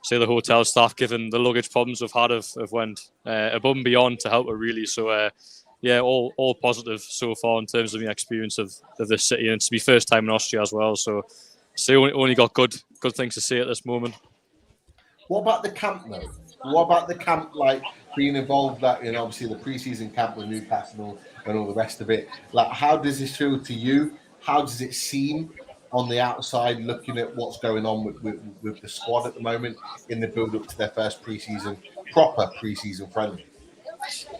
Say the hotel staff, given the luggage problems we've had, have went above and beyond to help her really. So all positive so far in terms of my experience of this city, and it's my first time in Austria as well. So only got good things to say at this moment. What about the camp though? What about the camp, like being involved, like obviously the pre-season camp with Newcastle and all the rest of it? Like, how does this feel to you? How does it seem on the outside, looking at what's going on with the squad at the moment in the build-up to their first proper pre-season friendly?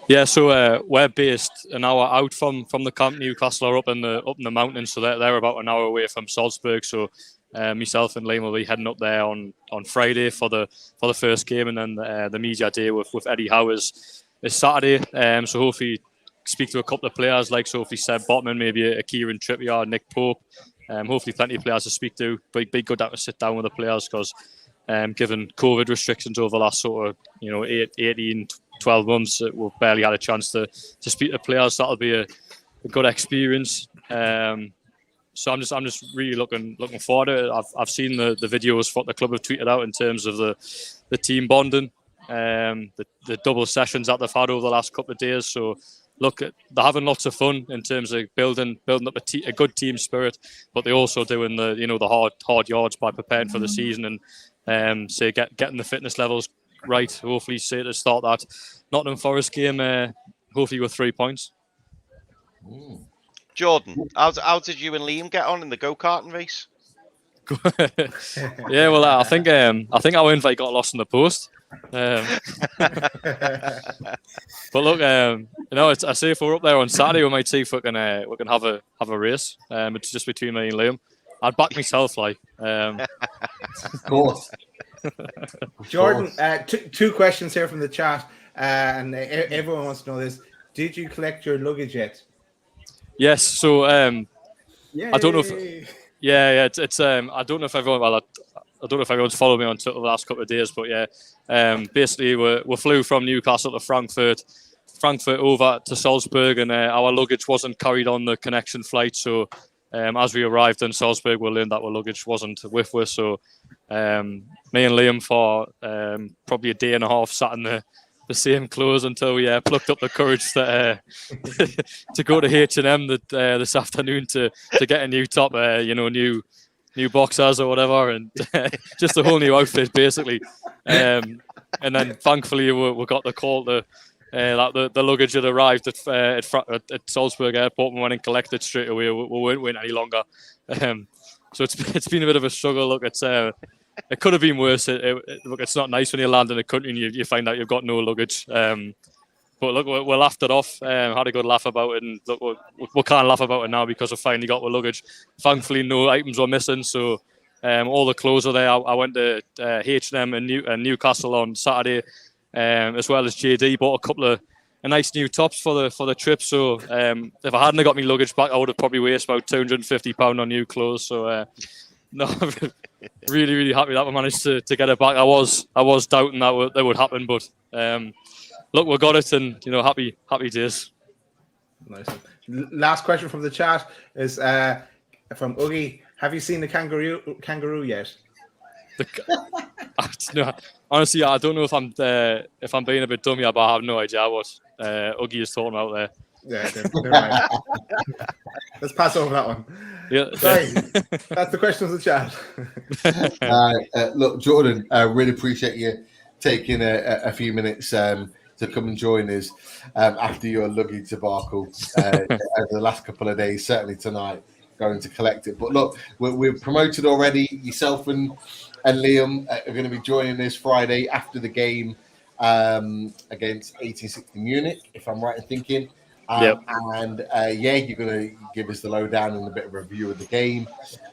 Yeah, so we're based an hour out from the camp. Newcastle are up in the mountains, so they're about an hour away from Salzburg. So myself and Liam will be heading up there on Friday for the first game, and then the media day with Eddie Howe is Saturday. So hopefully speak to a couple of players like Sophie Seb Botman, maybe a Kieran Trippier, Nick Pope. Hopefully plenty of players to speak to. But be good to sit down with the players because given COVID restrictions over the last sort of 18, 12 months, we've barely had a chance to speak to players. That'll be a good experience. So I'm just really looking forward to it. I've seen the videos what the club have tweeted out in terms of the team bonding, the double sessions that they've had over the last couple of days. So look, they're having lots of fun in terms of building up a good team spirit, but they're also doing the hard yards by preparing for the season and getting the fitness levels right. Hopefully, to start that Nottingham Forest game, hopefully with 3 points. Jordan, how did you and Liam get on in the go-karting race? Yeah, well, I think our invite got lost in the post. But look, I say if we're up there on Saturday, we might see if we can have a race. It's just between me and Liam. I'd back myself, like. Of course. Jordan, two questions here from the chat, and everyone wants to know this. Did you collect your luggage yet? Yes. So I don't know if. Yeah. It's I don't know if everyone. Well, I don't know if everyone's followed me on Twitter the last couple of days, but yeah. Basically, we flew from Newcastle to Frankfurt over to Salzburg, and our luggage wasn't carried on the connection flight. So as we arrived in Salzburg, we learned that our luggage wasn't with us. So me and Liam for probably a day and a half sat in the same clothes until we plucked up the courage to go to H&M this afternoon to get a new top, new boxers or whatever, and just a whole new outfit basically. And then thankfully we got the call to like the luggage had arrived at Salzburg Airport and went and collected straight away. We weren't waiting any longer. So it's been a bit of a struggle. Look, it could have been worse. Look, it's not nice when you land in a country and you find out you've got no luggage. But look, we laughed it off. Had a good laugh about it, and look, we can't laugh about it now because we finally got the luggage. Thankfully, no items were missing, so all the clothes are there. I went to H&M in Newcastle on Saturday, as well as JD. Bought a couple of nice new tops for the trip. So if I hadn't got my luggage back, I would have probably wasted about £250 on new clothes. So no, really, really happy that we managed to get it back. I was doubting that would happen, but. Look, we got it, and happy days. Nice. Last question from the chat is from Oogie. Have you seen the kangaroo yet? No, honestly, I don't know if I'm being a bit dumb here, but I have no idea what Oogie is talking about there. Yeah, never mind. Let's pass over that one. Yeah, sorry. That's the question of the chat. Look, Jordan, I really appreciate you taking a few minutes to come and join us after your luggage debacle over the last couple of days, certainly tonight, going to collect it. But look, we're promoted already. Yourself and Liam are going to be joining us Friday after the game against 1860 Munich, if I'm right in thinking. Yep. And you're going to give us the lowdown and a bit of a review of the game.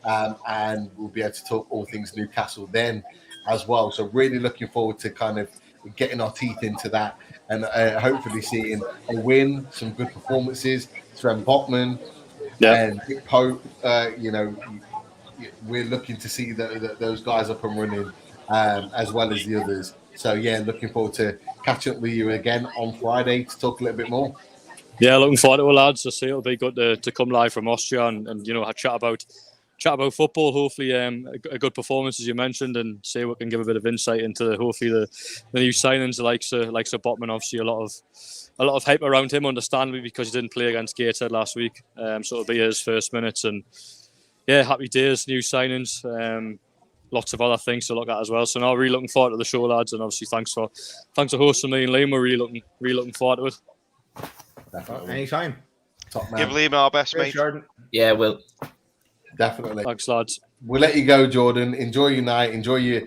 And we'll be able to talk all things Newcastle then as well. So really looking forward to kind of getting our teeth into that and hopefully seeing a win, some good performances. Sven Botman and Dick Pope, we're looking to see those guys up and running as well as the others. So, looking forward to catching up with you again on Friday to talk a little bit more. Yeah, looking forward to it, lads. I say it'll be good to come live from Austria and chat about football. Hopefully, a good performance as you mentioned, and say we can give a bit of insight into hopefully the new signings like Botman. Obviously, a lot of hype around him, understandably, because he didn't play against Gateshead last week. So it'll be his first minutes, and happy days, new signings, lots of other things to look at as well. So now, really looking forward to the show, lads, and obviously thanks for hosting me and Liam. We're really looking forward to it. Definitely. Anytime. Top man. Give Liam our best, mate. Jordan. Yeah, will. Definitely. Thanks, lads. We'll let you go, Jordan. Enjoy your night. Enjoy your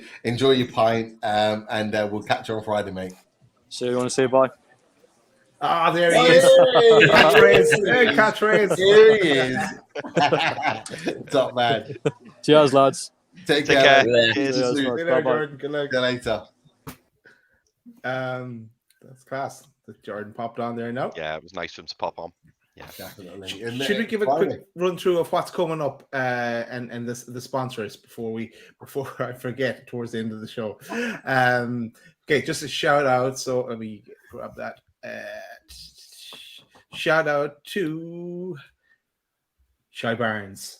pint. And we'll catch you on Friday, mate. So you want to say bye? Ah, there he is. Catchphrase. Here he is. Top man. Cheers, lads. Take care. Cheers. Jordan. Good luck. See you later. That's class. Jordan popped on there now. Yeah, it was nice for him to pop on. Yeah, definitely. And should we give a quick run through of what's coming up and the sponsors before I forget towards the end of the show? Okay, just a shout out. So let me grab that. Shout out to Shy Burns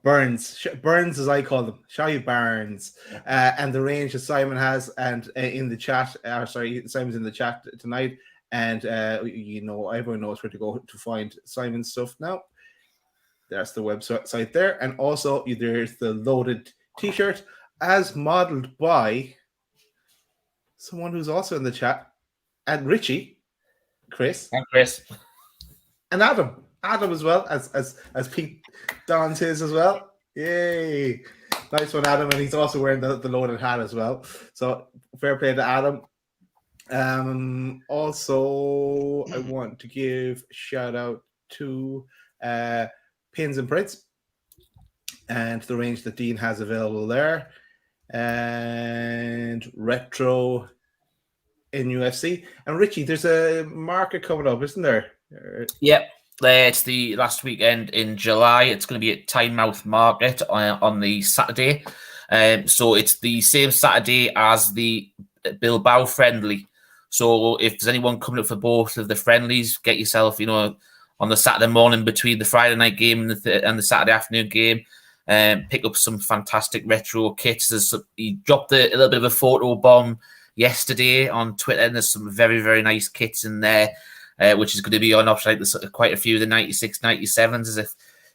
as I call them, Shy Barnes, and the range that Simon has, and in the chat. Simon's in the chat tonight. And, everyone knows where to go to find Simon's stuff now. There's the website there. And also, there's the loaded t-shirt as modeled by someone who's also in the chat. And Richie, Chris. And Chris. And Adam. Adam as well, as Pete dons his as well. Yay. Nice one, Adam. And he's also wearing the loaded hat as well. So, fair play to Adam. Also, I want to give a shout out to Pins and Prints and the range that Dean has available there, and Retro NUFC. And Richie, there's a market coming up, isn't there? Yep. It's the last weekend in July. It's going to be at Tynemouth Market on the Saturday. So it's the same Saturday as the Bilbao friendly. So if there's anyone coming up for both of the friendlies, get yourself, on the Saturday morning between the Friday night game and the Saturday afternoon game, pick up some fantastic retro kits. He dropped a little bit of a photo bomb yesterday on Twitter, and there's some very, very nice kits in there, which is going to be on option. There's quite a few of the 96, 97s. There's a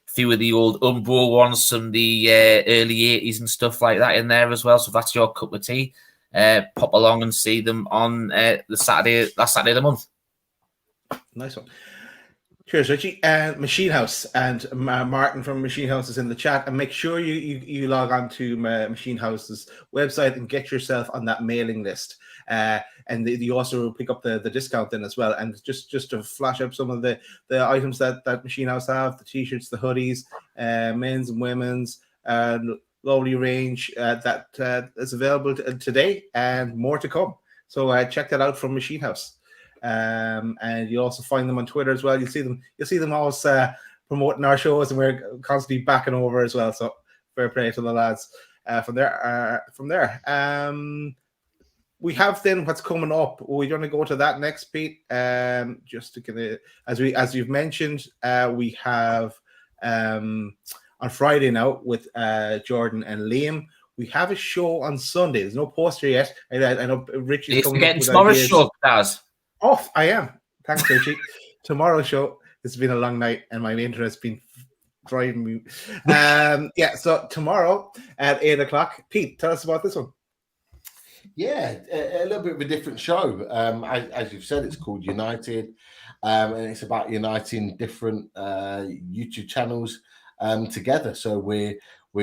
few of the old Umbro ones from the early 80s and stuff like that in there as well. So if that's your cup of tea, pop along and see them on last Saturday of the month. Nice one. Cheers, Richie. And Machine House and Martin from Machine House is in the chat. And make sure you log on to Machine House's website and get yourself on that mailing list. And you also pick up the discount then as well. And just to flash up some of the items that Machine House have, the t-shirts, the hoodies, men's and women's, lovely range that is available today and more to come. So check that out from Machine House. And you also find them on Twitter as well. You'll see them always promoting our shows, and we're constantly backing over as well. So fair play to the lads from there. We have then what's coming up. We're going to go to that next, Pete. Just to kind of, as you've mentioned, we have on Friday now with Jordan and Liam. We have a show on Sunday. There's no poster yet. I know Richie's coming up with tomorrow's ideas. show, Daz. Off, I am. Thanks, Richie. Tomorrow's show. It's been a long night, and my internet's been driving me. So tomorrow at 8:00. Pete, tell us about this one. Yeah, a little bit of a different show. As you've said, it's called United, and it's about uniting different YouTube channels together. So we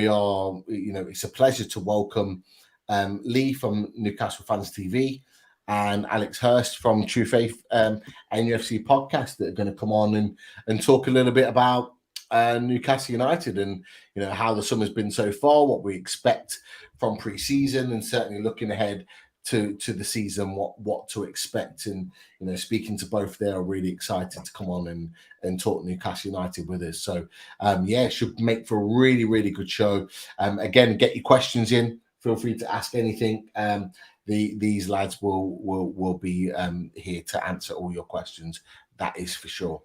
are, it's a pleasure to welcome Lee from Newcastle Fans TV and Alex Hurst from True Faith NUFC podcast that are going to come on and talk a little bit about Newcastle United and how the summer's been so far, what we expect from pre-season, and certainly looking ahead to the season, what to expect. And speaking to both, they are really excited to come on and talk Newcastle United with us. So it should make for a really, really good show. Again, get your questions in. Feel free to ask anything. These lads will be here to answer all your questions. That is for sure.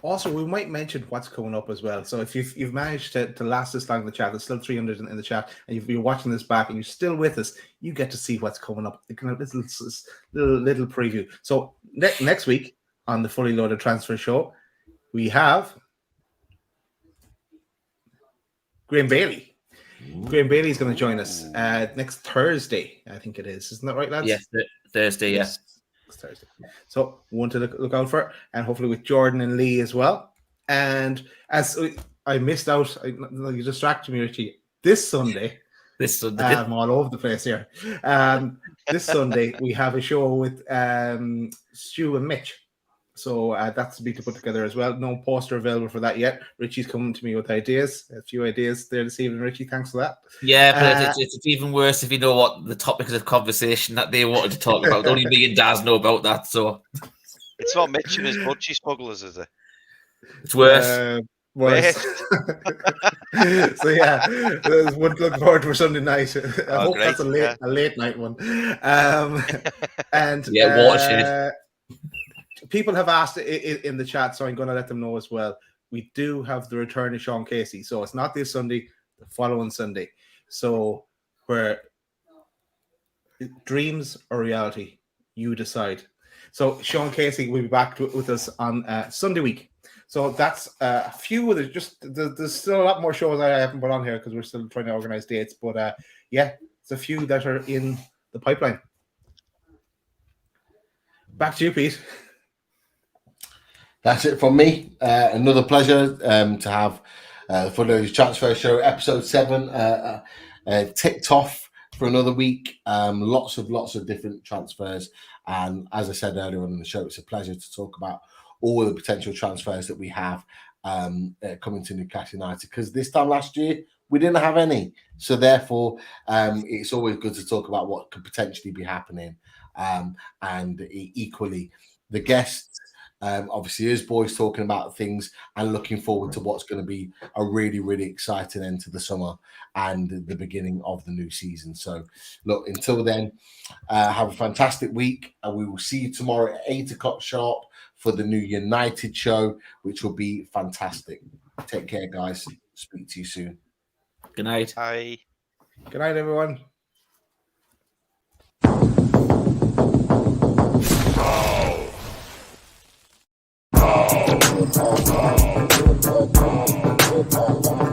Also, we might mention what's coming up as well. So if you've managed to last this long in the chat, there's still 300 in the chat, and if you're watching this back and you're still with us, you get to see what's coming up. A kind of little preview. So next week on the Fully Loaded Transfer Show, we have Graham Bailey. Graham Bailey is going to join us next Thursday, I think it is. Isn't that right, lads? Yes, Thursday, yes. It's Thursday. So one to look out for, and hopefully with Jordan and Lee as well. And as I missed out, you distracted me, Richie. This Sunday, I'm all over the place here. This Sunday, we have a show with Stu and Mitch. So that's to be put together as well. No poster available for that yet. Richie's coming to me with ideas, a few ideas there this evening. Richie, thanks for that. Yeah, but it's even worse if you know what the topics of conversation that they wanted to talk about. Only me and Daz know about that. So it's not Mitch and his budgie smugglers, is it? It's worse. Worse. So yeah, would look forward for Sunday night. I hope great. That's a late night one. And watershed. People have asked in the chat, so I'm going to let them know as well. We do have the return of Sean Casey. So it's not this Sunday, the following Sunday. So where dreams or reality, you decide. So Sean Casey will be back with us on Sunday week. So that's a few of there's still a lot more shows I haven't put on here because we're still trying to organize dates. But it's a few that are in the pipeline. Back to you, Pete. That's it from me. Another pleasure to have the Fully Transfer Show episode 7 ticked off for another week. Lots of different transfers, and as I said earlier on in the show, it's a pleasure to talk about all the potential transfers that we have coming to Newcastle United, because this time last year we didn't have any. So therefore, it's always good to talk about what could potentially be happening, and equally the guests. Obviously, us boys talking about things and looking forward to what's going to be a really, really exciting end to the summer and the beginning of the new season. So, look, until then, have a fantastic week, and we will see you tomorrow at 8:00 sharp for the new United show, which will be fantastic. Take care, guys. Speak to you soon. Good night. Bye. Good night, everyone. Oh.